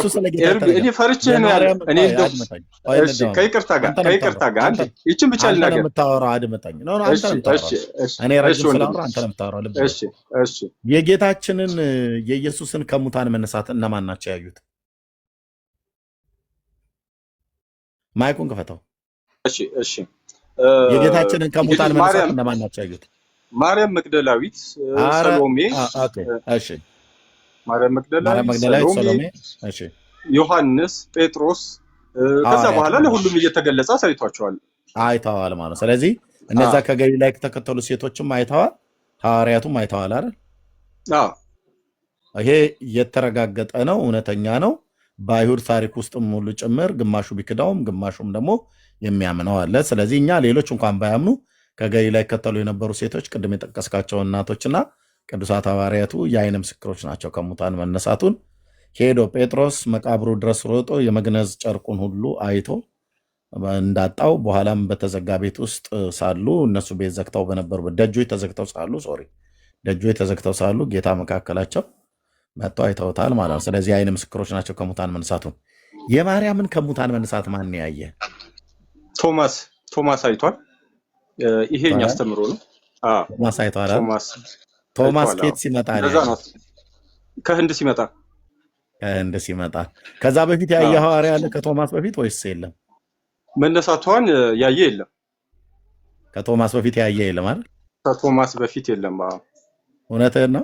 እኔ ፈርቼ ነው ያለው። እኔ እሺ ከይቅርታ ጋር አንድ ይችን ብቻ ልናገር። የምታወራው አድመጣኝ ነው አንተ የምታወራው። እኔ ረጅም ስለአወራ አንተ የምታወራው ልብ። እሺ የጌታችንን የኢየሱስን ከሙታን መነሳት እነማን ናቸው ያዩት? ማይኩን ከፈተው። እሺ የጌታችንን ከሙታን መነሳት እነማን ናቸው ያዩት? ማርያም መግደላዊት፣ ሰሎሜ። እሺ ማርያም መግደላዊት፣ ሰሎሜ፣ እሺ ዮሐንስ፣ ጴጥሮስ። ከዛ በኋላ ለሁሉም እየተገለጸ አይተዋል ማለት ነው። ስለዚህ እነዛ ከገሊላ የተከተሉ ሴቶችም አይተዋል፣ ሐዋርያቱም አይተዋል አይደል? ይሄ የተረጋገጠ ነው፣ እውነተኛ ነው። በአይሁድ ታሪክ ውስጥም ሁሉ ጭምር ግማሹ ቢክዳውም ግማሹም ደግሞ የሚያምነው አለ። ስለዚህ እኛ ሌሎች እንኳን ባያምኑ ከገሊላ ይከተሉ የነበሩ ሴቶች ቅድም የጠቀስካቸው እናቶችና ቅዱሳት ሐዋርያቱ የዓይን ምስክሮች ናቸው ከሙታን መነሳቱን። ሄዶ ጴጥሮስ መቃብሩ ድረስ ሮጦ የመግነዝ ጨርቁን ሁሉ አይቶ እንዳጣው፣ በኋላም በተዘጋ ቤት ውስጥ ሳሉ እነሱ ቤት ዘግተው በነበሩበት ደጆች ተዘግተው ሳሉ ጌታ መካከላቸው መጥተው አይተውታል ማለት ነው። ስለዚህ የዓይን ምስክሮች ናቸው ከሙታን መነሳቱን። የማርያምን ከሙታን መነሳት ማን ያየ? ቶማስ አይቷል። ይሄ እኛ አስተምሮ ነው። ቶማስ አይቷል። ቶማስ ከየት ሲመጣ? ከህንድ ሲመጣ። ከዛ በፊት ያየ ሐዋርያ አለ ከቶማስ በፊት ወይስ የለም? መነሳቷን ያየ የለም። ከቶማስ በፊት ያየ የለም አይደል? ከቶማስ በፊት የለም። እውነትህን ነው።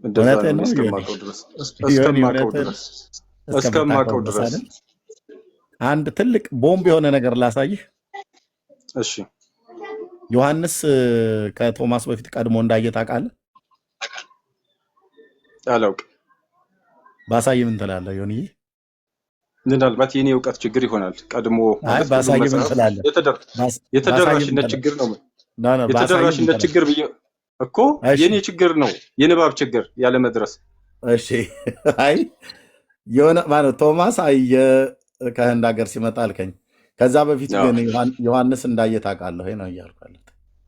እንደዛ ነው እስከማውቀው ድረስ አንድ ትልቅ ቦምብ የሆነ ነገር ላሳይህ። እሺ ዮሐንስ ከቶማስ በፊት ቀድሞ እንዳየ ታውቃለህ? አላውቅም። ባሳይ ምን ትላለህ ዮኒዬ? ምናልባት የኔ እውቀት ችግር ይሆናል። ቀድሞ ባሳይ ምን ትላለህ? የተደራሽነት ችግር ነው። የተደራሽነት ችግር ብዬ እኮ የኔ ችግር ነው፣ የንባብ ችግር ያለ መድረስ። እሺ አይ የሆነ ማለት ቶማስ አየ ከህንድ ሀገር ሲመጣ አልከኝ። ከዛ በፊት ግን ዮሐንስ እንዳየ ታውቃለህ ወይ ነው እያልኩ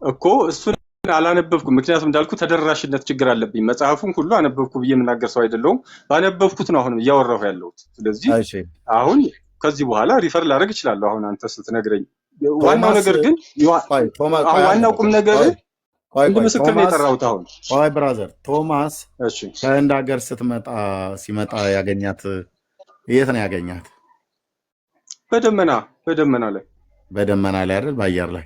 እኮ። እሱን አላነበብኩም፣ ምክንያቱም እንዳልኩ ተደራሽነት ችግር አለብኝ። መጽሐፉን ሁሉ አነበብኩ ብዬ የምናገር ሰው አይደለሁም። ባነበብኩት ነው አሁንም እያወራሁ ያለሁት። ስለዚህ አሁን ከዚህ በኋላ ሪፈር ላደርግ እችላለሁ። አሁን አንተ ስትነግረኝ ዋናው ነገር ግን ዋናው ቁም ነገር እንደ ምስክር ነው የጠራሁት። አሁን ቆይ ብራዘር፣ ቶማስ ከህንድ ሀገር ሲመጣ ያገኛት የት ነው ያገኛት? በደመና ላይ አይደል? በአየር ላይ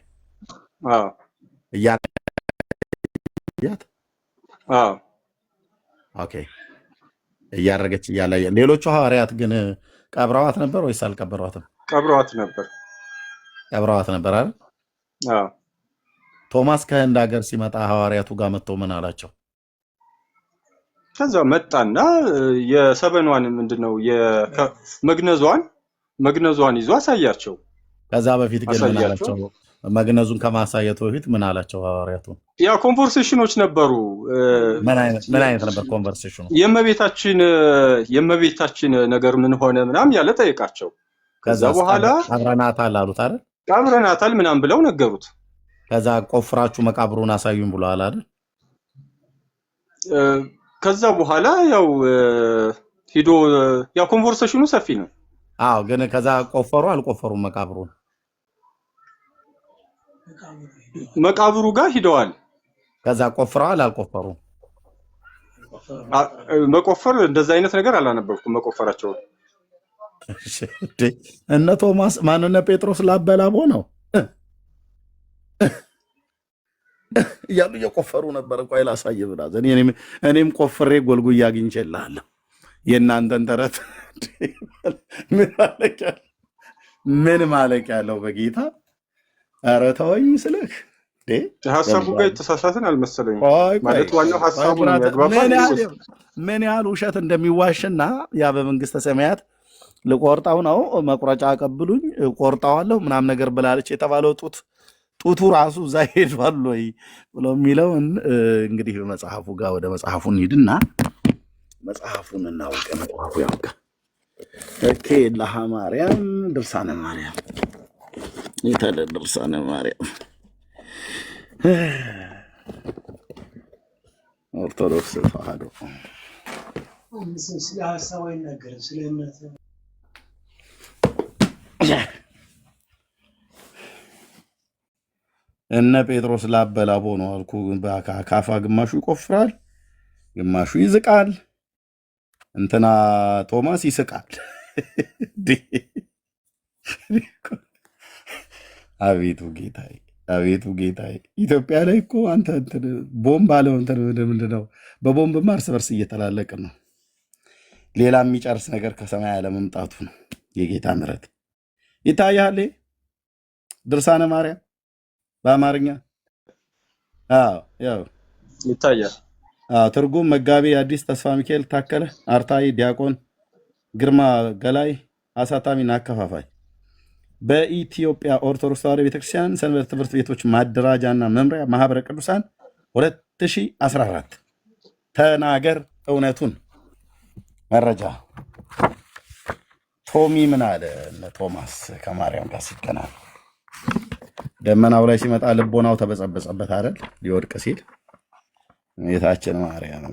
እያረገች እያለ ሌሎቹ ሐዋርያት ግን ቀብረዋት ነበር ወይስ አልቀበሯትም? ቀብረዋት ነበር አይደል? ቶማስ ከህንድ ሀገር ሲመጣ ሐዋርያቱ ጋር መጥቶ ምን አላቸው? ከዛ መጣና የሰበኗን ምንድነው መግነዟን ይዞ አሳያቸው። ከዛ በፊት ግን ምን አላቸው? መግነዙን ከማሳየቱ በፊት ምን አላቸው ሐዋርያቱ? ያ ኮንቨርሴሽኖች ነበሩ። ምን አይነት ነበር ኮንቨርሴሽኑ? የእመቤታችን ነገር ምን ሆነ ምናምን ያለ ጠየቃቸው። ከዛ በኋላ ቀብረናታል አሉት አይደል? ቀብረናታል ምናምን ብለው ነገሩት። ከዛ ቆፍራችሁ መቃብሩን አሳዩን ብለዋል አይደል? ከዛ በኋላ ያው ሂዶ ያው ኮንቨርሴሽኑ ሰፊ ነው። አዎ፣ ግን ከዛ ቆፈሩ አልቆፈሩም? መቃብሩ ጋር ሂደዋል። ከዛ ቆፍረዋል አልቆፈሩም? መቆፈር እንደዛ አይነት ነገር አላነበብኩም መቆፈራቸው። እነ ቶማስ ማንነ ጴጥሮስ ላበላቦ ነው እያሉ እየቆፈሩ ነበር። ቆይ ላሳይህ ብራዘር፣ እኔም ቆፍሬ ጎልጉያ አግኝቼልሃለሁ። የእናንተን ተረት ምን ማለቅ ያለው በጌታ። ኧረ ተወኝ ስልህ ሀሳቡ ጋር የተሳሳትን አልመሰለኝም። ማለት ዋናው ሀሳቡ ምን ያህል ውሸት እንደሚዋሽና ያ በመንግስተ ሰማያት ልቆርጣው ነው መቁረጫ አቀብሉኝ ቆርጣዋለሁ ምናምን ነገር ብላለች የተባለው ጡቱ ራሱ እዛ ሄዷል ወይ ብሎ የሚለውን እንግዲህ በመጽሐፉ ጋር ወደ መጽሐፉ እንሂድና መጽሐፉን እናውቀ። መጽሐፉ ያውቀ ኦኬ። ለሃ ማርያም ድርሳነ ማርያም የታለ? ድርሳነ ማርያም ኦርቶዶክስ ተዋህዶ ስለ ሀሳቡ አይናገርም፣ ስለ እምነት እነ ጴጥሮስ ላበላቦ ነው አልኩ። ካፋ ግማሹ ይቆፍራል፣ ግማሹ ይዝቃል። እንትና ቶማስ ይስቃል። አቤቱ ጌታዬ፣ አቤቱ ጌታዬ። ኢትዮጵያ ላይ እኮ አንተ ቦምብ አለው ምንድን ነው? በቦምብማ እርስ በርስ እየተላለቅን ነው። ሌላ የሚጨርስ ነገር ከሰማይ አለመምጣቱ ነው። የጌታ ምሕረት ይታያል። ድርሳነ ማርያም በአማርኛ ያው ይታያል። ትርጉም መጋቢ አዲስ ተስፋ ሚካኤል ታከለ፣ አርታይ ዲያቆን ግርማ ገላይ፣ አሳታሚና አከፋፋይ። በኢትዮጵያ ኦርቶዶክስ ተዋሕዶ ቤተክርስቲያን ሰንበት ትምህርት ቤቶች ማደራጃና መምሪያ ማህበረ ቅዱሳን 2014። ተናገር እውነቱን። መረጃ ቶሚ ምን አለ? ቶማስ ከማርያም ጋር ሲገናኝ ደመናው ላይ ሲመጣ ልቦናው ተበጸበጸበት አይደል? ሊወድቅ ሲል ጌታችን ማርያም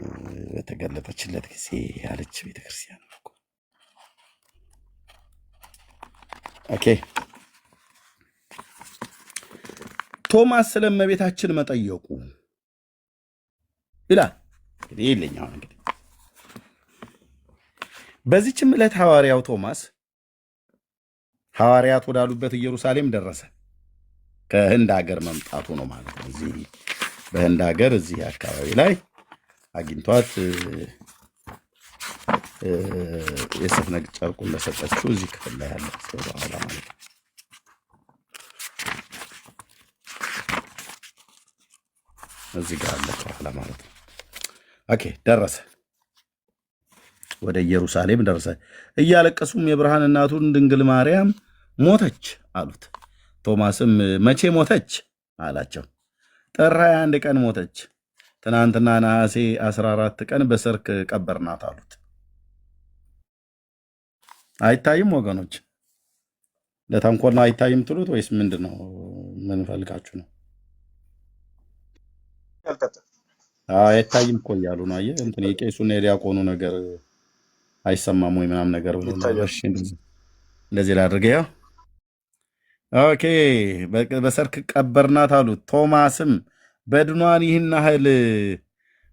በተገለጠችለት ጊዜ ያለች ቤተክርስቲያን። ኦኬ። ቶማስ ስለ እመቤታችን መጠየቁ ይላል እንግዲህ ይለኛው እንግዲህ በዚህችም ዕለት ሐዋርያው ቶማስ ሐዋርያት ወዳሉበት ኢየሩሳሌም ደረሰ። ከህንድ ሀገር መምጣቱ ነው ማለት ነው። እዚህ በህንድ ሀገር እዚህ አካባቢ ላይ አግኝቷት የሰፍነግ ጨርቁን ለሰጠችው እዚህ ክፍል ላይ ያለ በኋላ ማለት ነው። እዚህ ጋር አለ ከኋላ ማለት ነው። ኦኬ ደረሰ፣ ወደ ኢየሩሳሌም ደረሰ። እያለቀሱም የብርሃን እናቱን ድንግል ማርያም ሞተች አሉት። ቶማስም መቼ ሞተች አላቸው። ጥር 21 ቀን ሞተች፣ ትናንትና ነሐሴ 14 ቀን በሰርክ ቀበርናት አሉት። አይታይም ወገኖች? ለተንኮል ነው አይታይም ትሉት ወይስ ምንድን ነው? ምን ፈልጋችሁ ነው? አይታይም እኮ እያሉ ነው። አየህ እንትን የቄሱና የዲያቆኑ ነገር አይሰማም ወይ ምናምን ነገር ብሎ እንደዚህ ላድርግ። ያው ኦኬ በሰርክ ቀበርናት አሉት። ቶማስም በድኗን ይህን ያህል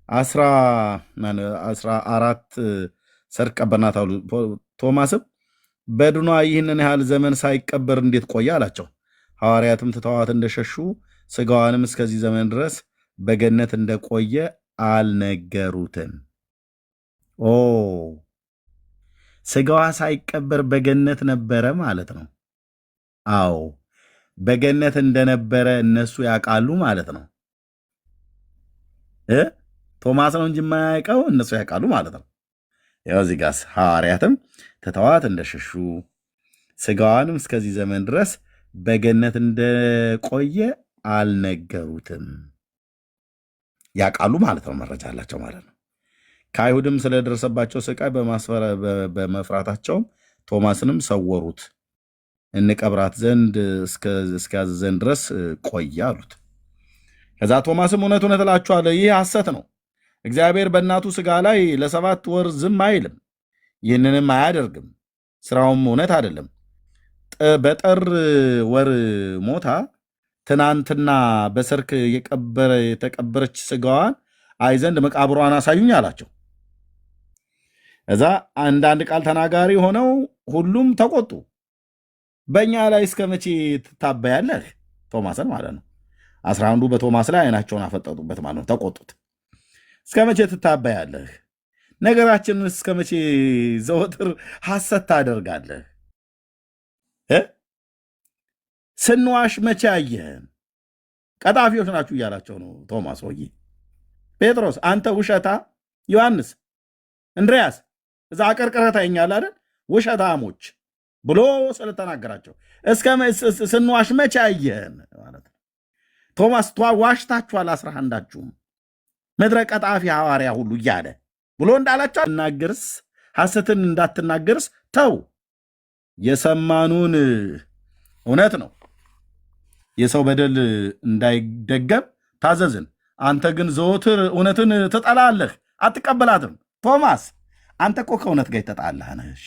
14 ሰርክ ቀበርናት አሉት። ቶማስም በድኗ ይህንን ያህል ዘመን ሳይቀበር እንዴት ቆየ አላቸው። ሐዋርያትም ትተዋት እንደሸሹ ስጋዋንም እስከዚህ ዘመን ድረስ በገነት እንደቆየ አልነገሩትም። ኦ ስጋዋ ሳይቀበር በገነት ነበረ ማለት ነው። አዎ በገነት እንደነበረ እነሱ ያውቃሉ ማለት ነው። ቶማስ ነው እንጂ የማያውቀው እነሱ ያውቃሉ ማለት ነው። ያው እዚህ ጋር ሐዋርያትም ትተዋት እንደሸሹ ስጋዋንም እስከዚህ ዘመን ድረስ በገነት እንደቆየ አልነገሩትም። ያውቃሉ ማለት ነው። መረጃ አላቸው ማለት ነው። ከአይሁድም ስለደረሰባቸው ስቃይ በመፍራታቸውም ቶማስንም ሰወሩት፣ እንቀብራት ዘንድ እስኪያዘዘን ድረስ ቆየ አሉት። ከዛ ቶማስም እውነት እውነት እላችኋለሁ ይህ ሐሰት ነው፣ እግዚአብሔር በእናቱ ሥጋ ላይ ለ7 ወር ዝም አይልም፣ ይህንንም አያደርግም፣ ስራውም እውነት አይደለም። በጥር ወር ሞታ ትናንትና በሰርክ የተቀበረች ሥጋዋን አይ ዘንድ መቃብሯን አሳዩኝ አላቸው። እዛ አንዳንድ ቃል ተናጋሪ ሆነው ሁሉም ተቆጡ። በእኛ ላይ እስከ መቼ ትታበያለህ? ቶማስን ማለት ነው። 11 በቶማስ ላይ አይናቸውን አፈጠጡበት ማለት ነው። ተቆጡት። እስከ መቼ ትታበያለህ? ነገራችንን እስከ መቼ ዘወትር ሐሰት ታደርጋለህ? ስንዋሽ መቼ አየህን? ቀጣፊዎች ናችሁ እያላቸው ነው ቶማስ። ወይ ጴጥሮስ አንተ ውሸታ፣ ዮሐንስ፣ እንድርያስ እዛ አቀርቅረህ ታየኛለህ አይደል? ውሸታሞች ብሎ ስለተናገራቸው ስንዋሽ መቼ አየህን ማለት ነው። ቶማስ ዋሽታችኋል 11ዳችሁም ምድረ ቀጣፊ ሐዋርያ ሁሉ እያለ ብሎ እንዳላቸው እናገርስ ሐሰትን እንዳትናገርስ ተው። የሰማኑን እውነት ነው፣ የሰው በደል እንዳይደገም ታዘዝን። አንተ ግን ዘወትር እውነትን ትጠላለህ፣ አትቀበላትም። ቶማስ አንተ እኮ ከእውነት ጋር የተጣላህ ነህ። እሺ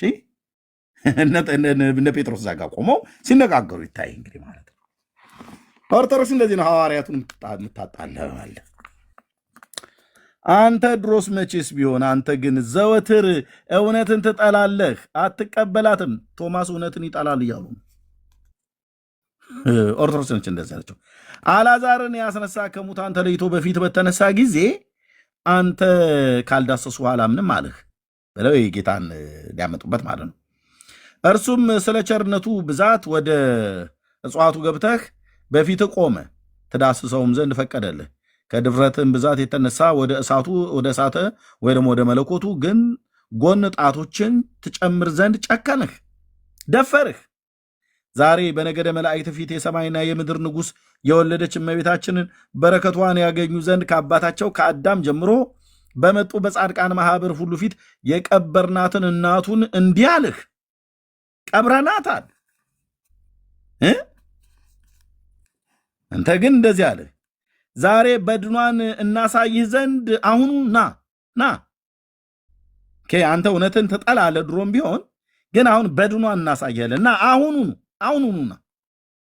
እነ ጴጥሮስ እዛ ጋር ቆመው ሲነጋገሩ ይታይ እንግዲህ ማለት ነው። ኦርቶዶክስ እንደዚህ ነው ሐዋርያቱን የምታጣለህ ማለት። አንተ ድሮስ መቼስ ቢሆን አንተ ግን ዘወትር እውነትን ትጠላለህ፣ አትቀበላትም። ቶማስ እውነትን ይጠላል እያሉ ኦርቶዶክስ ነች እንደዚህ ናቸው። አልዓዛርን ያስነሳ ከሙታን ተለይቶ በፊት በተነሳ ጊዜ አንተ ካልዳሰሱ አላምንም አልህ ብለው ጌታን ሊያመጡበት ማለት ነው። እርሱም ስለ ቸርነቱ ብዛት ወደ እጽዋቱ ገብተህ በፊት ቆመ፣ ትዳስሰውም ዘንድ ፈቀደልህ። ከድፍረትም ብዛት የተነሳ ወደ እሳተ ወይ ደግሞ ወደ መለኮቱ ግን ጎን ጣቶችን ትጨምር ዘንድ ጨከንህ፣ ደፈርህ። ዛሬ በነገደ መላእክት ፊት የሰማይና የምድር ንጉሥ የወለደች እመቤታችንን በረከቷን ያገኙ ዘንድ ከአባታቸው ከአዳም ጀምሮ በመጡ በጻድቃን ማህበር ሁሉ ፊት የቀበርናትን እናቱን እንዲህ አልህ፣ ቀብረናታል። አንተ ግን እንደዚህ አልህ፣ ዛሬ በድኗን እናሳይህ ዘንድ አሁኑ ና። አንተ እውነትን ትጠላለህ ድሮም ቢሆን ግን አሁን በድኗን እናሳይሃለን እና አሁኑኑ ና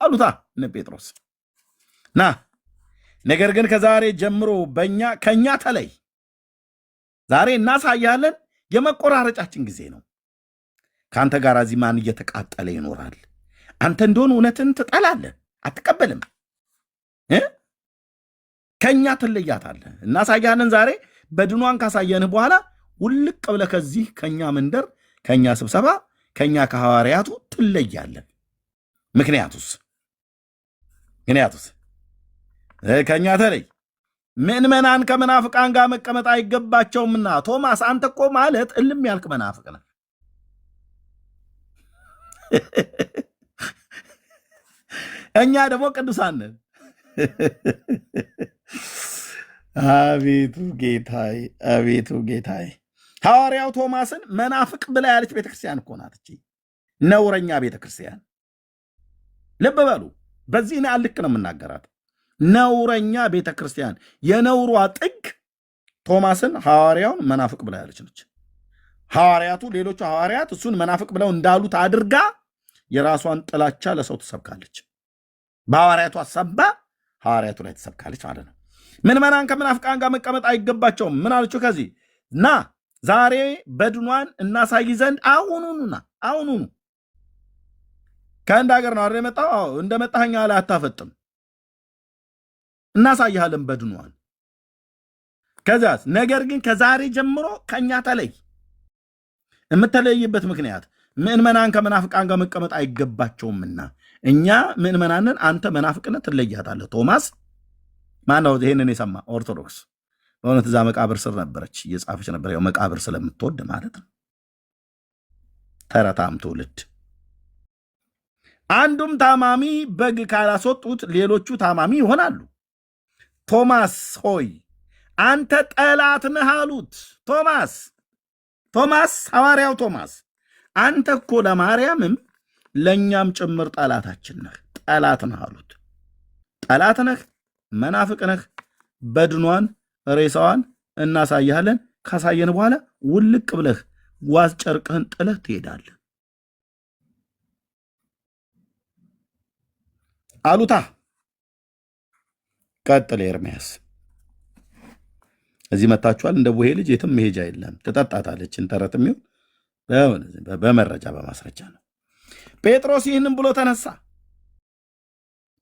አሉታ እነ ጴጥሮስ ና። ነገር ግን ከዛሬ ጀምሮ ከኛ ተለይ፣ ዛሬ እናሳያለን። የመቆራረጫችን ጊዜ ነው። ከአንተ ጋር እዚህ ማን እየተቃጠለ ይኖራል? አንተ እንደሆን እውነትን ትጠላለህ፣ አትቀበልም። ከኛ ትለያታለህ። እናሳያለን። ዛሬ በድኗን ካሳየንህ በኋላ ውልቅ ብለህ ከዚህ ከኛ መንደር፣ ከኛ ስብሰባ፣ ከኛ ከሐዋርያቱ ትለያለህ። ምክንያቱስ ከኛ ተለይ። ምእመናን ከመናፍቃን ጋር መቀመጥ አይገባቸውምና። ቶማስ አንተ እኮ ማለት እልም ያልክ መናፍቅ ነህ። እኛ ደግሞ ቅዱሳን ነን። አቤቱ ጌታዬ፣ አቤቱ ጌታዬ። ሐዋርያው ቶማስን መናፍቅ ብላ ያለች ቤተክርስቲያን እኮ ናት እቺ ነውረኛ ቤተክርስቲያን። ልብ በሉ፣ በዚህ ነው ልክ ነው የምናገራት። ነውረኛ ቤተክርስቲያን፣ የነውሯ ጥግ ቶማስን ሐዋርያውን መናፍቅ ብላ ያለች ነች። ሐዋርያቱ፣ ሌሎቹ ሐዋርያት እሱን መናፍቅ ብለው እንዳሉት አድርጋ የራሷን ጥላቻ ለሰው ትሰብካለች። በሐዋርያቱ አሰባ ሐዋርያቱ ላይ ትሰብካለች ማለት ነው። ምዕመናን ከመናፍቃን ጋር መቀመጥ አይገባቸውም። ምን አለችው? ከዚህ ና ዛሬ በድኗን እናሳይ ዘንድ አሁኑኑ ከአንድ ሀገር ነው አይደል የመጣው? እንደመጣኸኛ ላይ አታፈጥም፣ እናሳይሃለን በድኗን። ከዚያስ ነገር ግን ከዛሬ ጀምሮ ከኛ ተለይ። የምትለይበት ምክንያት ምዕመናን ከመናፍቃን ጋር መቀመጥ አይገባቸውምና እኛ ምዕመናንን፣ አንተ መናፍቅነት ትለያታለህ። ቶማስ ማነው ይሄንን የሰማ? ኦርቶዶክስ። በእውነት እዛ መቃብር ስር ነበረች፣ እየጻፈች ነበር። ያው መቃብር ስለምትወድ ማለት ነው። ተረታም ትውልድ። አንዱም ታማሚ በግ ካላስወጡት ሌሎቹ ታማሚ ይሆናሉ። ቶማስ ሆይ አንተ ጠላት ነህ አሉት። ቶማስ ሐዋርያው ቶማስ አንተ እኮ ለማርያምም ለእኛም ጭምር ጠላታችን ነህ፣ ጠላት ነህ አሉት። ጠላት ነህ፣ መናፍቅ ነህ። በድኗን ሬሳዋን እናሳያለን። ካሳየን በኋላ ውልቅ ብለህ ዋዝ ጨርቅህን ጥለህ ትሄዳለህ አሉታ። ቀጥል ኤርምያስ። እዚህ መታችኋል። እንደ ቡሄ ልጅ የትም መሄጃ የለም። ትጠጣታለች። እንተረት የሚሆን በመረጃ በማስረጃ ነው። ጴጥሮስ ይህንን ብሎ ተነሳ።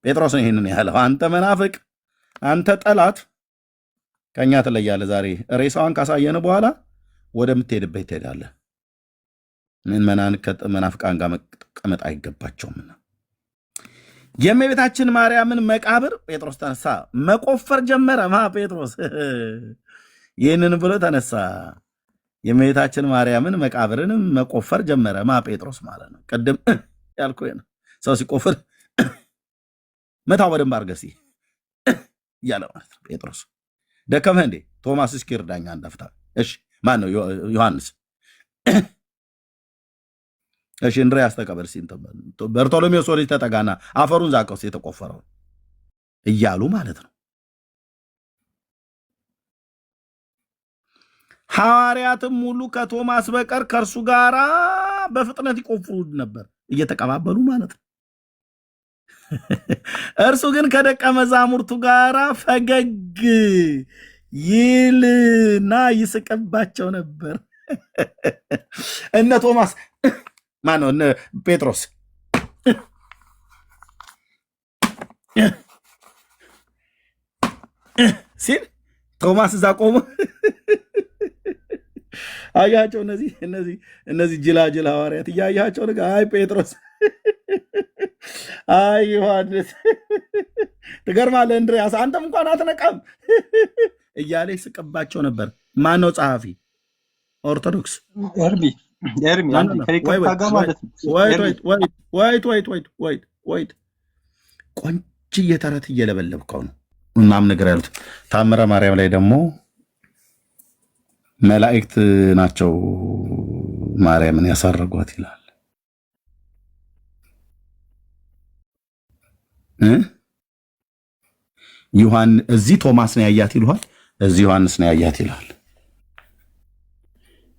ጴጥሮስ ነው ይህንን ያለው። አንተ መናፍቅ፣ አንተ ጠላት ከእኛ ትለያለህ። ዛሬ ሬሳዋን ካሳየን በኋላ ወደምትሄድበት ትሄዳለህ። ምዕመናን ከመናፍቃን ጋር መቀመጥ አይገባቸውምና። የእመቤታችን ማርያምን መቃብር ጴጥሮስ ተነሳ፣ መቆፈር ጀመረ። ጴጥሮስ ይህንን ብሎ ተነሳ። የእመቤታችን ማርያምን መቃብርንም መቆፈር ጀመረ። ጴጥሮስ ማለት ነው። ቅድም ያልኩ ነው። ሰው ሲቆፍር መታው በደንብ አርገሲ እያለ ማለት ነው። ጴጥሮስ ደከመህ እንዴ? ቶማስ እስኪ እርዳኛ እንዳፍታ። እሺ ማን ነው? ዮሐንስ። እሺ እንድርያስ ተቀበል። በርቶሎሜዎስ ልጅ ተጠጋና አፈሩን ዛቀውስ የተቆፈረው እያሉ ማለት ነው። ሐዋርያትም ሁሉ ከቶማስ በቀር ከእርሱ ጋር በፍጥነት ይቆፍሩ ነበር፣ እየተቀባበሉ ማለት ነው። እርሱ ግን ከደቀ መዛሙርቱ ጋር ፈገግ ይልና ይስቅባቸው ነበር። እነ ቶማስ ማነው? እነ ጴጥሮስ ሲል ቶማስ እዛ ቆሞ አያቸው። እነዚህ ጅላጅል ሐዋርያት እያያቸው ነገር አይ ጴጥሮስ፣ አይ ዮሐንስ፣ ትገርማለህ እንድርያስ፣ አንተም እንኳን አትነቃም እያለ ይስቅባቸው ነበር። ማን ነው ጸሐፊ? ኦርቶዶክስ ወይት ቆንጅዬ ተረት እየለበለብከው ነው እናም ነገር ያሉት። ታምረ ማርያም ላይ ደግሞ መላእክት ናቸው ማርያምን ያሳረጓት ይላል። እዚህ ቶማስ ነው ያያት ይልሃል፣ እዚህ ዮሐንስ ነው ያያት ይልሃል።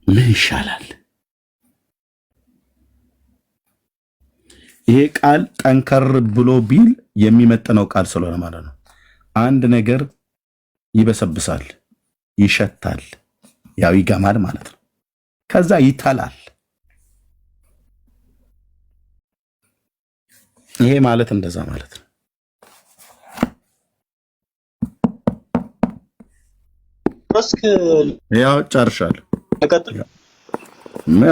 ምን ይሻላል? ይሄ ቃል ጠንከር ብሎ ቢል የሚመጥነው ቃል ስለሆነ ማለት ነው። አንድ ነገር ይበሰብሳል፣ ይሸታል፣ ያው ይገማል ማለት ነው። ከዛ ይተላል። ይሄ ማለት እንደዛ ማለት ነው። ያው ጨርሻለሁ። ተቀጥል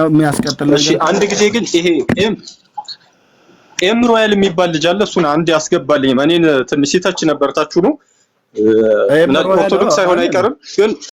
የሚያስቀጥል እሺ። አንድ ጊዜ ግን ይሄ ኤም ሮያል የሚባል ልጅ አለ። እሱን አንድ ያስገባልኝ። እኔን ትንሽ ሲተች ነበር ታችሁ ነው ኦርቶዶክስ ሳይሆን አይቀርም ግን